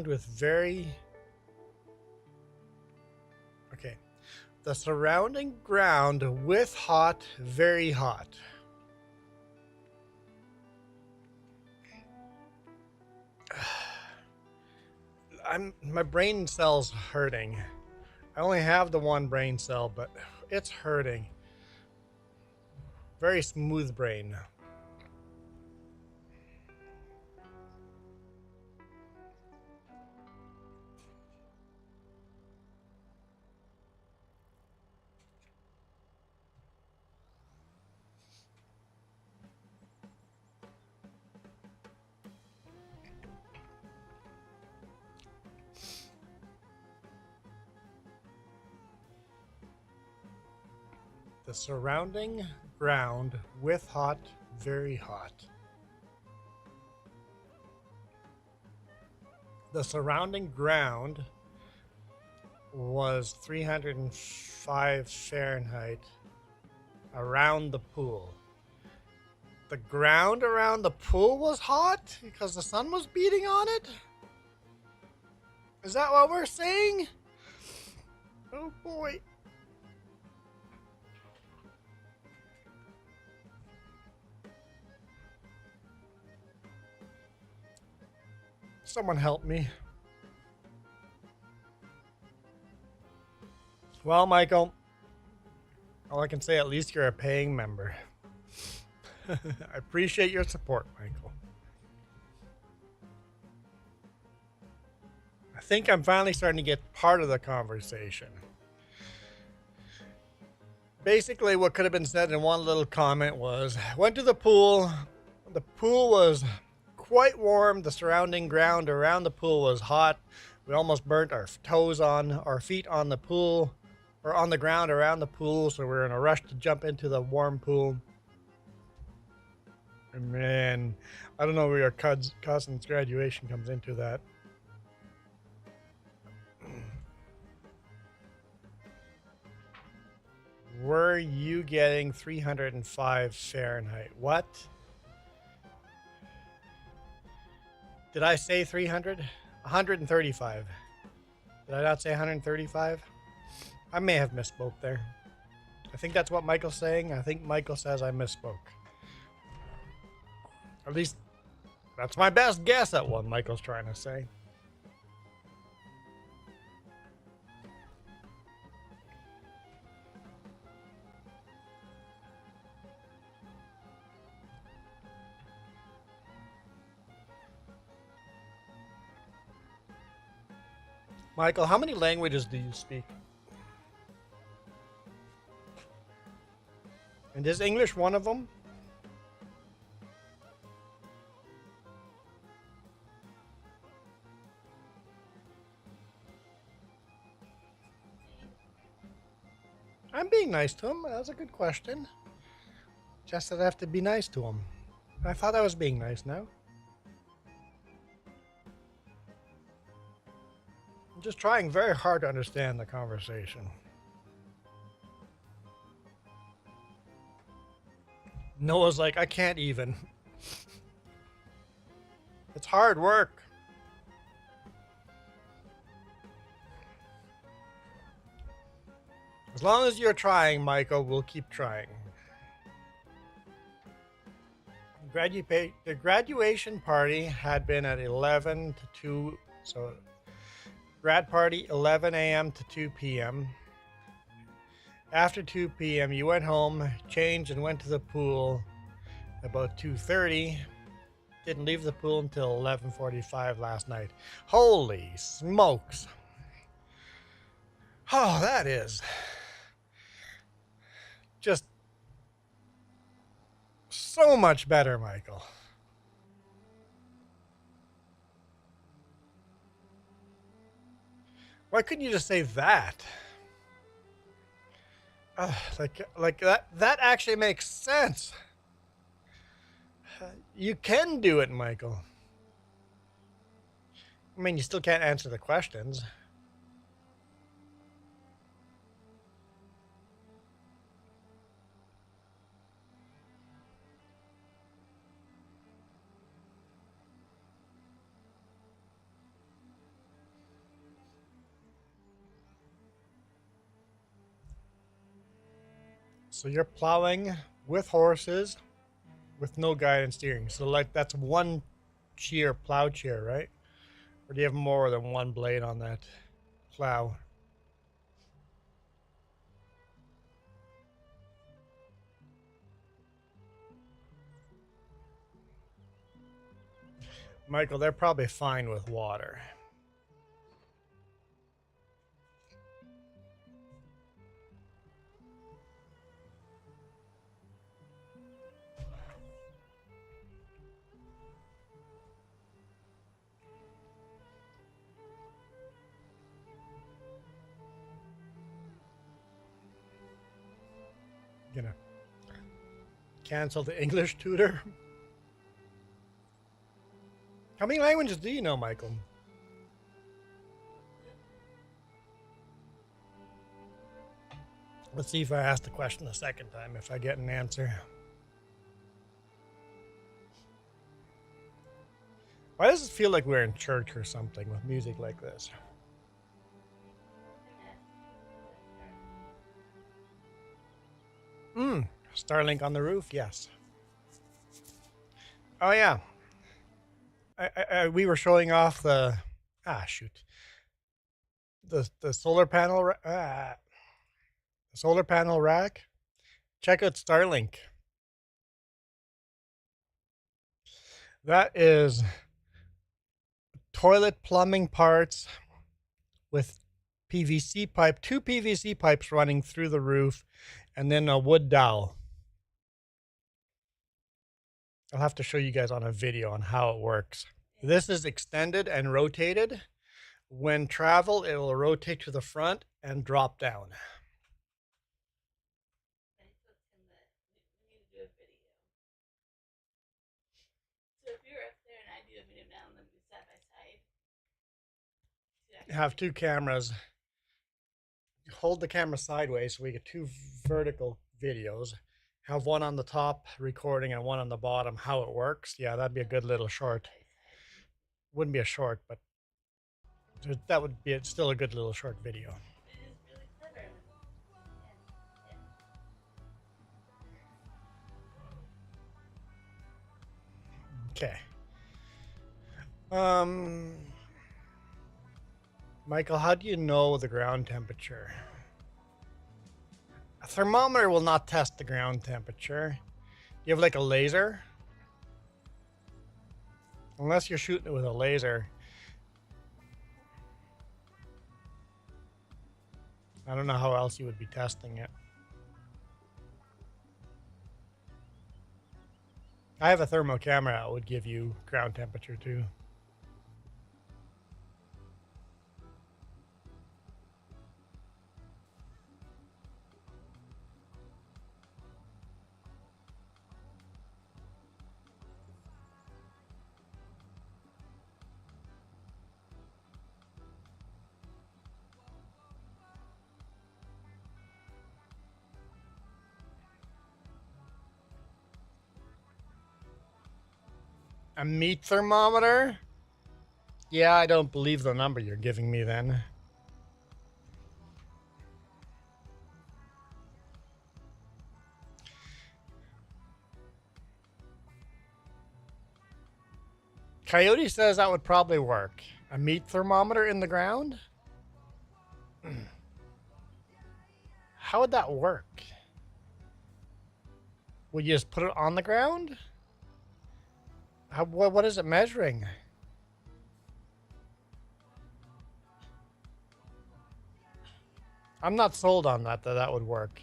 with very... Okay. The surrounding ground with hot, very hot. My brain cell's hurting. I only have the one brain cell, but it's hurting. Very smooth brain. The surrounding ground with hot, very hot. The surrounding ground was 305 Fahrenheit around the pool. The ground around the pool was hot because the sun was beating on it? Is that what we're saying? Oh boy. Someone help me. Well, Michael, all I can say, at least you're a paying member. I appreciate your support, Michael. I think I'm finally starting to get part of the conversation. Basically, what could have been said in one little comment was, went to the pool. The pool was quite warm. The surrounding ground around the pool was hot. We almost burnt our toes on our feet on the pool, or on the ground around the pool, so we were in a rush to jump into the warm pool. And man, I don't know where your cousin's graduation comes into that. Were you getting 305 Fahrenheit? What? Did I say 300? 135. Did I not say 135? I may have misspoke there. I think that's what Michael's saying. I think Michael says I misspoke. At least, that's my best guess at what Michael's trying to say. Michael, how many languages do you speak? And is English one of them? I'm being nice to him. That was a good question. Just that I have to be nice to him. I thought I was being nice now. I'm just trying very hard to understand the conversation. Noah's like, I can't even. It's hard work. As long as you're trying, Michael, we'll keep trying. The graduation party had been at 11 to 2, so grad party 11 a.m. to 2 p.m. After 2 p.m., you went home, changed, and went to the pool about 2:30. Didn't leave the pool until 11:45 last night. Holy smokes. Oh, that is just so much better, Michael. Why couldn't you just say that? Like that actually makes sense. You can do it, Michael. I mean, you still can't answer the questions. So you're plowing with horses with no guidance steering. So like that's one plow chair, right? Or do you have more than one blade on that plow? Michael, they're probably fine with water. Gonna cancel the English tutor. How many languages do you know, Michael? Let's see if I ask the question a second time, if I get an answer. Why does it feel like we're in church or something with music like this? Starlink on the roof, yes. Oh yeah. We were showing off the the solar panel rack. Check out Starlink. That is toilet plumbing parts with PVC pipe, 2 PVC pipes running through the roof, and then a wood dowel. I'll have to show you guys on a video on how it works. This is extended and rotated. When travel, it will rotate to the front and drop down. Have 2 cameras. Hold the camera sideways so we get 2 vertical videos. Have one on the top recording and one on the bottom, how it works. Yeah, that'd be a good little short. Wouldn't be a short, but that would be still a good little short video. Okay. Michael, how do you know the ground temperature? A thermometer will not test the ground temperature. You have like a laser? Unless you're shooting it with a laser. I don't know how else you would be testing it. I have a thermal camera that would give you ground temperature too. A meat thermometer? Yeah, I don't believe the number you're giving me then. Coyote says that would probably work. A meat thermometer in the ground? How would that work? Would you just put it on the ground? What is it measuring? I'm not sold on that would work.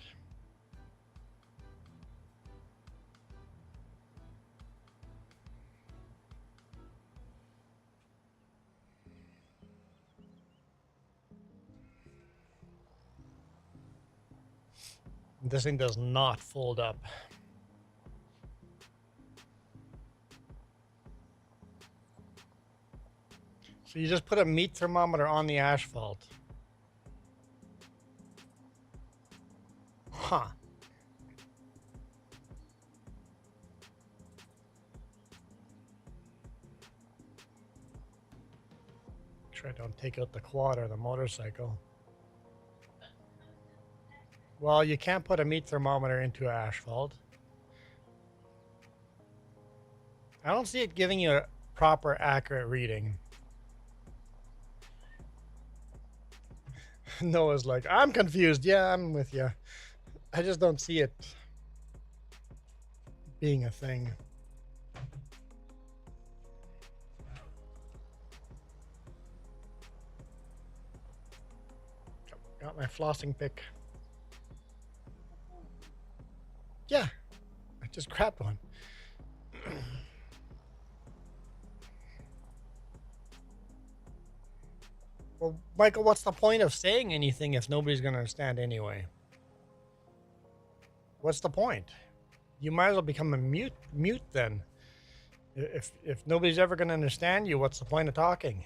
This thing does not fold up. So you just put a meat thermometer on the asphalt. Huh. Make sure I don't take out the quad or the motorcycle. Well, you can't put a meat thermometer into asphalt. I don't see it giving you a proper, accurate reading. Noah's like, I'm confused. Yeah, I'm with you. I just don't see it being a thing. Got my flossing pick. Yeah, I just grabbed one. Well, Michael, what's the point of saying anything if nobody's going to understand anyway? What's the point? You might as well become a mute then. If nobody's ever going to understand you, what's the point of talking?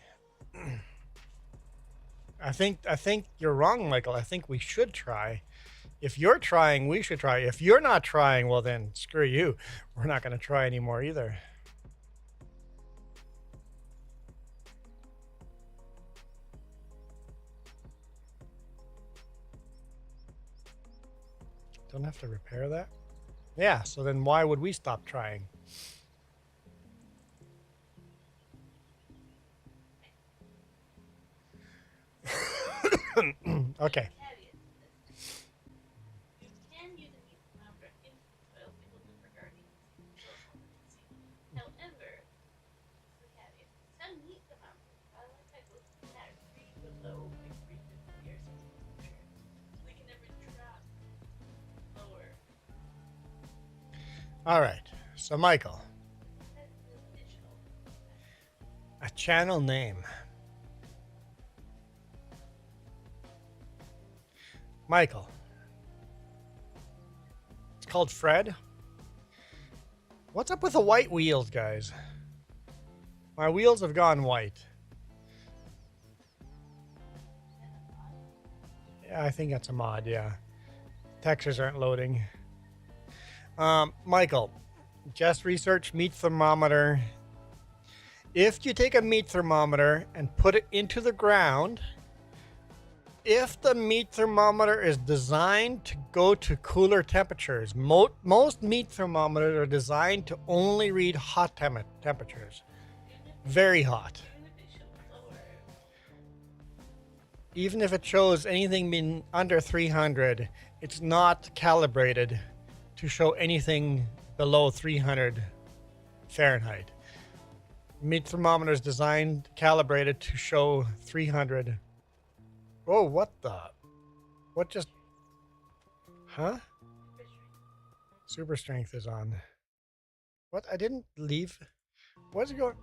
I think you're wrong, Michael. I think we should try. If you're trying, we should try. If you're not trying, well then screw you. We're not going to try anymore either. Don't have to repair that? Yeah, so then why would we stop trying? Okay. You can use a meat thermometer in soil samples for gardening soil potency. However, the caveat, some meat thermometers are like that goes at 3 below like 350 or something temperature. So they can never drop lower. All right. So Michael, That's an additional. a channel name. Michael. It's called Fred. What's up with the white wheels, guys? My wheels have gone white. Yeah, I think that's a mod, yeah. Textures aren't loading. Michael, just research meat thermometer. If you take a meat thermometer and put it into the ground, if the meat thermometer is designed to go to cooler temperatures, most meat thermometers are designed to only read hot temperatures. Very hot. Even if it shows anything being under 300, it's not calibrated to show anything below 300 Fahrenheit. Meat thermometer is designed, calibrated to show 300. Oh, what the? What just? Huh? Super strength is on. What? I didn't leave. What's it going?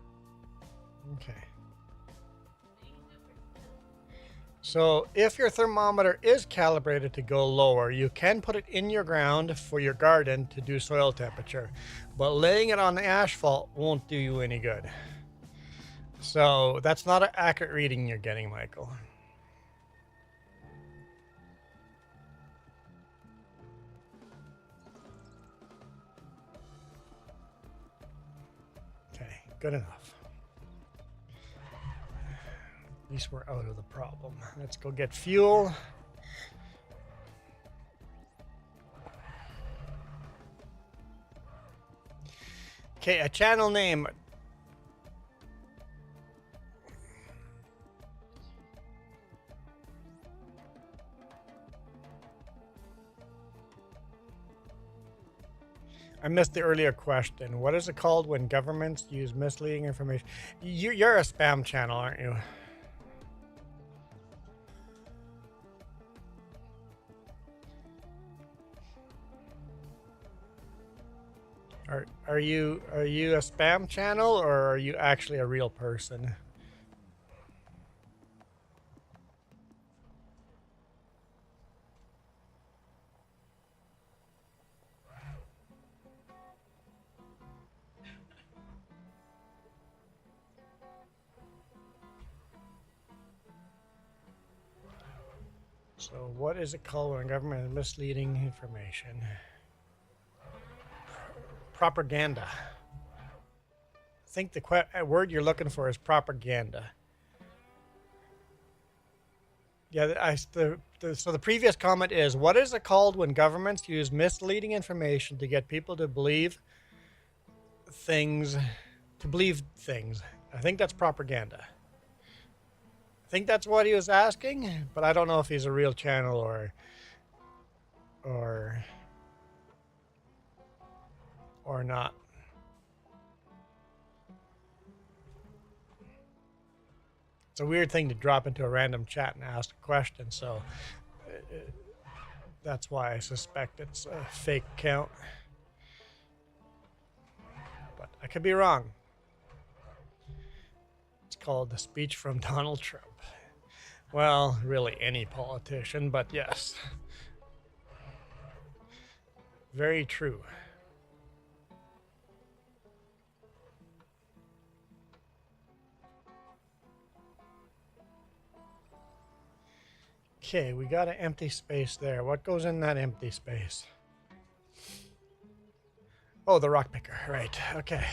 Okay. So if your thermometer is calibrated to go lower, you can put it in your ground for your garden to do soil temperature, but laying it on the asphalt won't do you any good. So that's not an accurate reading you're getting, Michael. Okay, good enough. At least we're out of the problem. Let's go get fuel. Okay, a channel name. I missed the earlier question. What is it called when governments use misleading information? You're a spam channel, aren't you? Are you a spam channel, or are you actually a real person? So what is it called when government is misleading information? Propaganda. I think the word you're looking for is propaganda. Yeah, so the previous comment is, what is it called when governments use misleading information to get people to believe things, I think that's propaganda. I think that's what he was asking, but I don't know if he's a real channel or not. It's a weird thing to drop into a random chat and ask a question, so that's why I suspect it's a fake account. But I could be wrong. It's called The Speech from Donald Trump. Well, really any politician, but yes. Very true. Okay, we got an empty space there. What goes in that empty space? Oh, the rock picker. Right. Okay.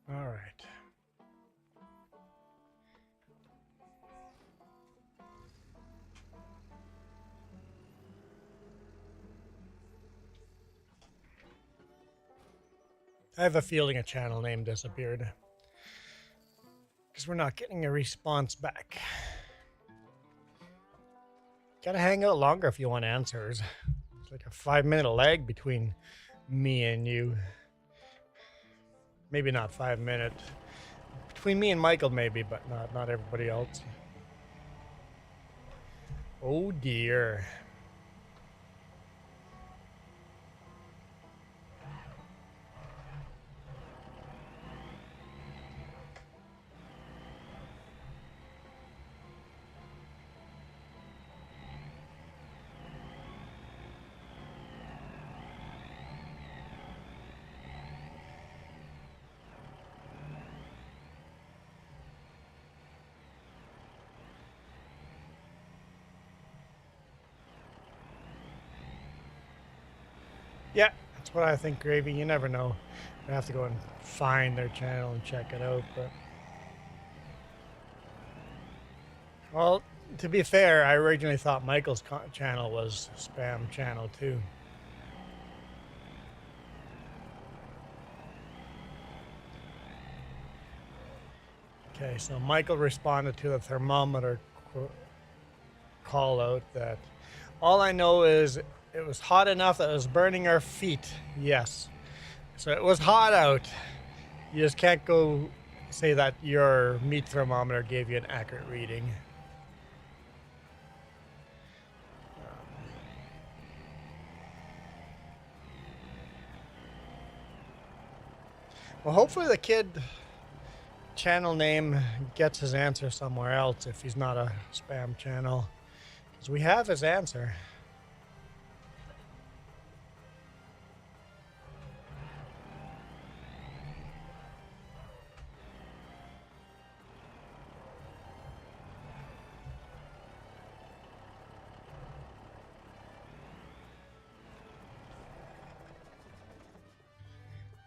All right. I have a feeling a channel name disappeared because we're not getting a response back. Gotta hang out longer if you want answers. It's like a 5-minute lag between me and you. Maybe not 5 minutes. Between me and Michael, maybe, but not everybody else. Oh dear. Yeah, that's what I think, Gravy. You never know. I have to go and find their channel and check it out, but... Well, to be fair, I originally thought Michael's channel was spam channel too. Okay, so Michael responded to the thermometer call out that all I know is it was hot enough that it was burning our feet. Yes. So it was hot out. You just can't go say that your meat thermometer gave you an accurate reading. Well, hopefully the kid channel name gets his answer somewhere else if he's not a spam channel. Because we have his answer.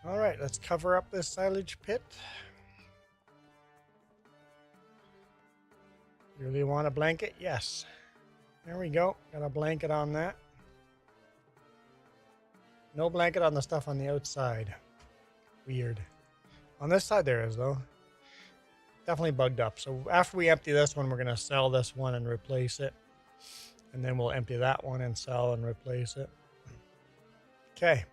All right, let's cover up this silage pit. Really want a blanket? Yes. There we go. Got a blanket on that. No blanket on the stuff on the outside. Weird. On this side there is, though. Definitely bugged up. So after we empty this one, we're going to sell this one and replace it. And then we'll empty that one and sell and replace it. Okay.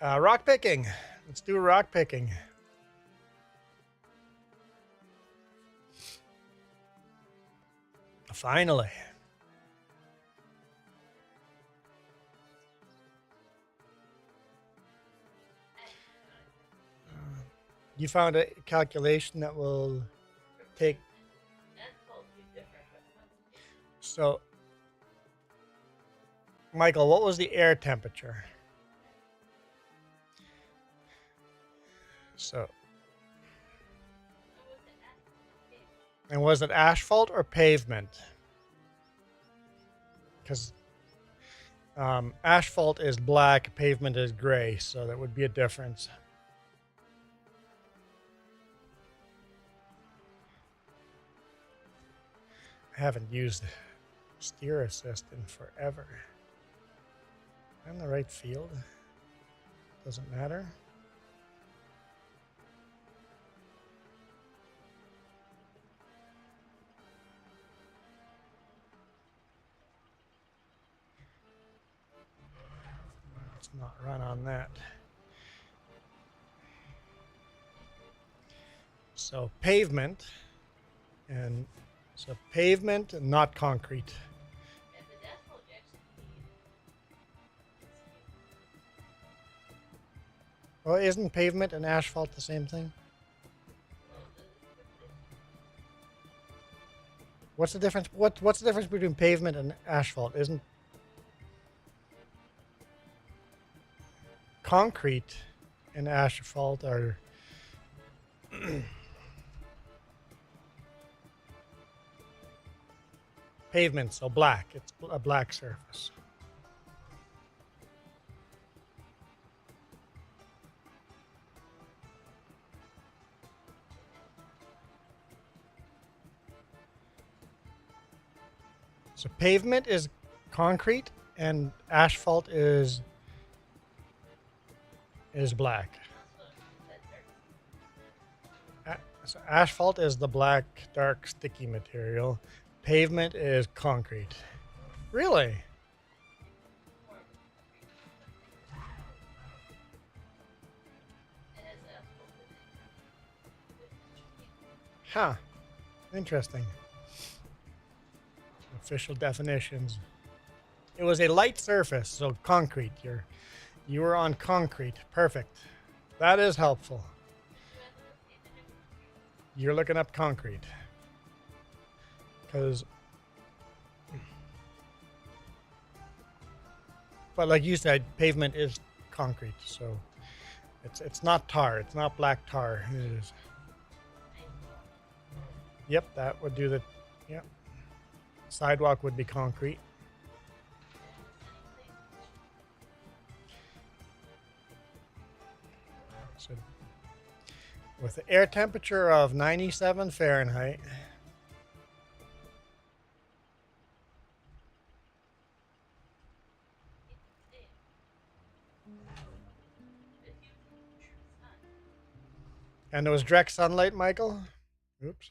Rock picking. Let's do rock picking. Finally. You found a calculation that will take... So, Michael, what was the air temperature? So, and was it asphalt or pavement? Because asphalt is black, pavement is gray, so that would be a difference. I haven't used steer assist in forever. I'm in the right field. Doesn't matter. Let's not run on that. So pavement, and so pavement, not concrete. And the asphalt you actually need. Well, isn't pavement and asphalt the same thing? What's the difference? What's the difference between pavement and asphalt? Isn't concrete and asphalt are pavement, so black. It's a black surface. So pavement is concrete and asphalt is black. So asphalt is the black, dark, sticky material. Pavement is concrete. Really? Huh. Interesting. Official definitions. It was a light surface, so concrete. You were on concrete. Perfect. That is helpful. You're looking up concrete. But like you said, pavement is concrete, so it's not tar. It's not black tar. It is. Yep, that would do the. Yep. Sidewalk would be concrete. So with the air temperature of 97 Fahrenheit. And there was direct sunlight, Michael? Oops.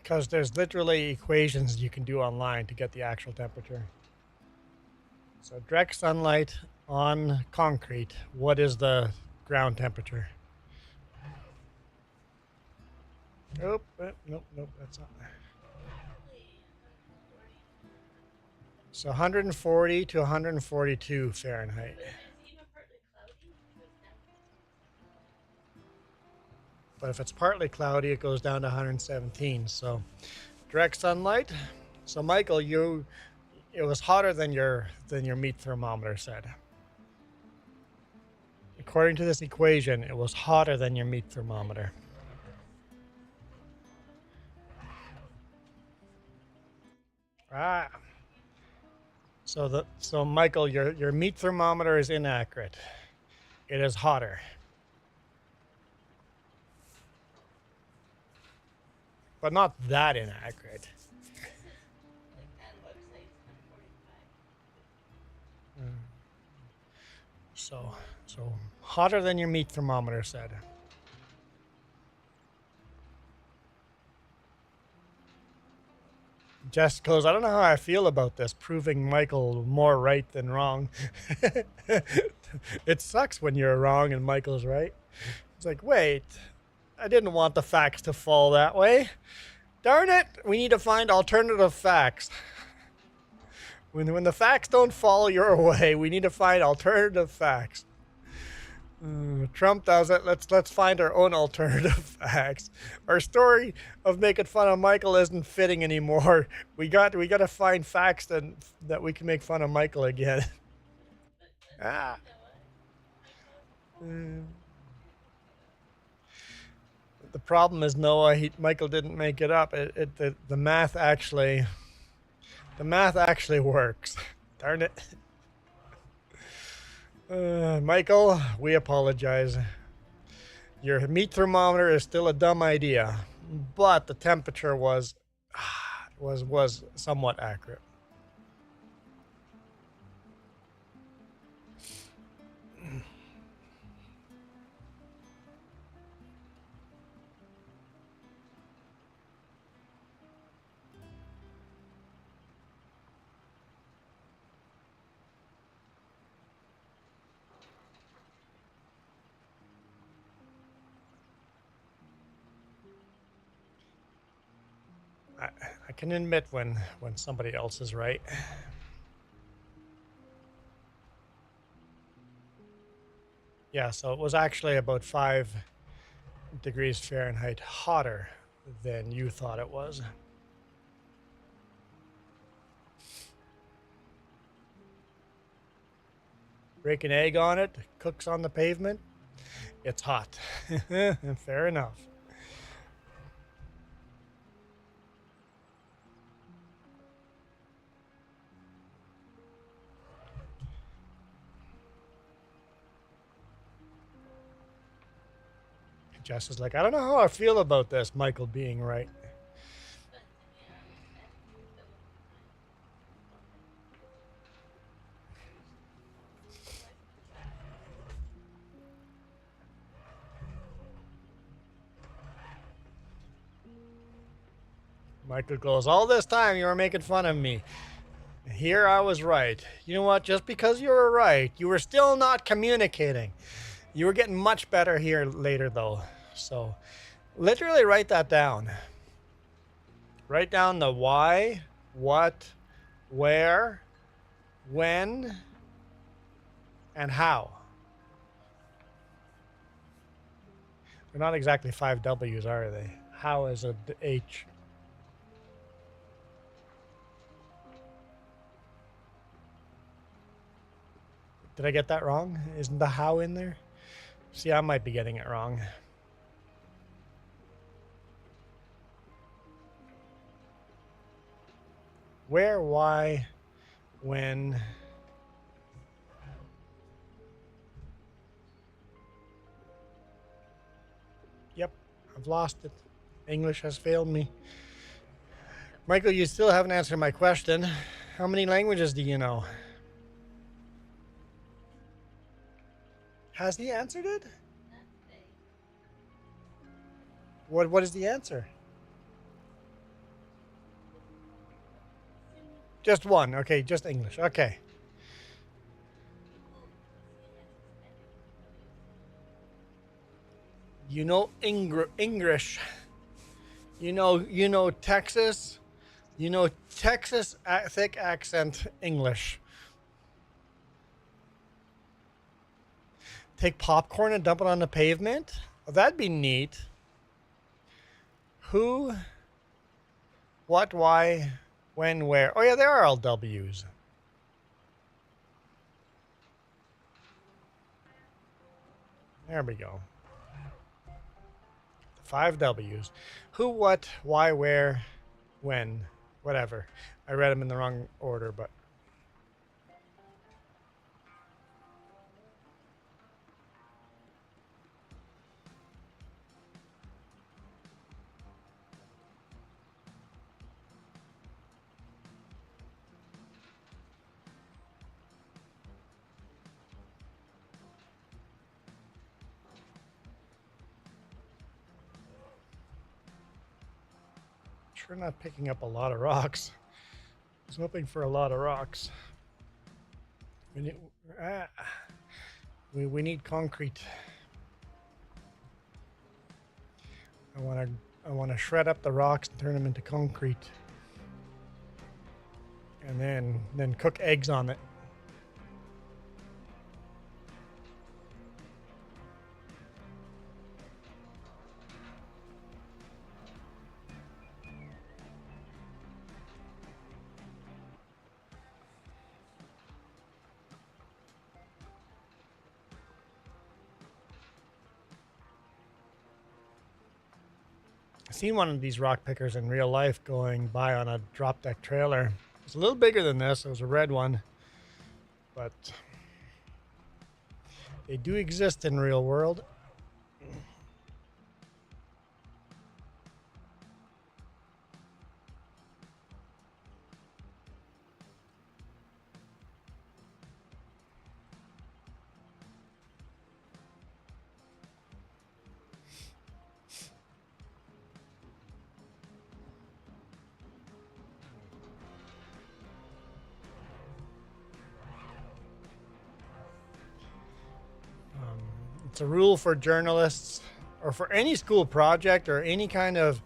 Because there's literally equations you can do online to get the actual temperature. So direct sunlight on concrete. What is the ground temperature? Nope, nope, that's not there. So 140 to 142 Fahrenheit. But if it's partly cloudy, it goes down to 117. So direct sunlight. So Michael, it was hotter than your meat thermometer said. According to this equation, it was hotter than your meat thermometer. Ah. So Michael, your meat thermometer is inaccurate. It is hotter. But not that inaccurate. So hotter than your meat thermometer said. Jess goes, I don't know how I feel about this, proving Michael more right than wrong. It sucks when you're wrong and Michael's right. It's like, wait, I didn't want the facts to fall that way. Darn it, we need to find alternative facts. When the facts don't fall your way, we need to find alternative facts. Trump does it. Let's find our own alternative facts. Our story of making fun of Michael isn't fitting anymore. We got to find facts that we can make fun of Michael again. Ah. The problem is Noah. Michael didn't make it up. The math actually works. Darn it. Michael, we apologize. Your meat thermometer is still a dumb idea, but the temperature was somewhat accurate. I can admit when somebody else is right. Yeah, so it was actually about 5 degrees Fahrenheit hotter than you thought it was. Break an egg on it, cooks on the pavement, it's hot. Fair enough. Jess is like, I don't know how I feel about this, Michael being right. Michael goes, all this time you were making fun of me. Here I was right. You know what? Just because you were right, you were still not communicating. You were getting much better here later, though. So literally write that down. Write down the why, what, where, when, and how. They're not exactly 5 W's, are they? How is a H. Did I get that wrong? Isn't the how in there? See, I might be getting it wrong. Where, why, when. Yep, I've lost it. English has failed me. Michael, you still haven't answered my question. How many languages do you know? Has he answered it? What is the answer? Just one. Okay, just English. Okay. You know English. You know Texas. You know Texas thick accent English. Take popcorn and dump it on the pavement? Oh, that'd be neat. Who, what, why, when, where. Oh, yeah, they are all W's. There we go. 5 W's. Who, what, why, where, when, whatever. I read them in the wrong order, but. Sure not picking up a lot of rocks. I was hoping for a lot of rocks. We need concrete. I want to shred up the rocks and turn them into concrete, and then cook eggs on it. I've seen one of these rock pickers in real life going by on a drop deck trailer. It's a little bigger than this. It was a red one, but They do exist in real world. It's a rule for journalists or for any school project or any kind of,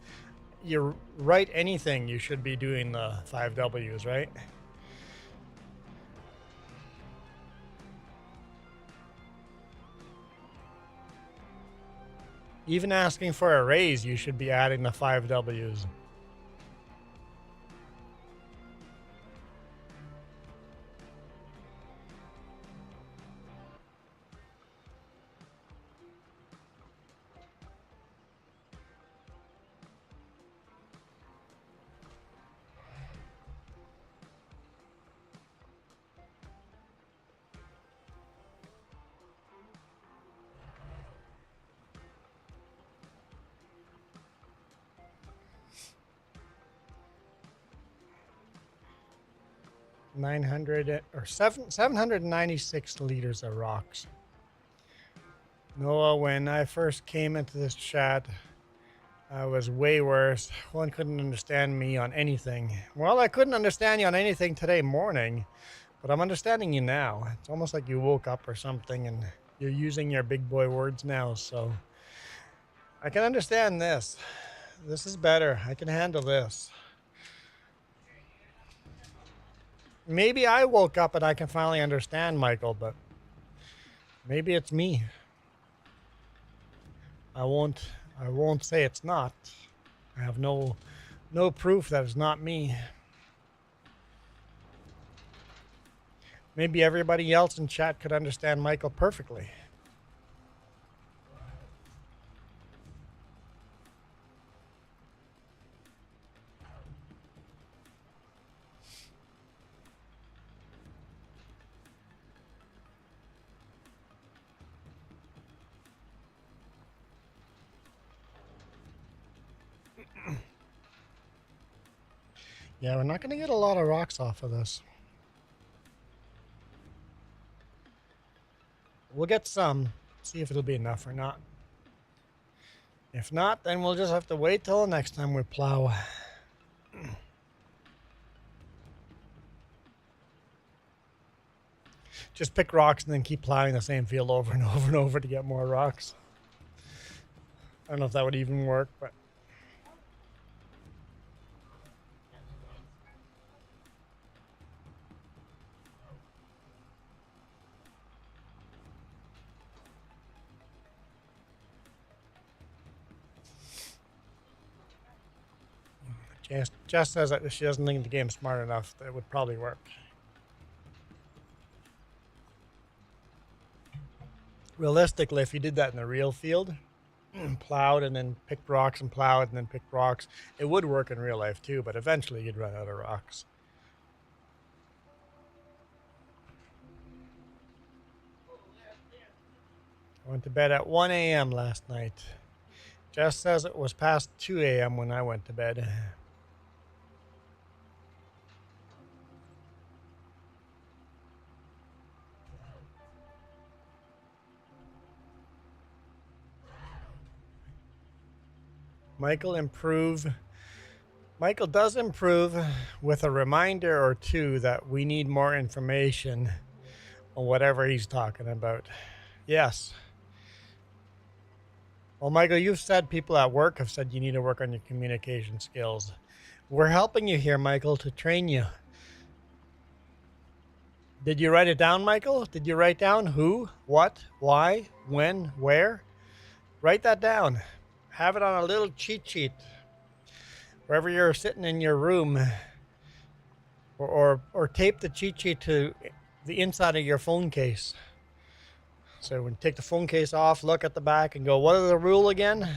you write anything, you should be doing the 5 W's, right? Even asking for a raise, you should be adding the 5 W's. Or 796 liters of rocks. Noah, when I first came into this chat, I was way worse. One couldn't understand me on anything. Well, I couldn't understand you on anything today morning, but I'm understanding you now. It's almost like you woke up or something and you're using your big boy words now, so I can understand this. This is better. I can handle this. Maybe I woke up and I can finally understand Michael, but maybe it's me. I won't say it's not. I have no proof that it's not me. Maybe everybody else in chat could understand Michael perfectly. Yeah, we're not going to get a lot of rocks off of this. We'll get some, see if it'll be enough or not. If not, then we'll just have to wait till the next time we plow. Just pick rocks and then keep plowing the same field over and over and over to get more rocks. I don't know if that would even work, but Jess says that she doesn't think the game's smart enough. That it would probably work. Realistically, if you did that in the real field, plowed and then picked rocks and plowed and then picked rocks, it would work in real life too, but eventually you'd run out of rocks. I went to bed at 1 a.m. last night. Jess says it was past 2 a.m. when I went to bed. Michael does improve with a reminder or two that we need more information on whatever he's talking about. Yes. Well, Michael, you've said people at work have said you need to work on your communication skills. We're helping you here, Michael, to train you. Did you write it down, Michael? Did you write down who, what, why, when, where? Write that down. Have it on a little cheat sheet. Wherever you're sitting in your room. Or tape the cheat sheet to the inside of your phone case. So when you take the phone case off, look at the back and go, what are the rule again?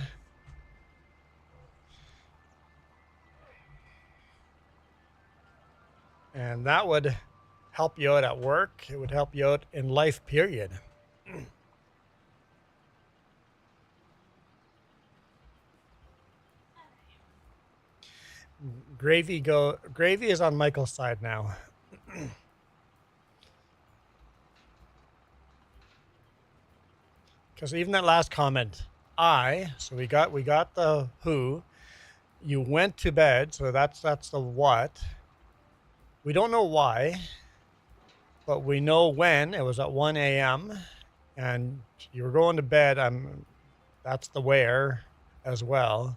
And that would help you out at work. It would help you out in life, period. Gravy is on Michael's side now. Because even that last comment, so we got the who. You went to bed, so that's the what. We don't know why, but we know when. It was at 1 a.m. and you were going to bed. That's the where as well.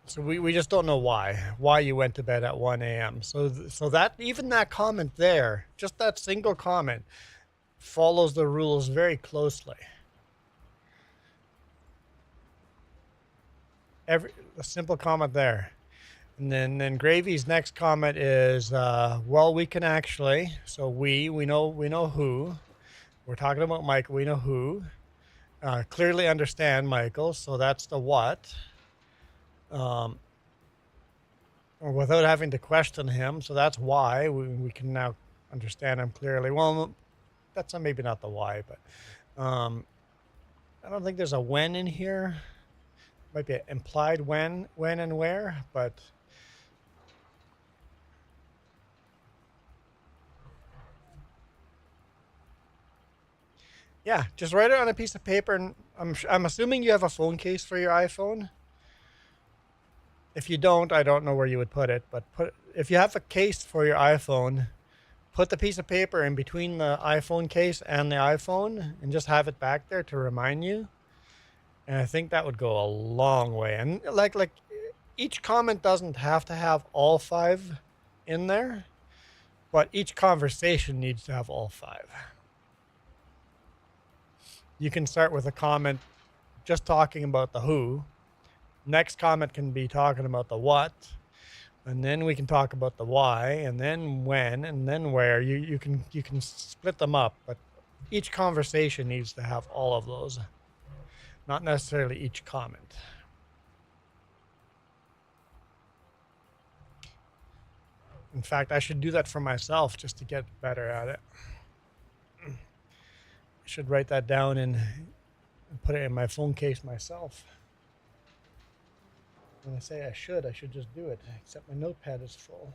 So we just don't know why you went to bed at 1 a.m. So that even that comment there, just that single comment, follows the rules very closely. A simple comment there. And then Gravy's next comment is, well, we can actually, so we know who. We're talking about Michael, we know who. Clearly understand Michael, so that's the what. Without having to question him, so that's why we can now understand him clearly. Well, that's maybe not the why, but I don't think there's a when in here. Might be an implied when and where, but yeah, just write it on a piece of paper. And I'm assuming you have a phone case for your iPhone. If you don't, I don't know where you would put it, but if you have a case for your iPhone, put the piece of paper in between the iPhone case and the iPhone and just have it back there to remind you. And I think that would go a long way. And like each comment doesn't have to have all 5 in there, but each conversation needs to have all 5. You can start with a comment just talking about the who. Next comment can be talking about the what. And then we can talk about the why, and then when, and then where. You can split them up, but each conversation needs to have all of those, not necessarily each comment. In fact, I should do that for myself just to get better at it. I should write that down and put it in my phone case myself. When I say I should just do it, except my notepad is full.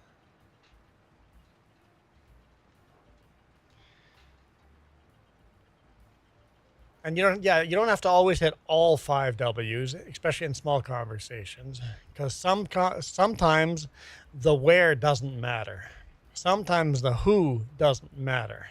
And you don't have to always hit all 5 W's, especially in small conversations, because sometimes the where doesn't matter. Sometimes the who doesn't matter.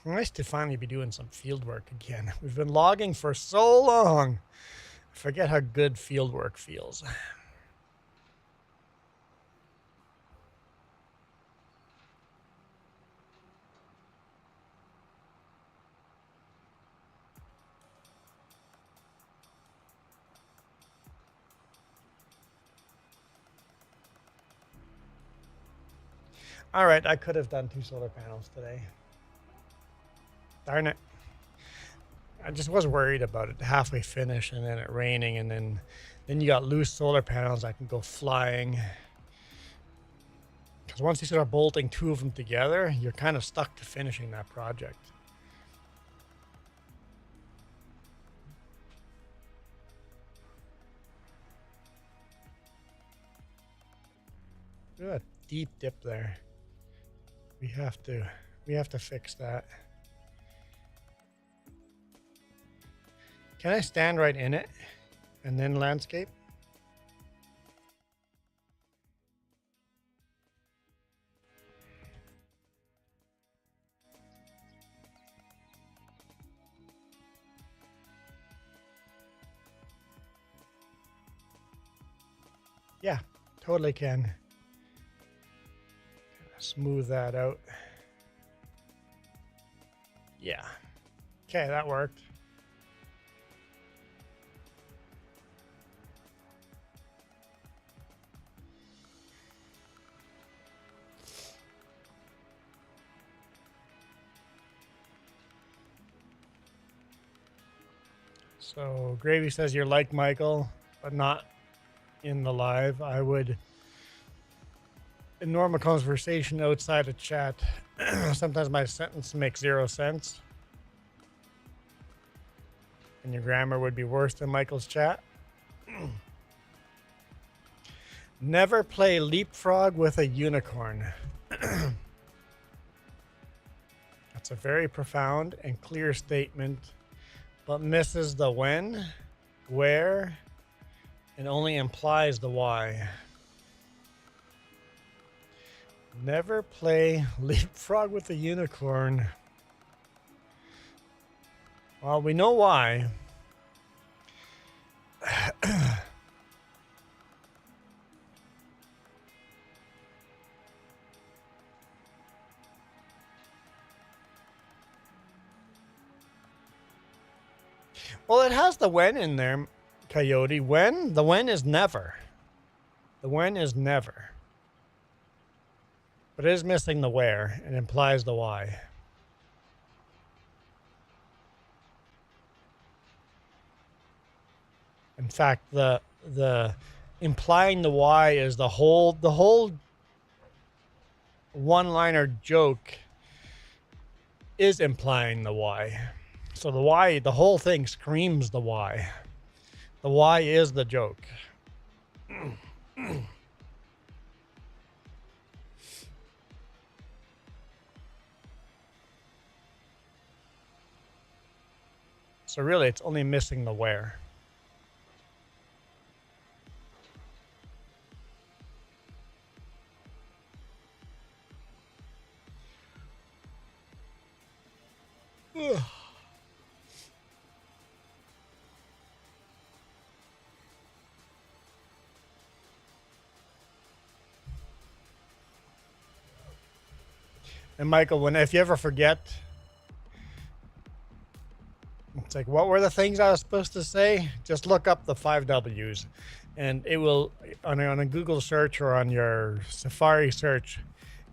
Nice to finally be doing some field work again. We've been logging for so long. I forget how good field work feels. All right, I could have done 2 solar panels today. Darn it. I just was worried about it halfway finished and then it raining, and then you got loose solar panels that can go flying. Because once you start bolting 2 of them together, you're kind of stuck to finishing that project. Look at that deep dip there. We have to fix that. Can I stand right in it and then landscape? Yeah, totally can. Smooth that out. Yeah. Okay, that worked. So Gravy says you're like Michael, but not in the live. I would, in normal conversation outside of chat, sometimes my sentence makes 0 sense. And your grammar would be worse than Michael's chat. Never play leapfrog with a unicorn. That's a very profound and clear statement, but misses the when, where, and only implies the why. Never play leapfrog with a unicorn. Well, we know why. Well, it has the when in there, Coyote. When? The when is never. The when is never. But it is missing the where and implies the why. In fact, the implying the why is the whole one-liner joke is implying the why. So the why, the whole thing screams the why. The why is the joke. So really, it's only missing the where. And Michael, if you ever forget, it's like, what were the things I was supposed to say? Just look up the 5 W's, and it will, on a Google search or on your Safari search,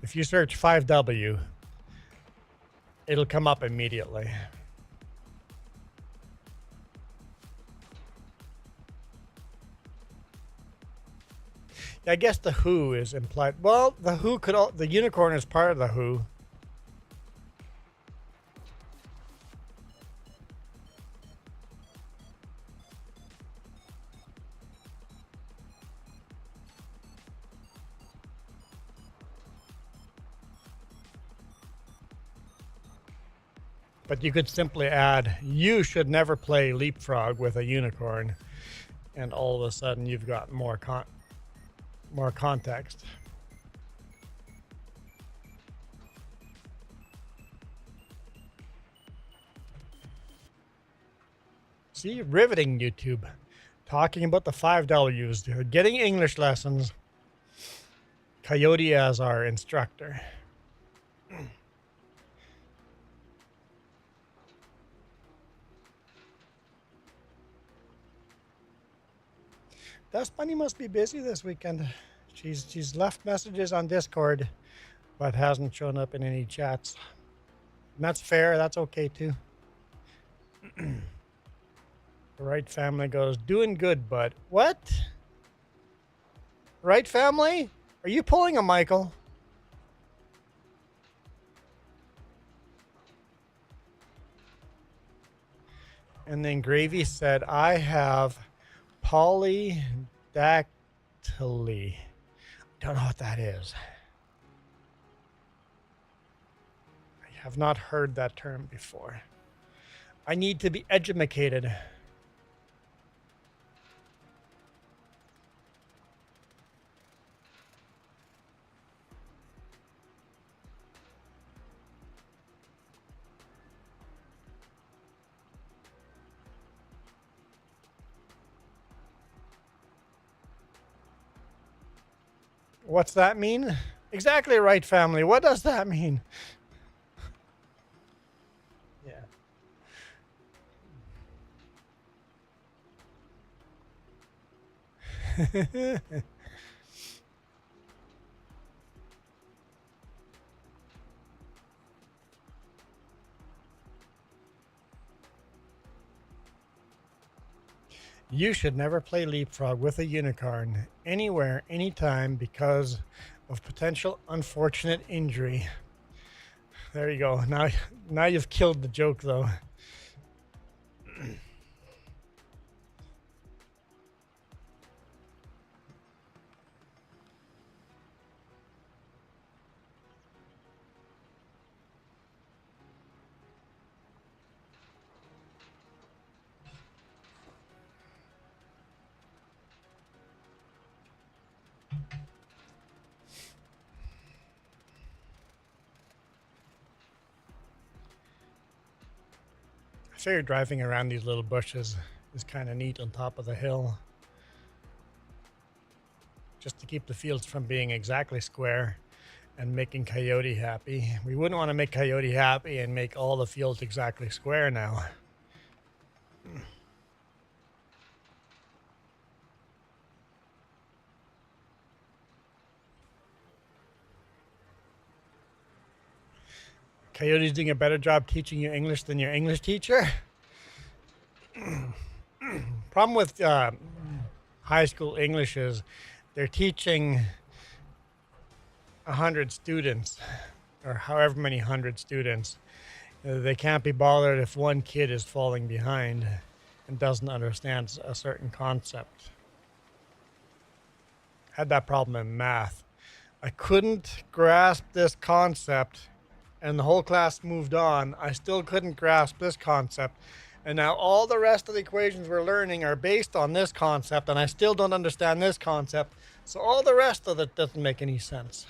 if you search 5W, it'll come up immediately. I guess the who is implied. Well, the unicorn is part of the who. But you could simply add, you should never play leapfrog with a unicorn. And all of a sudden you've got more context. See, riveting YouTube. Talking about the 5 W's. Getting English lessons. Coyote as our instructor. Dust Bunny must be busy this weekend. She's left messages on Discord, but hasn't shown up in any chats. And that's fair. That's okay too. The right family goes, doing good, bud. What? Right family? Are you pulling a Michael? And then Gravy said, I have polydactyly. Don't know what that is. I have not heard that term before. I need to be educated. What's that mean? Exactly right, family. What does that mean? Yeah. You should never play leapfrog with a unicorn anywhere, anytime because of potential unfortunate injury. There you go. Now you've killed the joke though. I figure driving around these little bushes is kind of neat on top of the hill. Just to keep the fields from being exactly square and making Coyote happy. We wouldn't want to make Coyote happy and make all the fields exactly square now. Coyote's doing a better job teaching you English than your English teacher. Problem with high school English is they're teaching 100 students or however many 100 students. They can't be bothered if one kid is falling behind and doesn't understand a certain concept. Had that problem in math. I couldn't grasp this concept and the whole class moved on. I still couldn't grasp this concept. And now all the rest of the equations we're learning are based on this concept, and I still don't understand this concept. So all the rest of it doesn't make any sense.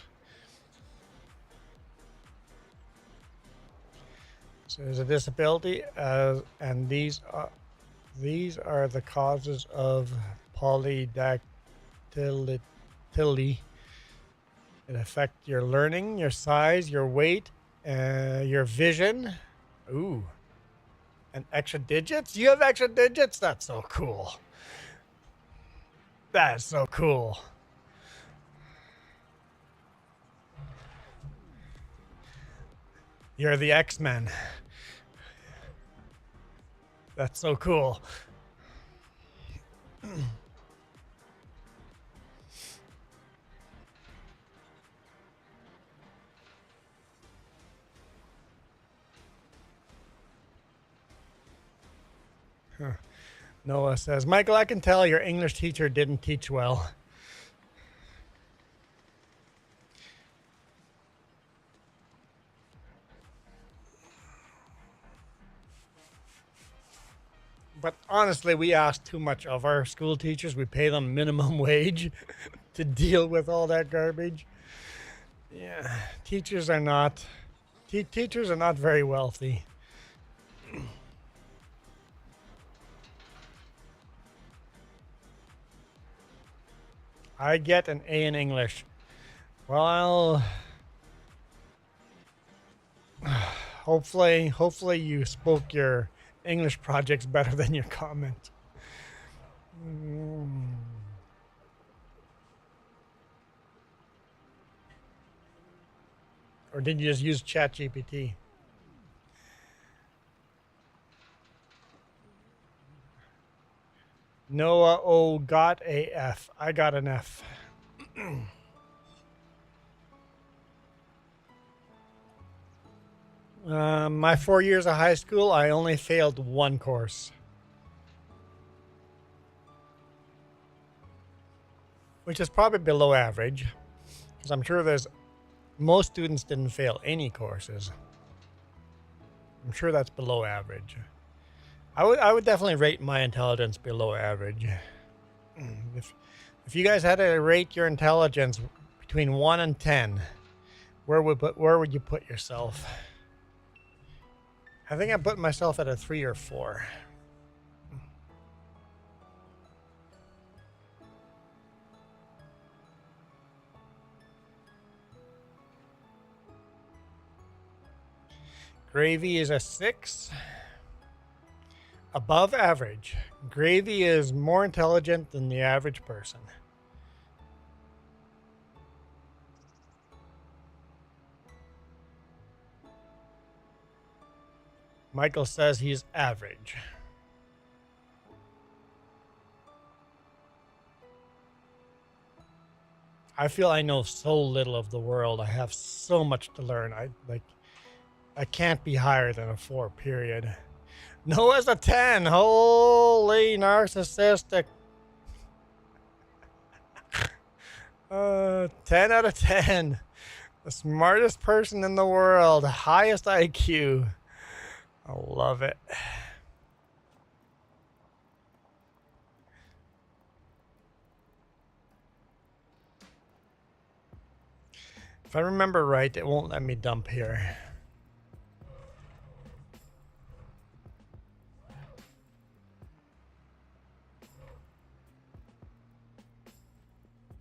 So there's a disability, and these are the causes of polydactyly. It affects your learning, your size, your weight, your vision. Ooh. And extra digits? You have extra digits? That's so cool. That's so cool. You're the X-Men. That's so cool. Noah says, Michael, I can tell your English teacher didn't teach well. But honestly, we ask too much of our school teachers. We pay them minimum wage to deal with all that garbage. Yeah, teachers are not very wealthy. I get an A in English. Well, hopefully you spoke your English projects better than your comment. Or did you just use ChatGPT? Noah O got a F. I got an F. My 4 years of high school, I only failed one course. Which is probably below average. Because I'm sure most students didn't fail any courses. I'm sure that's below average. I would definitely rate my intelligence below average. If you guys had to rate your intelligence between 1 and 10, where would you put yourself? I think I put myself at a 3 or 4. Gravy is a 6. Above average. Gravy is more intelligent than the average person. Michael says he's average. I feel I know so little of the world. I have so much to learn. I can't be higher than a 4, period. Noah's a 10. Holy narcissistic. 10 out of 10. The smartest person in the world. Highest IQ. I love it. If I remember right, it won't let me dump here.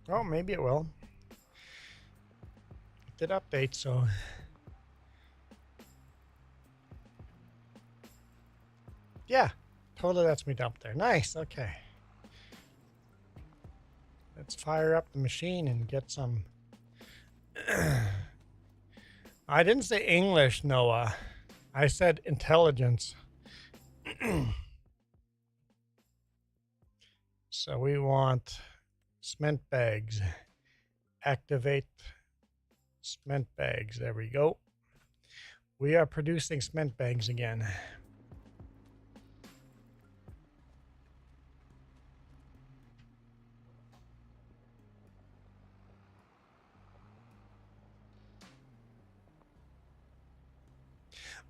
Oh, maybe it will. It did update, so. Yeah, totally lets me dump there. Nice, okay. Let's fire up the machine and get some. I didn't say English, Noah. I said intelligence. So we want cement bags. Activate cement bags. There we go. We are producing cement bags again.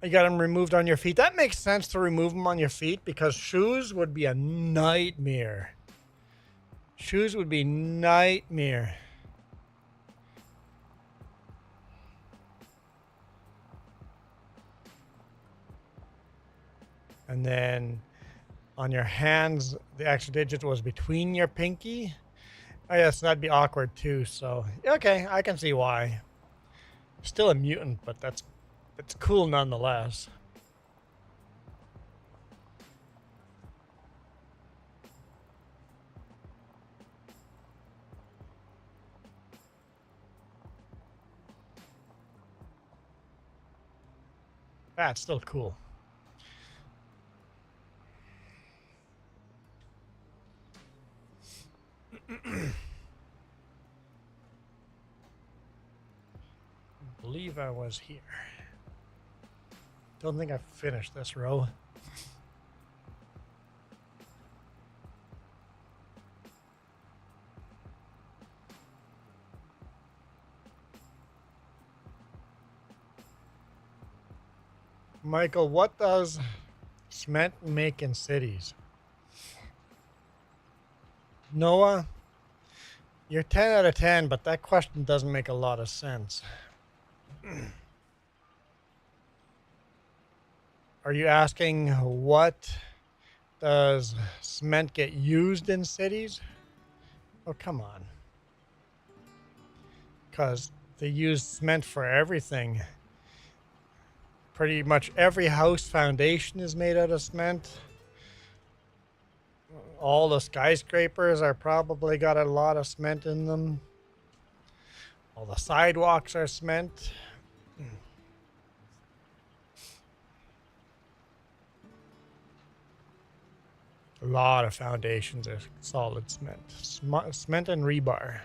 You got them removed on your feet. That makes sense to remove them on your feet because shoes would be a nightmare. Shoes would be nightmare. And then on your hands, the extra digit was between your pinky. Oh, yes, that'd be awkward too. So, okay, I can see why. Still a mutant, but it's cool nonetheless. That's still cool. I believe I was here. Don't think I finished this row. Michael, what does cement make in cities? Noah, you're 10 out of 10, but that question doesn't make a lot of sense. Are you asking what does cement get used in cities? Oh, come on. Because they use cement for everything. Pretty much every house foundation is made out of cement. All the skyscrapers are probably got a lot of cement in them. All the sidewalks are cement. A lot of foundations are solid cement. Cement and rebar.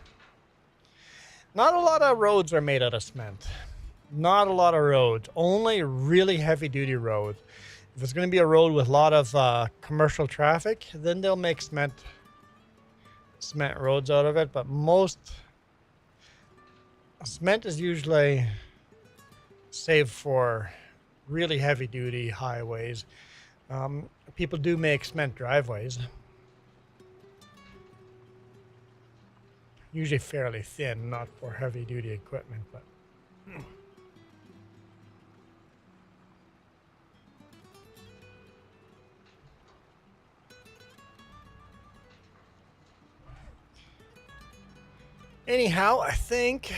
Not a lot of roads are made out of cement. Not a lot of roads. Only really heavy-duty roads. If it's going to be a road with a lot of commercial traffic, then they'll make cement roads out of it. But most cement is usually saved for really heavy-duty highways. People do make cement driveways. Usually fairly thin, not for heavy-duty equipment, but. Anyhow, I think.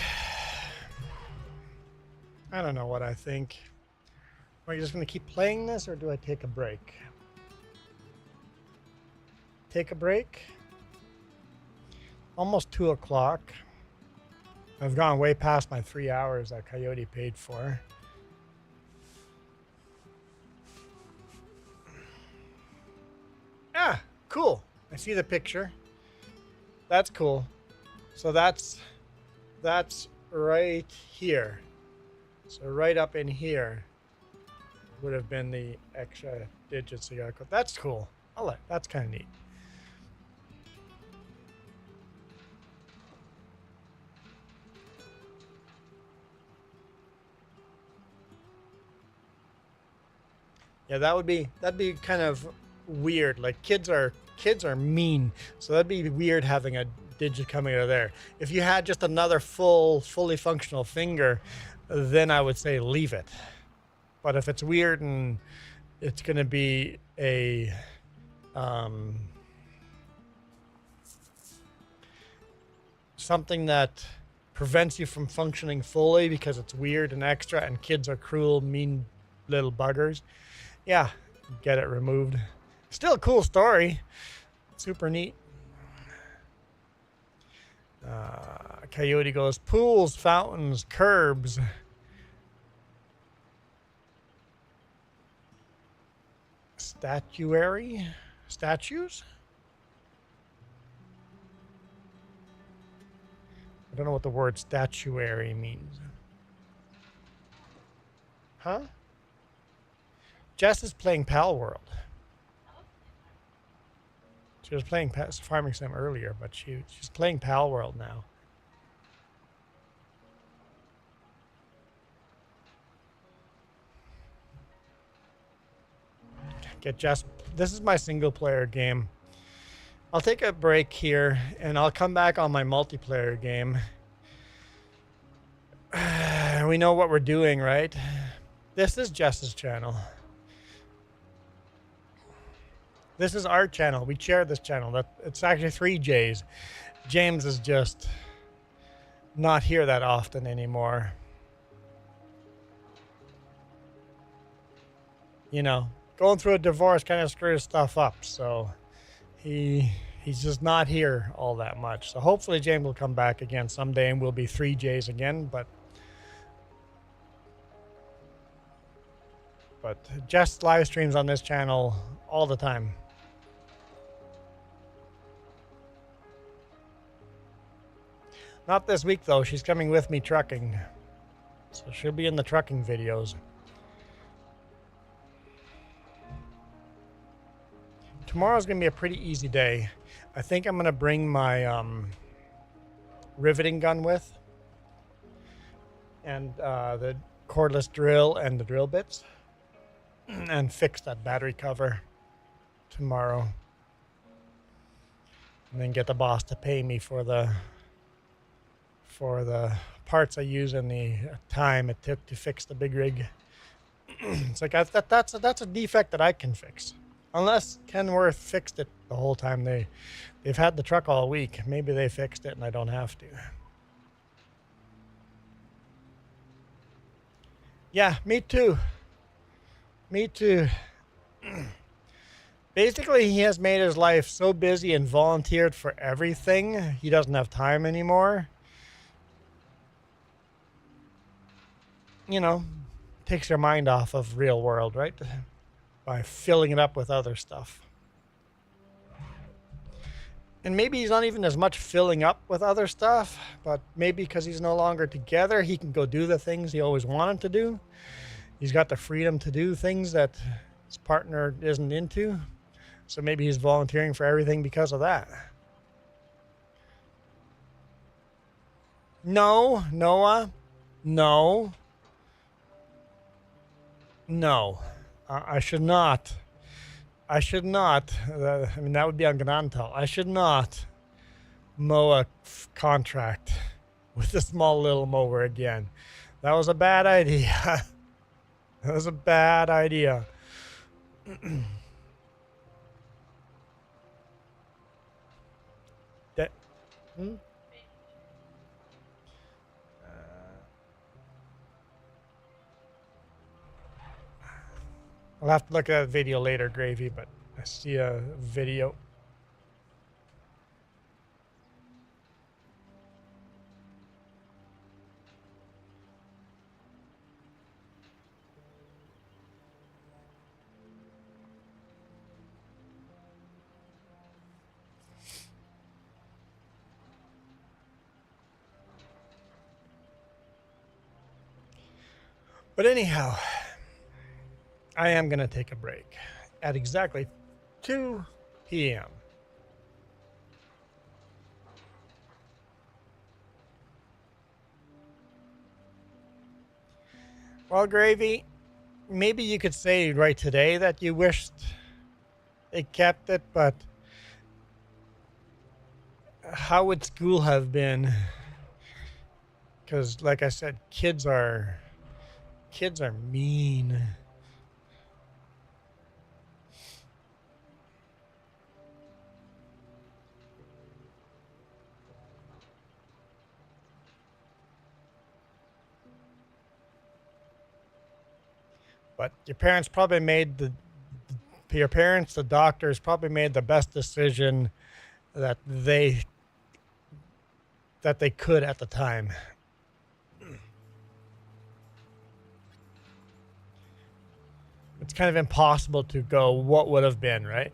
I don't know what I think. Are you just going to keep playing this, or do I take a break? Take a break. Almost 2 o'clock. I've gone way past my 3 hours that Coyote paid for. Cool. I see the picture. That's cool. So that's That's right here. So right up in here would have been the extra digits you got. That's cool. I like. That's kind of neat. Yeah, that'd be kind of weird. Like kids are mean, so that'd be weird having a digit coming out of there. If you had just another fully functional finger, then I would say leave it. But if it's weird and it's going to be a something that prevents you from functioning fully because it's weird and extra, and kids are cruel, mean little buggers, yeah, get it removed. Still a cool story. Super neat. Coyote goes, pools, fountains, curbs. Statuary? Statues? I don't know what the word statuary means. Huh? Jess is playing Pal World. She was playing Farming Sim earlier, but she's playing Pal World now. Get Jess. This is my single player game. I'll take a break here and I'll come back on my multiplayer game. We know what we're doing, right? This is Jess's channel. This is our channel. We share this channel. It's actually 3 J's. James is just not here that often anymore. You know, going through a divorce kind of screws stuff up, so he's just not here all that much. So hopefully James will come back again someday and we'll be 3 J's again, but Jess live streams on this channel all the time. Not this week though. She's coming with me trucking, so she'll be in the trucking videos. Tomorrow's gonna be a pretty easy day. I think I'm gonna bring my riveting gun with, and the cordless drill and the drill bits, and fix that battery cover tomorrow, and then get the boss to pay me for the parts I use and the time it took to fix the big rig. It's like that's a defect that I can fix. Unless Kenworth fixed it the whole time they've had the truck all week. Maybe they fixed it and I don't have to. Yeah, me too. Me too. Basically, he has made his life so busy and volunteered for everything, he doesn't have time anymore. You know, takes your mind off of real world, right? By filling it up with other stuff. And maybe he's not even as much filling up with other stuff, but maybe because he's no longer together, he can go do the things he always wanted to do. He's got the freedom to do things that his partner isn't into. So maybe he's volunteering for everything because of that. No, Noah. No. No. I should not. I should not. I mean, that would be on Gnantal. I should not mow a contract with a small little mower again. That was a bad idea. That was a bad idea. I'll have to look at that video later, Gravy, but I see a video. But anyhow, I am going to take a break at exactly 2 p.m. Well, Gravy, maybe you could say right today that you wished they kept it, but how would school have been? Because, like I said, kids are mean. But your parents, the doctors probably made the best decision that they could at the time. It's kind of impossible to go what would have been, right?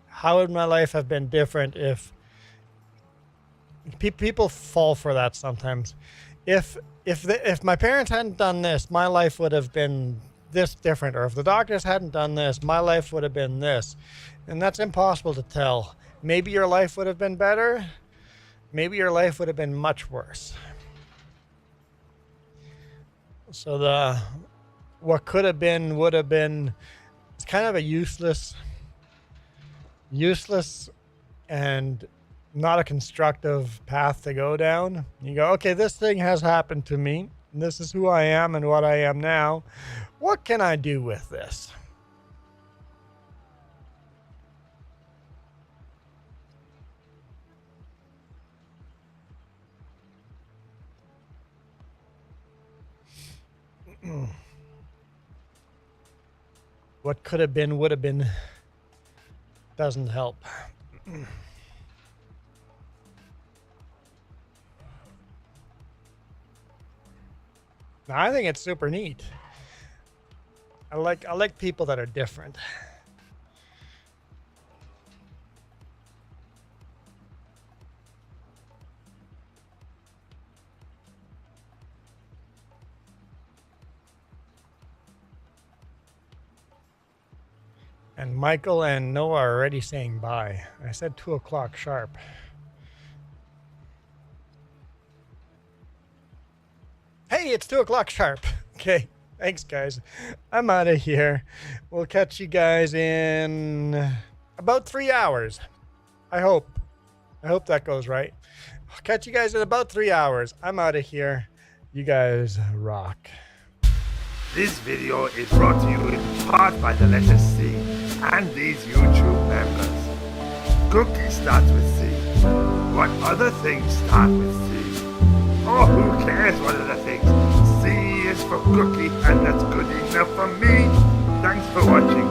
How would my life have been different if people fall for that sometimes? If my parents hadn't done this, my life would have been this different, or if the doctors hadn't done this, my life would have been this. And that's impossible to tell. Maybe your life would have been better. Maybe your life would have been much worse. So what could have been would have been, it's kind of a useless and not a constructive path to go down. You go, okay, this thing has happened to me. This is who I am and what I am now. What can I do with this? What could have been, would have been, doesn't help. Now, I think it's super neat. I like people that are different. And Michael and Noah are already saying bye. I said 2 o'clock sharp. Hey, it's 2 o'clock sharp. Okay, thanks, guys. I'm out of here. We'll catch you guys in about 3 hours. I hope that goes right. I'll catch you guys in about 3 hours. I'm out of here. You guys rock. This video is brought to you in part by the letter C and these YouTube members. Cookie starts with C. What other things start with C? Oh, who cares what other things? C is for cookie, and that's good enough for me. Thanks for watching.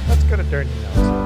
Let's go to Dirty Nose.